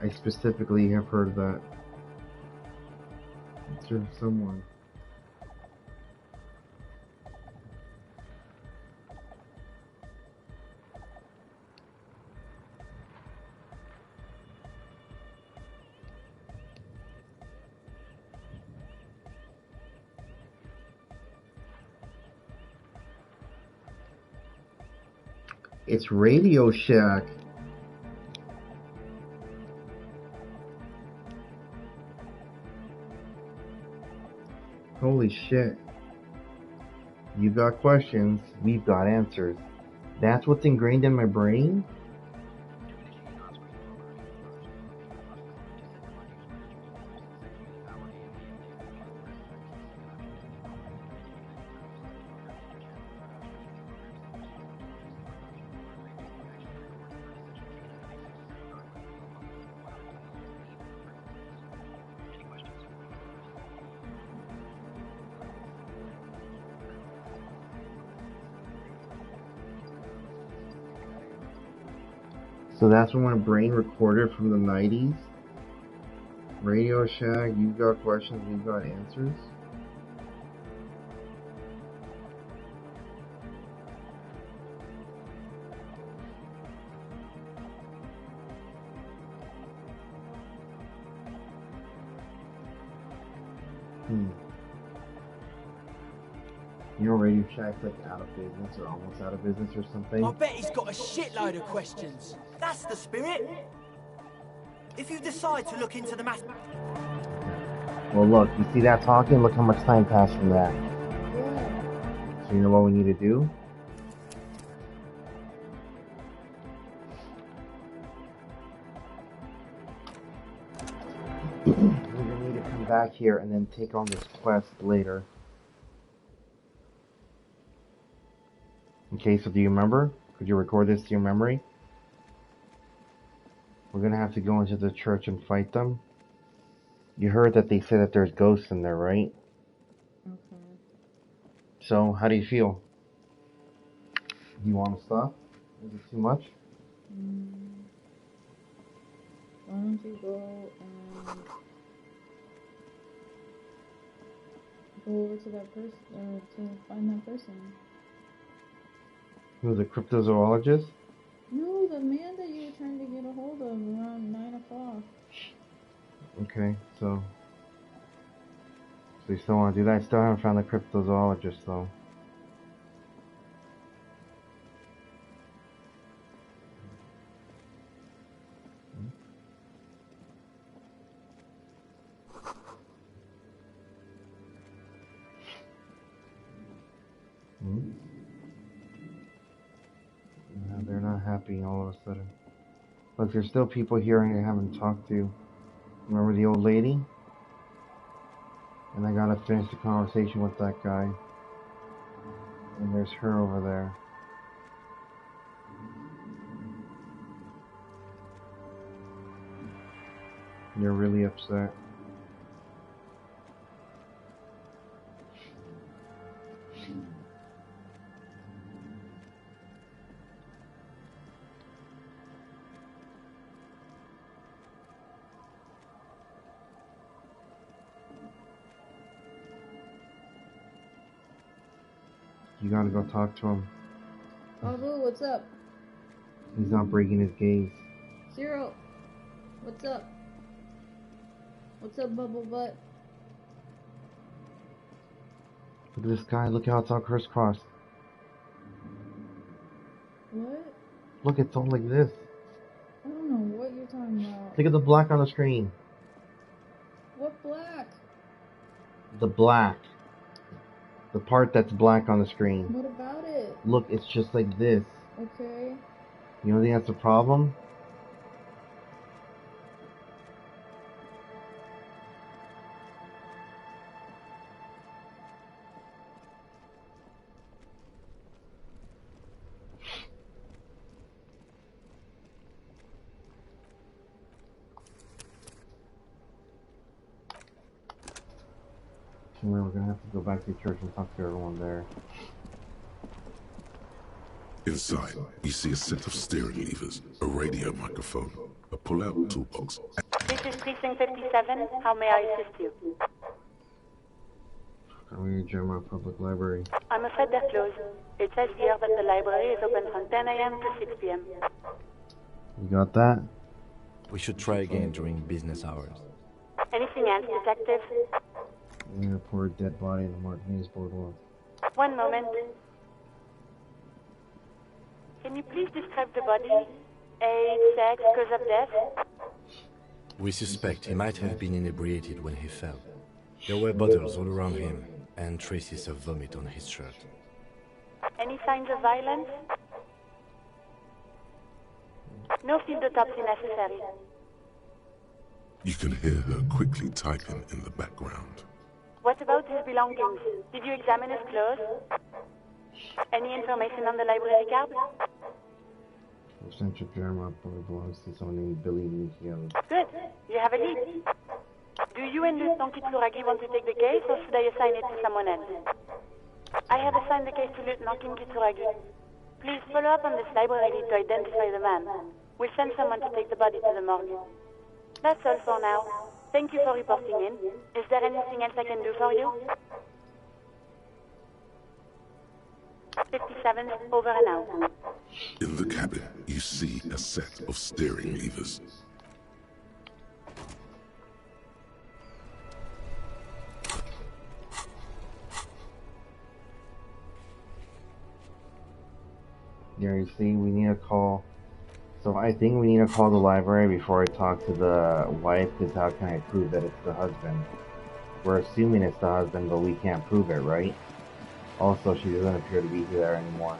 I specifically have heard that. Answer someone. It's Radio Shack. Holy shit. You got questions, we've got answers. That's what's ingrained in my brain? So that's when my brain recorded from the 90s? Radio Shack, you've got questions, we've got answers? You know Radio Shack's like out of business or almost out of business or something? I bet he's got a shitload of questions. That's the spirit. If you decide to look into the math... Well look, you see that talking? Look how much time passed from that. So you know what we need to do? We're gonna need to come back here and then take on this quest later. Okay, so do you remember? Could you record this to your memory? We're gonna have to go into the church and fight them. You heard that they said that there's ghosts in there, right? Okay. So, how do you feel? Do you want to stop? Is it too much? Why don't you go and go over to that person, to find that person? Who's a cryptozoologist? No, the man that you were trying to get a hold of around 9 o'clock. Okay, so you still want to do that? I still haven't found the cryptozoologist, though. No, they're not happy all of a sudden. Look, there's still people here I haven't talked to. Remember the old lady? And I gotta finish the conversation with that guy. And there's her over there. They're really upset. You gotta go talk to him. Babu, what's up? He's not breaking his gaze. Zero, what's up? What's up, Bubble Butt? Look at this guy, look how it's all crisscrossed. What? Look, it's all like this. I don't know what you're talking about. Look at the black on the screen. What black? The black. The part that's black on the screen. What about it? Look, it's just like this. Okay. You don't think that's a problem? We're gonna have to go back to the church and talk to everyone there. Inside, you see a set of steering levers, a radio microphone, a pull-out toolbox. This is Precinct 57. How may I assist you? I'm in German Public Library. I'm afraid they're closed. It says here that the library is open from 10 a.m. to 6 p.m. You got that? We should try again during business hours. Anything else, detective? Yeah, poor dead body in the Martinez boardwalk. One moment. Can you please describe the body? Age, sex, cause of death? We suspect he might have been inebriated when he fell. There were bottles all around him, and traces of vomit on his shirt. Any signs of violence? No field autopsy necessary. You can hear her quickly typing in the background. What about his belongings? Did you examine his clothes? Any information on the library card? Central Paramount belongs to someone named Billy Mikio. Good. You have a lead. Do you and Lieutenant Kitsuragi want to take the case, or should I assign it to someone else? I have assigned the case to Lieutenant Kitsuragi. Please follow up on this library to identify the man. We'll send someone to take the body to the morgue. That's all for now. Thank you for reporting in. Is there anything else I can do for you? 57, over and out. In the cabin, you see a set of steering levers. Yeah, you see, we need to call. So I think we need to call the library before I talk to the wife, because how can I prove that it's the husband? We're assuming it's the husband, but we can't prove it, right? Also, she doesn't appear to be there anymore.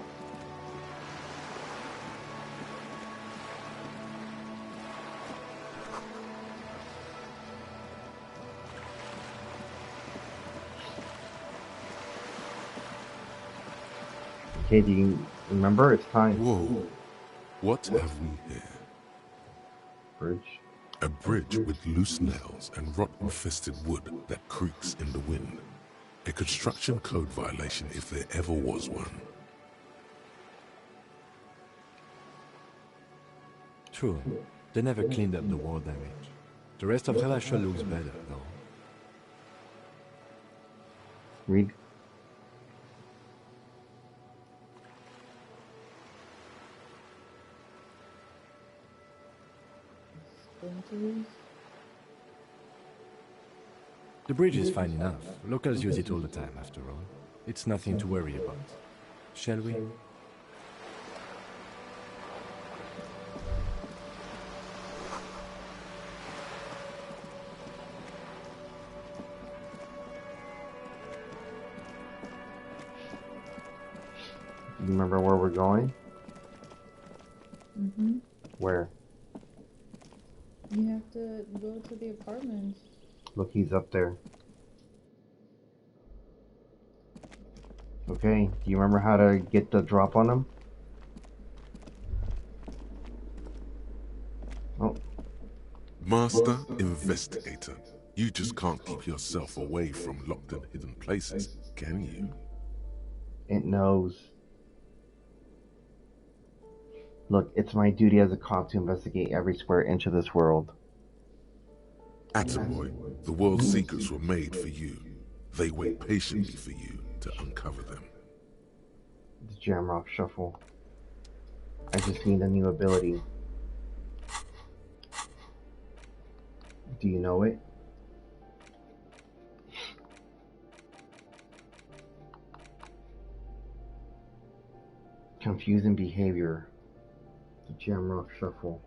Okay, do you remember? It's time. Whoa. What have we here? Bridge. A bridge with loose nails and rot-infested wood that creaks in the wind. A construction code violation if there ever was one. True. They never cleaned up the war damage. The rest of Relasha looks better, though. Read. The bridge is fine enough. Locals use it all the time, after all. It's nothing to worry about. Shall we? You remember where we're going? Mm-hmm. Where? You have to go to the apartment. Look, he's up there. Okay, do you remember how to get the drop on him? Oh. Master Investigator, you just can't keep yourself away from locked and hidden places, can you? It knows. Look, it's my duty as a cop to investigate every square inch of this world. Attaboy, the world's secrets were made for you. They wait patiently for you to uncover them. The Jamrock Shuffle. I just need a new ability. Do you know it? Confusing behavior. The Jamrock Shuffle.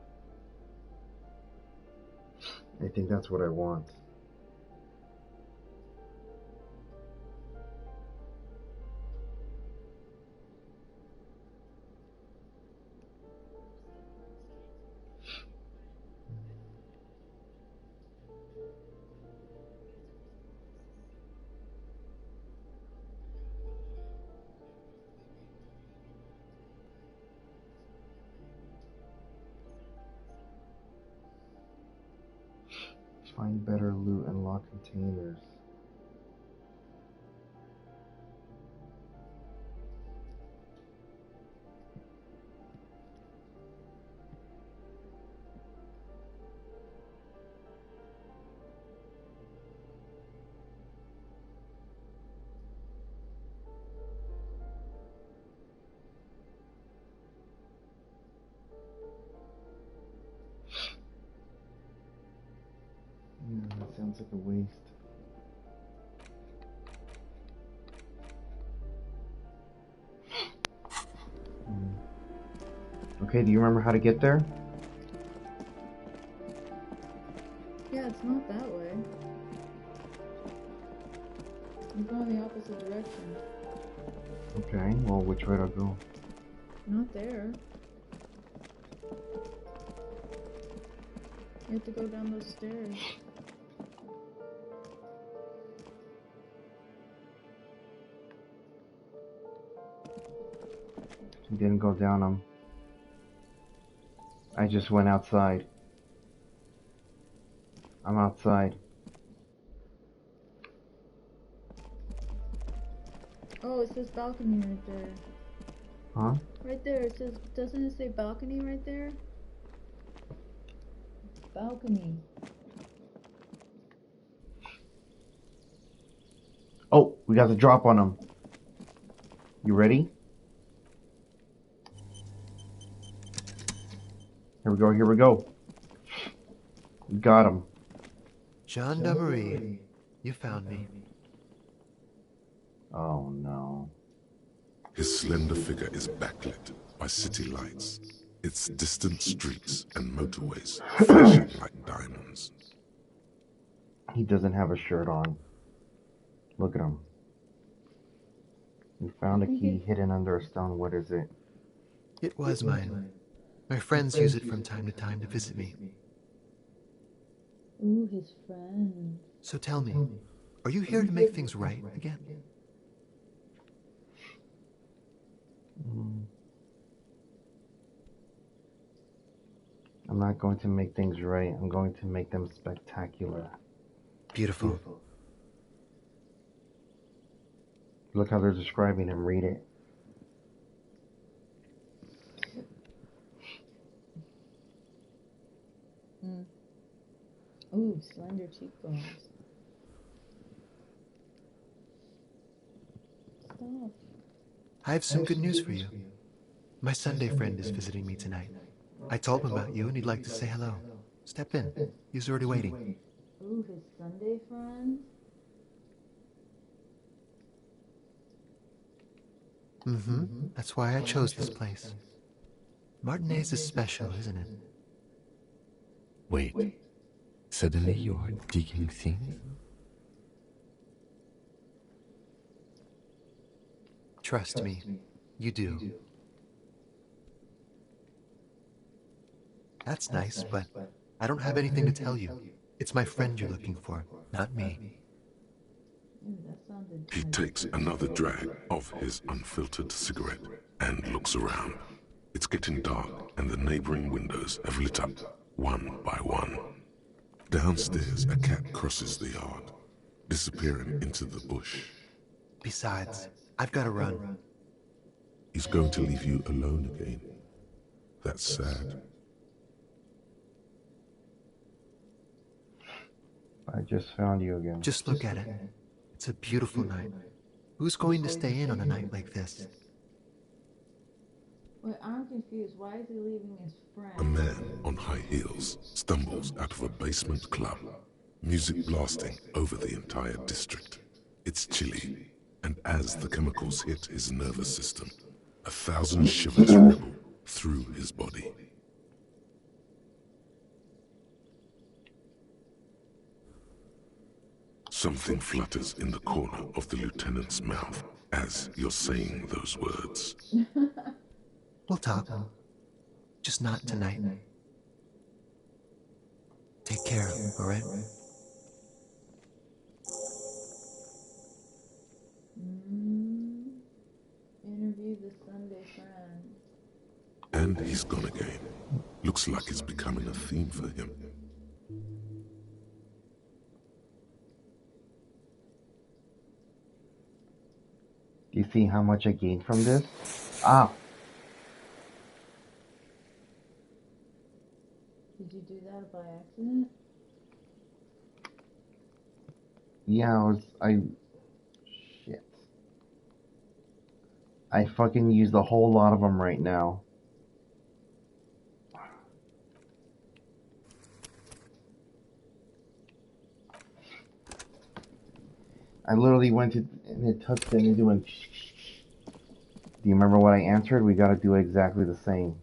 I think that's what I want. Find better loot and lock containers. Yeah, that sounds like a waste. Okay, do you remember how to get there? Yeah, it's not that way. I'm going the opposite direction. Okay, well, which way to go? Not there. You have to go down those stairs. You didn't go down them. I just went outside. I'm outside. Oh, it says balcony right there. Huh? Right there, it says, doesn't it say balcony right there? Balcony. Oh, we got the drop on them. You ready? Here we go, here we go. We got him. Gendarmerie, you found me. Oh no. His slender figure is backlit by city lights, its distant streets and motorways flashing like diamonds. He doesn't have a shirt on. Look at him. We found a key hidden under a stone. What is it? It was mine. My friends use it from time to time to visit me. Ooh, his friend. So tell me, are you here to make things right again? I'm not going to make things right. I'm going to make them spectacular. Beautiful. Look how they're describing him. Read it. Ooh, slender cheekbones. Stop. I have some good news for you. My Sunday friend is visiting me tonight. I told him about you and he'd like to say hello. Step in. He's already waiting. Ooh, his Sunday friend? That's why I chose this place. Martinez is special, isn't it? Wait. Suddenly you are digging things? Trust me, you do. That's nice, but I don't have anything to tell you. It's my friend you're looking for, not me. He takes another drag of his unfiltered cigarette and looks around. It's getting dark and the neighboring windows have lit up one by one. Downstairs, a cat crosses the yard, disappearing into the bush. Besides, I've got to run. He's going to leave you alone again. That's sad. I just found you again. Just look at it. It's a beautiful night. Who's going to stay in on a night like this? Wait, I'm confused. Why is he leaving his friend? A man on high heels stumbles out of a basement club, music blasting over the entire district. It's chilly, and as the chemicals hit his nervous system, 1,000 shivers ripple through his body. Something flutters in the corner of the lieutenant's mouth as you're saying those words. We'll talk. Just not tonight. Take care, alright? Interview the Sunday friend. And he's gone again. Looks like it's becoming a theme for him. Do you see how much I gained from this? Ah! Did you do that by accident? Yeah, shit. I fucking used a whole lot of them right now. I literally went to, and it touched it and doing. Do you remember what I answered? We gotta do exactly the same.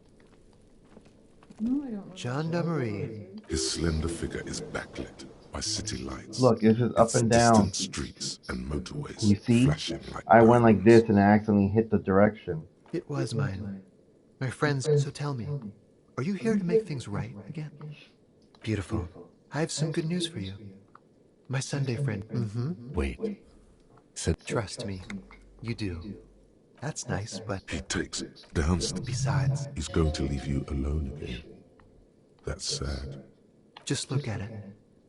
No, I don't. Gendarmerie. His slender figure is backlit by city lights. Look, this is up its and down. distant streets and motorways You see? flashing like I went like diamonds. this and I accidentally hit the direction. It was mine. My friends, so tell me, are you here to make things right again? Beautiful. I have some good news for you. My Sunday friend. Wait. Trust me, you do. That's nice, but... He takes downstairs. Besides... He's going to leave you alone again. That's sad. Just look at it.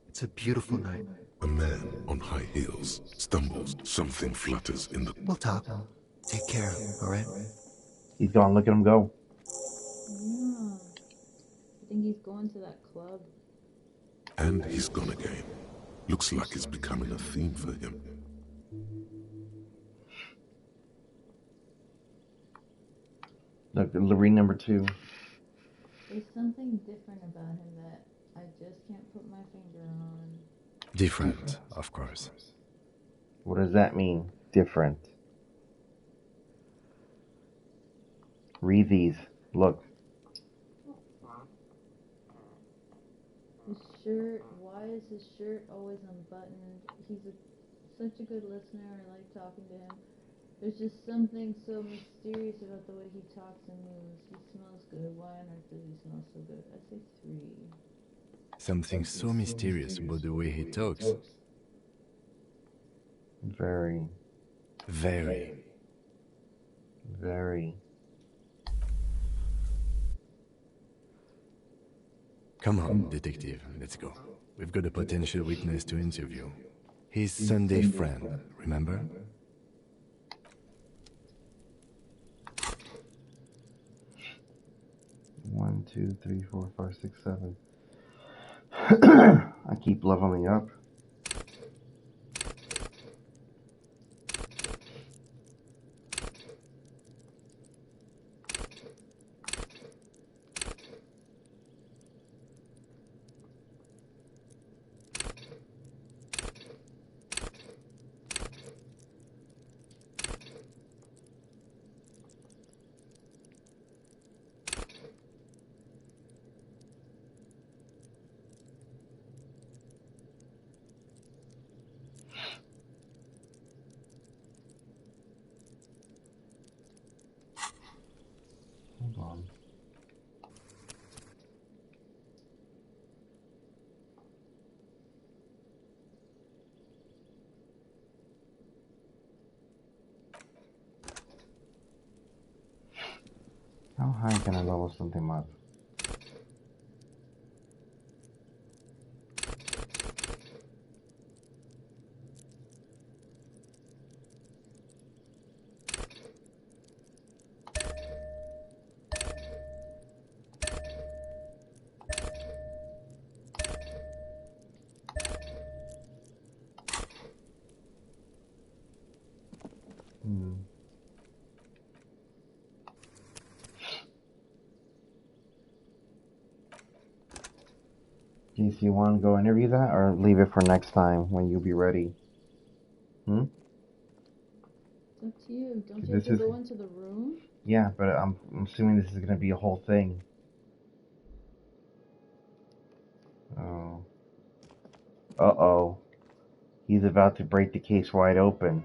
It's a beautiful night. A man on high heels stumbles. Something flutters in the... We'll talk. Take care, alright? He's gone. Look at him go. Yeah. I think he's going to that club. And he's gone again. Looks like it's becoming a theme for him. Look, Lorene number 2. There's something different about him that I just can't put my finger on. Different, of course. What does that mean? Different. Read these. Look. His shirt, why is his shirt always unbuttoned? He's such a good listener. I like talking to him. There's just something so mysterious about the way he talks and moves. He smells good. Why on earth does he smell so good? I say 3. Something so mysterious about the way he talks. Very. Very. Very. Come on, detective, let's go. We've got a potential witness to interview. His Sunday friend, remember? One, 2, 3, 4, 5, 6, 7. I keep leveling up. Hold on. How high can I level something up? Do you want to go interview that, or leave it for next time when you'll be ready? It's up to you. Don't you have to go into the room? Yeah, but I'm assuming this is going to be a whole thing. Oh. Uh-oh. He's about to break the case wide open.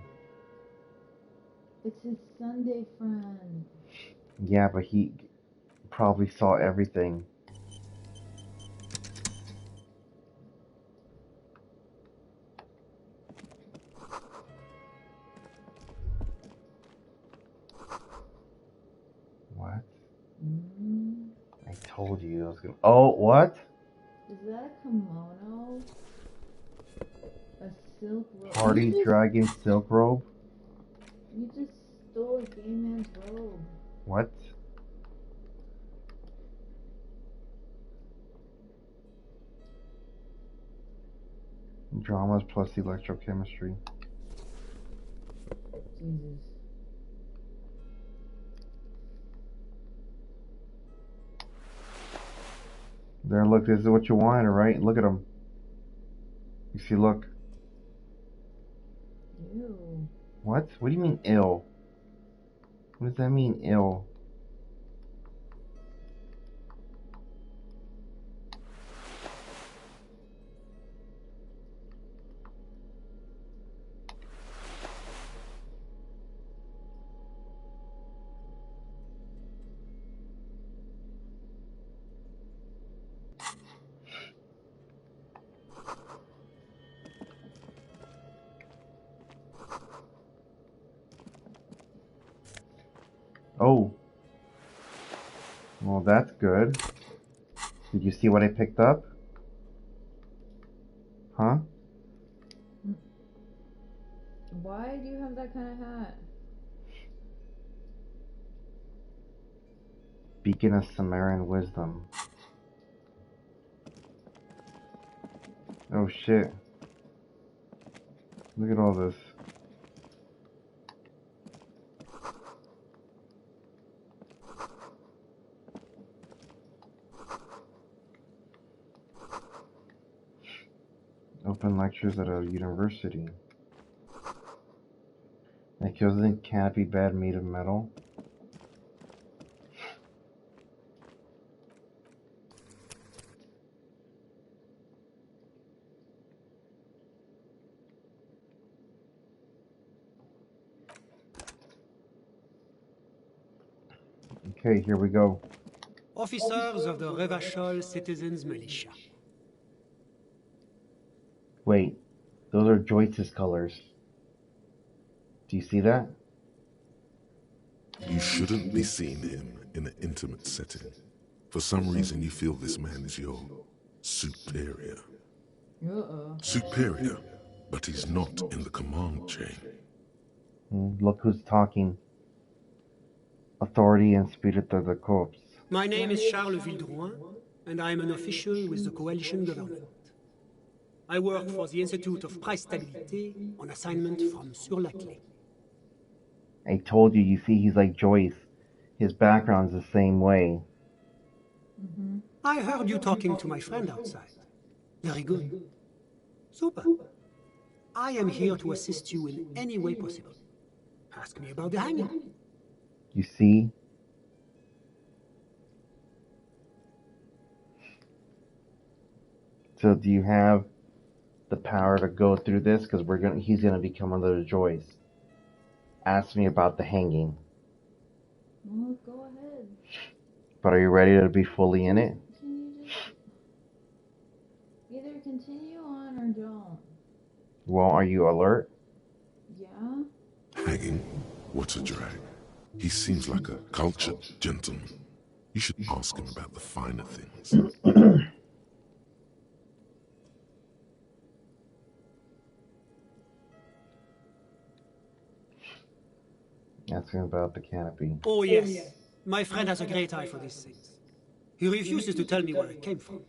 It's his Sunday friend. Yeah, but he probably saw everything. What? I told you I was gonna... Oh, what? Is that a kimono? A silk robe? Hardy Dragon silk robe? You just stole a gay man's robe. What? Dramas plus electrochemistry. Jesus. There, look, this is what you wanted, right? Look at him. You see, look. Ew. What? What do you mean, ill? What does that mean, ill? Oh. Well, that's good. Did you see what I picked up? Huh? Why do you have that kind of hat? Beacon of Sumerian Wisdom. Oh shit. Look at all this. Open lectures at a university. Like, wasn't canopy bed made of metal? Okay, here we go. Officers of the Revachol Citizens Militia. Wait, those are Joyce's colors. Do you see that? You shouldn't be seeing him in an intimate setting. For some reason, you feel this man is your superior. Superior, but he's not in the command chain. Look who's talking. Authority and spirit of the corpse. My name is Charles Vildrouin, and I am an official with the coalition government. I work for the Institute of Price Stabilité on assignment from Sur-la-Clé. I told you, see, he's like Joyce. His background's the same way. I heard you talking to my friend outside. Very good. Super. I am here to assist you in any way possible. Ask me about the hanging. You see? So do you have the power to go through this? Because he's gonna become another Joyce. Ask me about the hanging. Well, go ahead. But are you ready to be fully in it? Can you just either continue on or don't? Well, are you alert? Yeah? Hanging? What's a drag? He seems like a cultured gentleman. You should ask him about the finer things. Ask him about the canopy. Oh yes, my friend has a great eye for these things. He refuses to tell me where it came from.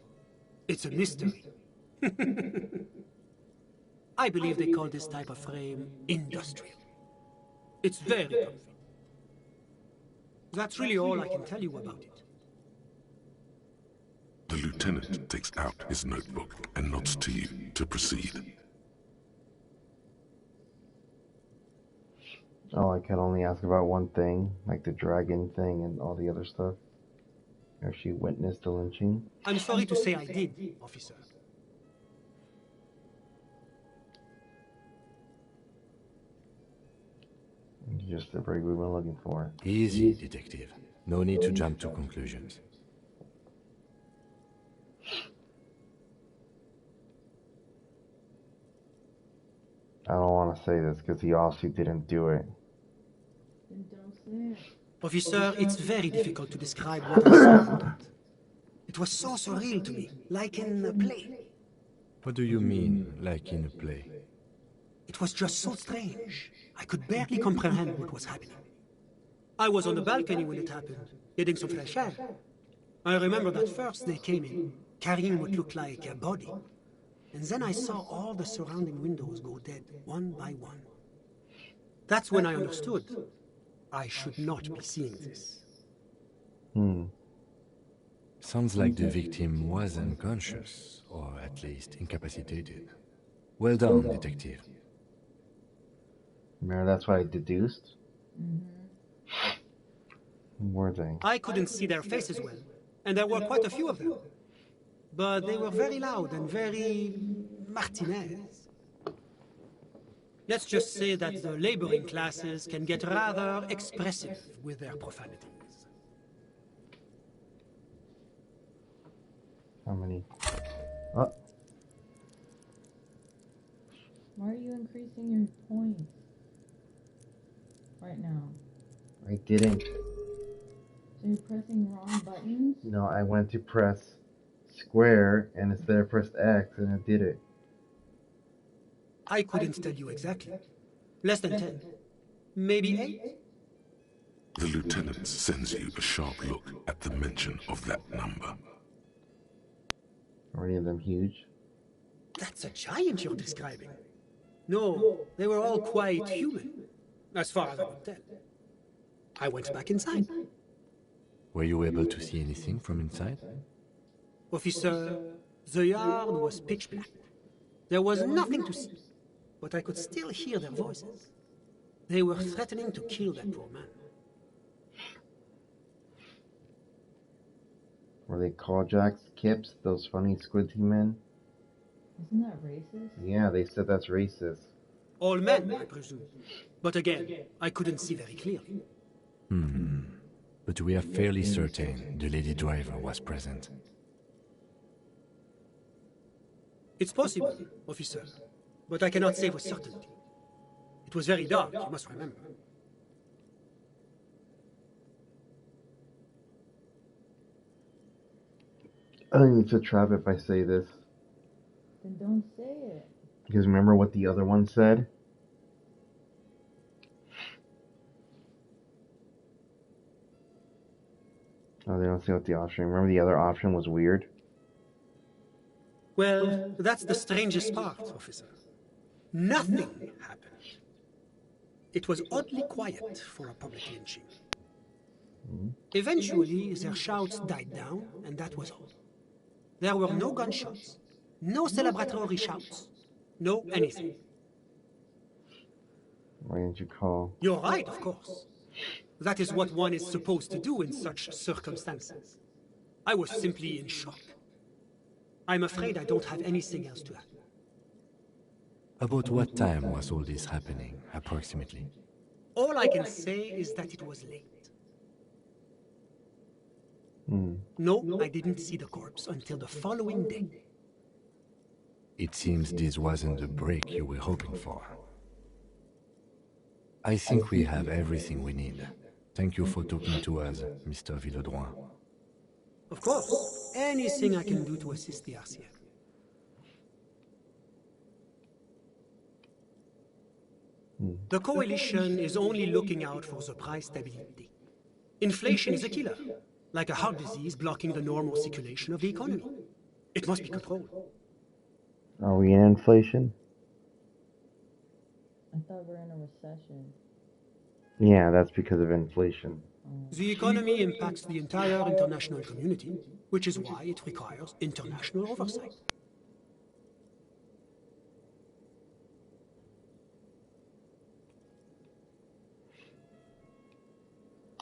It's a mystery. I believe they call this type of frame industrial. It's very comfy. That's really all I can tell you about it. The lieutenant takes out his notebook and nods to you to proceed. Oh, I can only ask about one thing, like the dragon thing and all the other stuff. Or she witnessed the lynching. I'm sorry to say I did, officer. Just the break we've been looking for. Easy, detective. No need to jump to conclusions. I don't want to say this because he also didn't do it. Then don't say it. Officer, it's very difficult to describe what I saw. It was so surreal to me, like in a play. What do you mean, like in a play? It was just so strange. I could barely comprehend what was happening. I was on the balcony when it happened, getting some fresh air. I remember that first they came in, carrying what looked like a body. And then I saw all the surrounding windows go dead, one by one. That's when I understood. I should not be seeing this. Sounds like the victim was unconscious, or at least incapacitated. Well done, detective. Remember, that's what I deduced? Were they? I couldn't see their faces well, and there were quite a few of them. But they were very loud and very Martinez. Let's just say that the laboring classes can get rather expressive with their profanities. How many? Oh, Why are you increasing your points right now? I didn't. So you're pressing wrong buttons? No, I went to press square, and instead I pressed X, and it did it. I couldn't tell you exactly. Less than 10. Maybe 8? The lieutenant sends you a sharp look at the mention of that number. Are any of them huge? That's a giant you're describing. No, they were all quite human, as far as I could tell. I went back inside. Were you able to see anything from inside? Officer, the yard was pitch black. There was nothing to see, but I could still hear their voices. They were threatening to kill that poor man. Were they Call-Jacks, Kips, those funny squidgy men? Isn't that racist? Yeah, they said that's racist. All men, I presume. But again, I couldn't see very clearly. But we are fairly certain the lady driver was present. It's possible, officer, but I cannot say with certainty. It was very dark, you must remember. I don't need to trap if I say this. Then don't say it. Because remember what the other one said? Oh, they don't say what the option. Remember the other option was weird? Well, that's the strangest part, officer. Nothing happened. It was oddly quiet for a public lynching. Eventually, their shouts died down, and that was all. There were no gunshots, no celebratory shouts, no anything. Why didn't you call? You're right, of course. That is what one is supposed to do in such circumstances. I was simply in shock. I'm afraid I don't have anything else to add. About what time was all this happening, approximately? All I can say is that it was late. No, I didn't see the corpse until the following day. It seems this wasn't the break you were hoping for. I think we have everything we need. Thank you for talking to us, Mr. Villedroit. Of course, anything I can do to assist the RCF. The Coalition is only looking out for the price stability. Inflation is a killer, like a heart disease blocking the normal circulation of the economy. It must be controlled. Are we in inflation? I thought we were in a recession. Yeah, that's because of inflation. The economy impacts the entire international community, which is why it requires international oversight.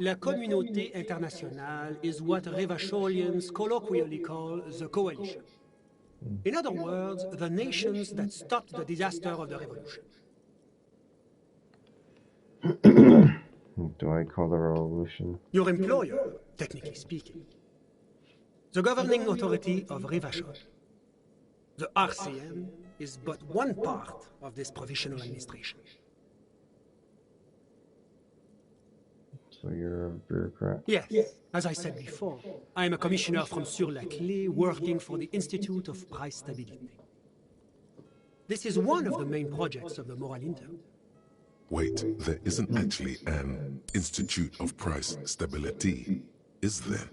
La communauté internationale is what Revacholians colloquially call the Coalition. In other words, the nations that stopped the disaster of the revolution. Do I call the revolution? Your employer, technically speaking. The governing authority of Revachol. The RCM is but one part of this provisional administration. So you're a bureaucrat? Yes. As I said before, I am a commissioner from Sur-la-Clé working for the Institute of Price Stability. This is one of the main projects of the Moral Inter. Wait, there isn't actually an Institute of Price Stability, is there?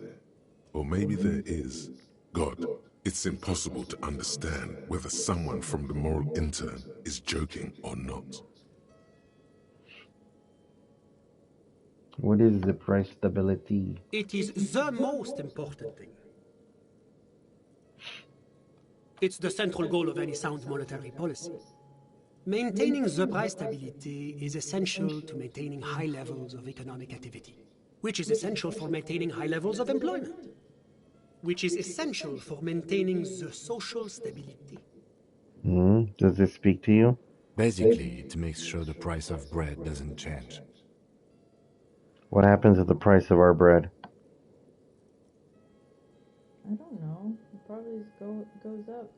Or maybe there is. God, it's impossible to understand whether someone from the Moral Intern is joking or not. What is the price stability? It is the most important thing. It's the central goal of any sound monetary policy. Maintaining the price stability is essential to maintaining high levels of economic activity, which is essential for maintaining high levels of employment, which is essential for maintaining the social stability. Does this speak to you? Basically, it makes sure the price of bread doesn't change. What happens if the price of our bread? I don't know. It probably goes up.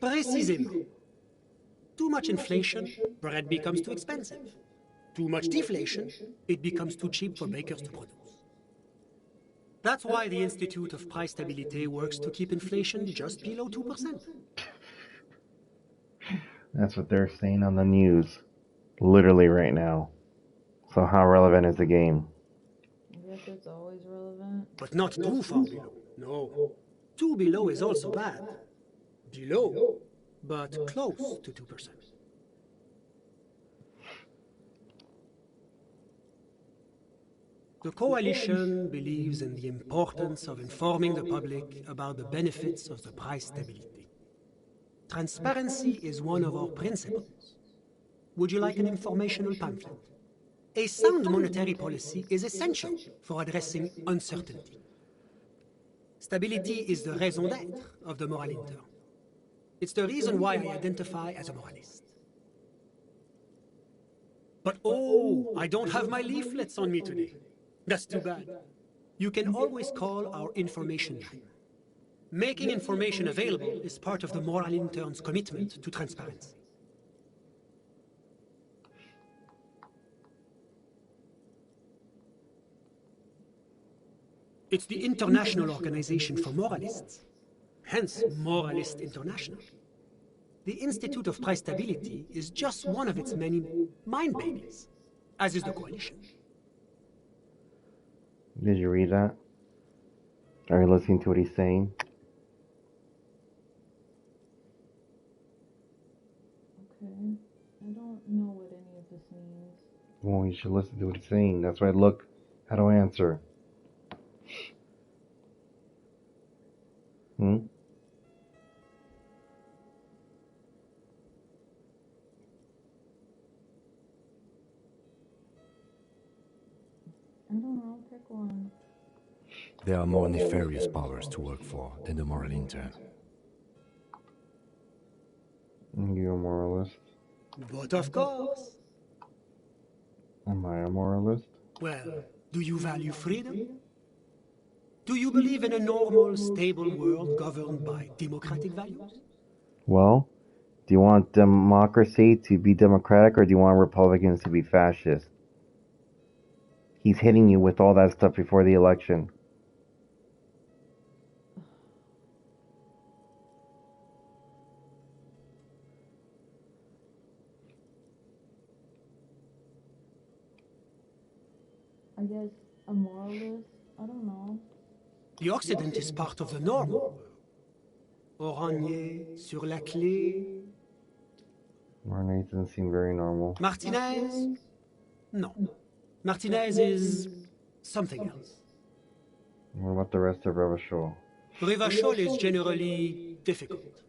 Précisément. Too much inflation, bread becomes too expensive. Too much deflation, it becomes too cheap for bakers to produce. That's why the Institute of Price Stability works to keep inflation just below 2%. That's what they're saying on the news. Literally right now. So how relevant is the game? I guess it's always relevant. But not too far below. No. 2 below is also bad. Below, but close to 2%. The coalition believes in the importance of informing the public about the benefits of the price stability. Transparency is one of our principles. Would you like an informational pamphlet? A sound monetary policy is essential for addressing uncertainty. Stability is the raison d'être of the moral intern. It's the reason why I identify as a moralist. But oh, I don't have my leaflets on me today. That's too bad. You can always call our information line. Making information available is part of the moral intern's commitment to transparency. It's the International Organization for Moralists, hence Moralist International. The Institute of Price Stability is just one of its many mind babies, as is the coalition. Did you read that? Are you listening to what he's saying? Okay. I don't know what any of this means. Well, you should listen to what he's saying. That's why I look how to answer. Hmm? I don't know, pick one. There are more nefarious powers to work for than the moral intern. You're a moralist. But of course. Am I a moralist? Well, do you value freedom? Do you believe in a normal, stable world governed by democratic values? Well, do you want democracy to be democratic or do you want Republicans to be fascist? He's hitting you with all that stuff before the election. I guess a moralist? I don't know. The Occident is part of the normal world. Orangé, sur la clé. Marnie doesn't seem very normal. Martinez? No. Martinez is something else. What about the rest of Revachol? Revachol is generally difficult.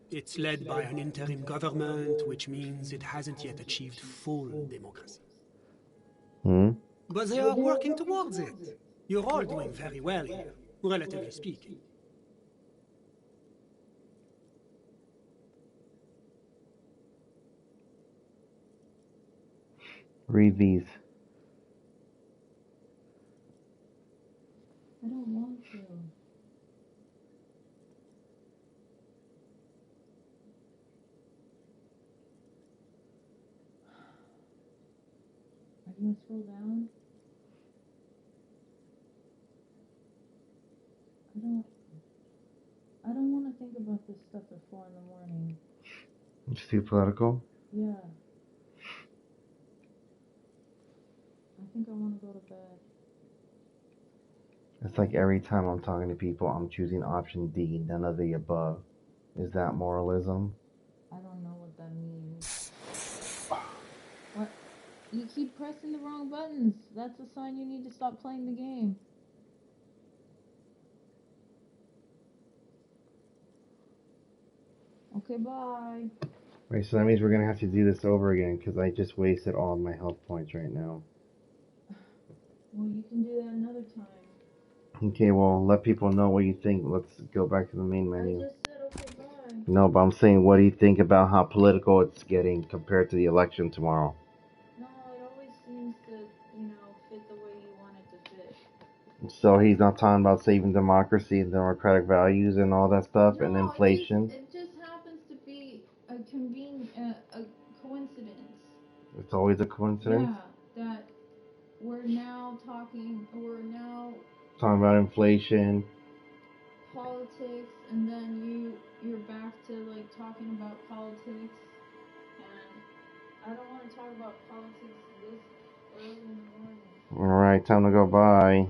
It's led by an interim government, which means it hasn't yet achieved full democracy. Hmm? But they are working towards it. You're all doing very well here, relatively speaking. Read these. I don't want to. Are you gonna scroll down? I don't want to think about this stuff at 4 in the morning. It's too political? Yeah. I think I want to go to bed. It's like every time I'm talking to people, I'm choosing option D, none of the above. Is that moralism? I don't know what that means. What? You keep pressing the wrong buttons. That's a sign you need to stop playing the game. Okay, bye. Right, so that means we're going to have to do this over again, because I just wasted all of my health points right now. Well, you can do that another time. Okay, well, let people know what you think. Let's go back to the main menu. I just said okay, bye. No, but I'm saying, what do you think about how political it's getting compared to the election tomorrow? No, it always seems to, fit the way you want it to fit. So he's not talking about saving democracy and democratic values and all that stuff, No, and inflation? It just happens to be a coincidence. It's always a coincidence? Yeah, that we're now talking, Talking about inflation. Politics, and then you're back to like talking about politics, and I don't want to talk about politics this early in the morning. Alright, time to go. Bye.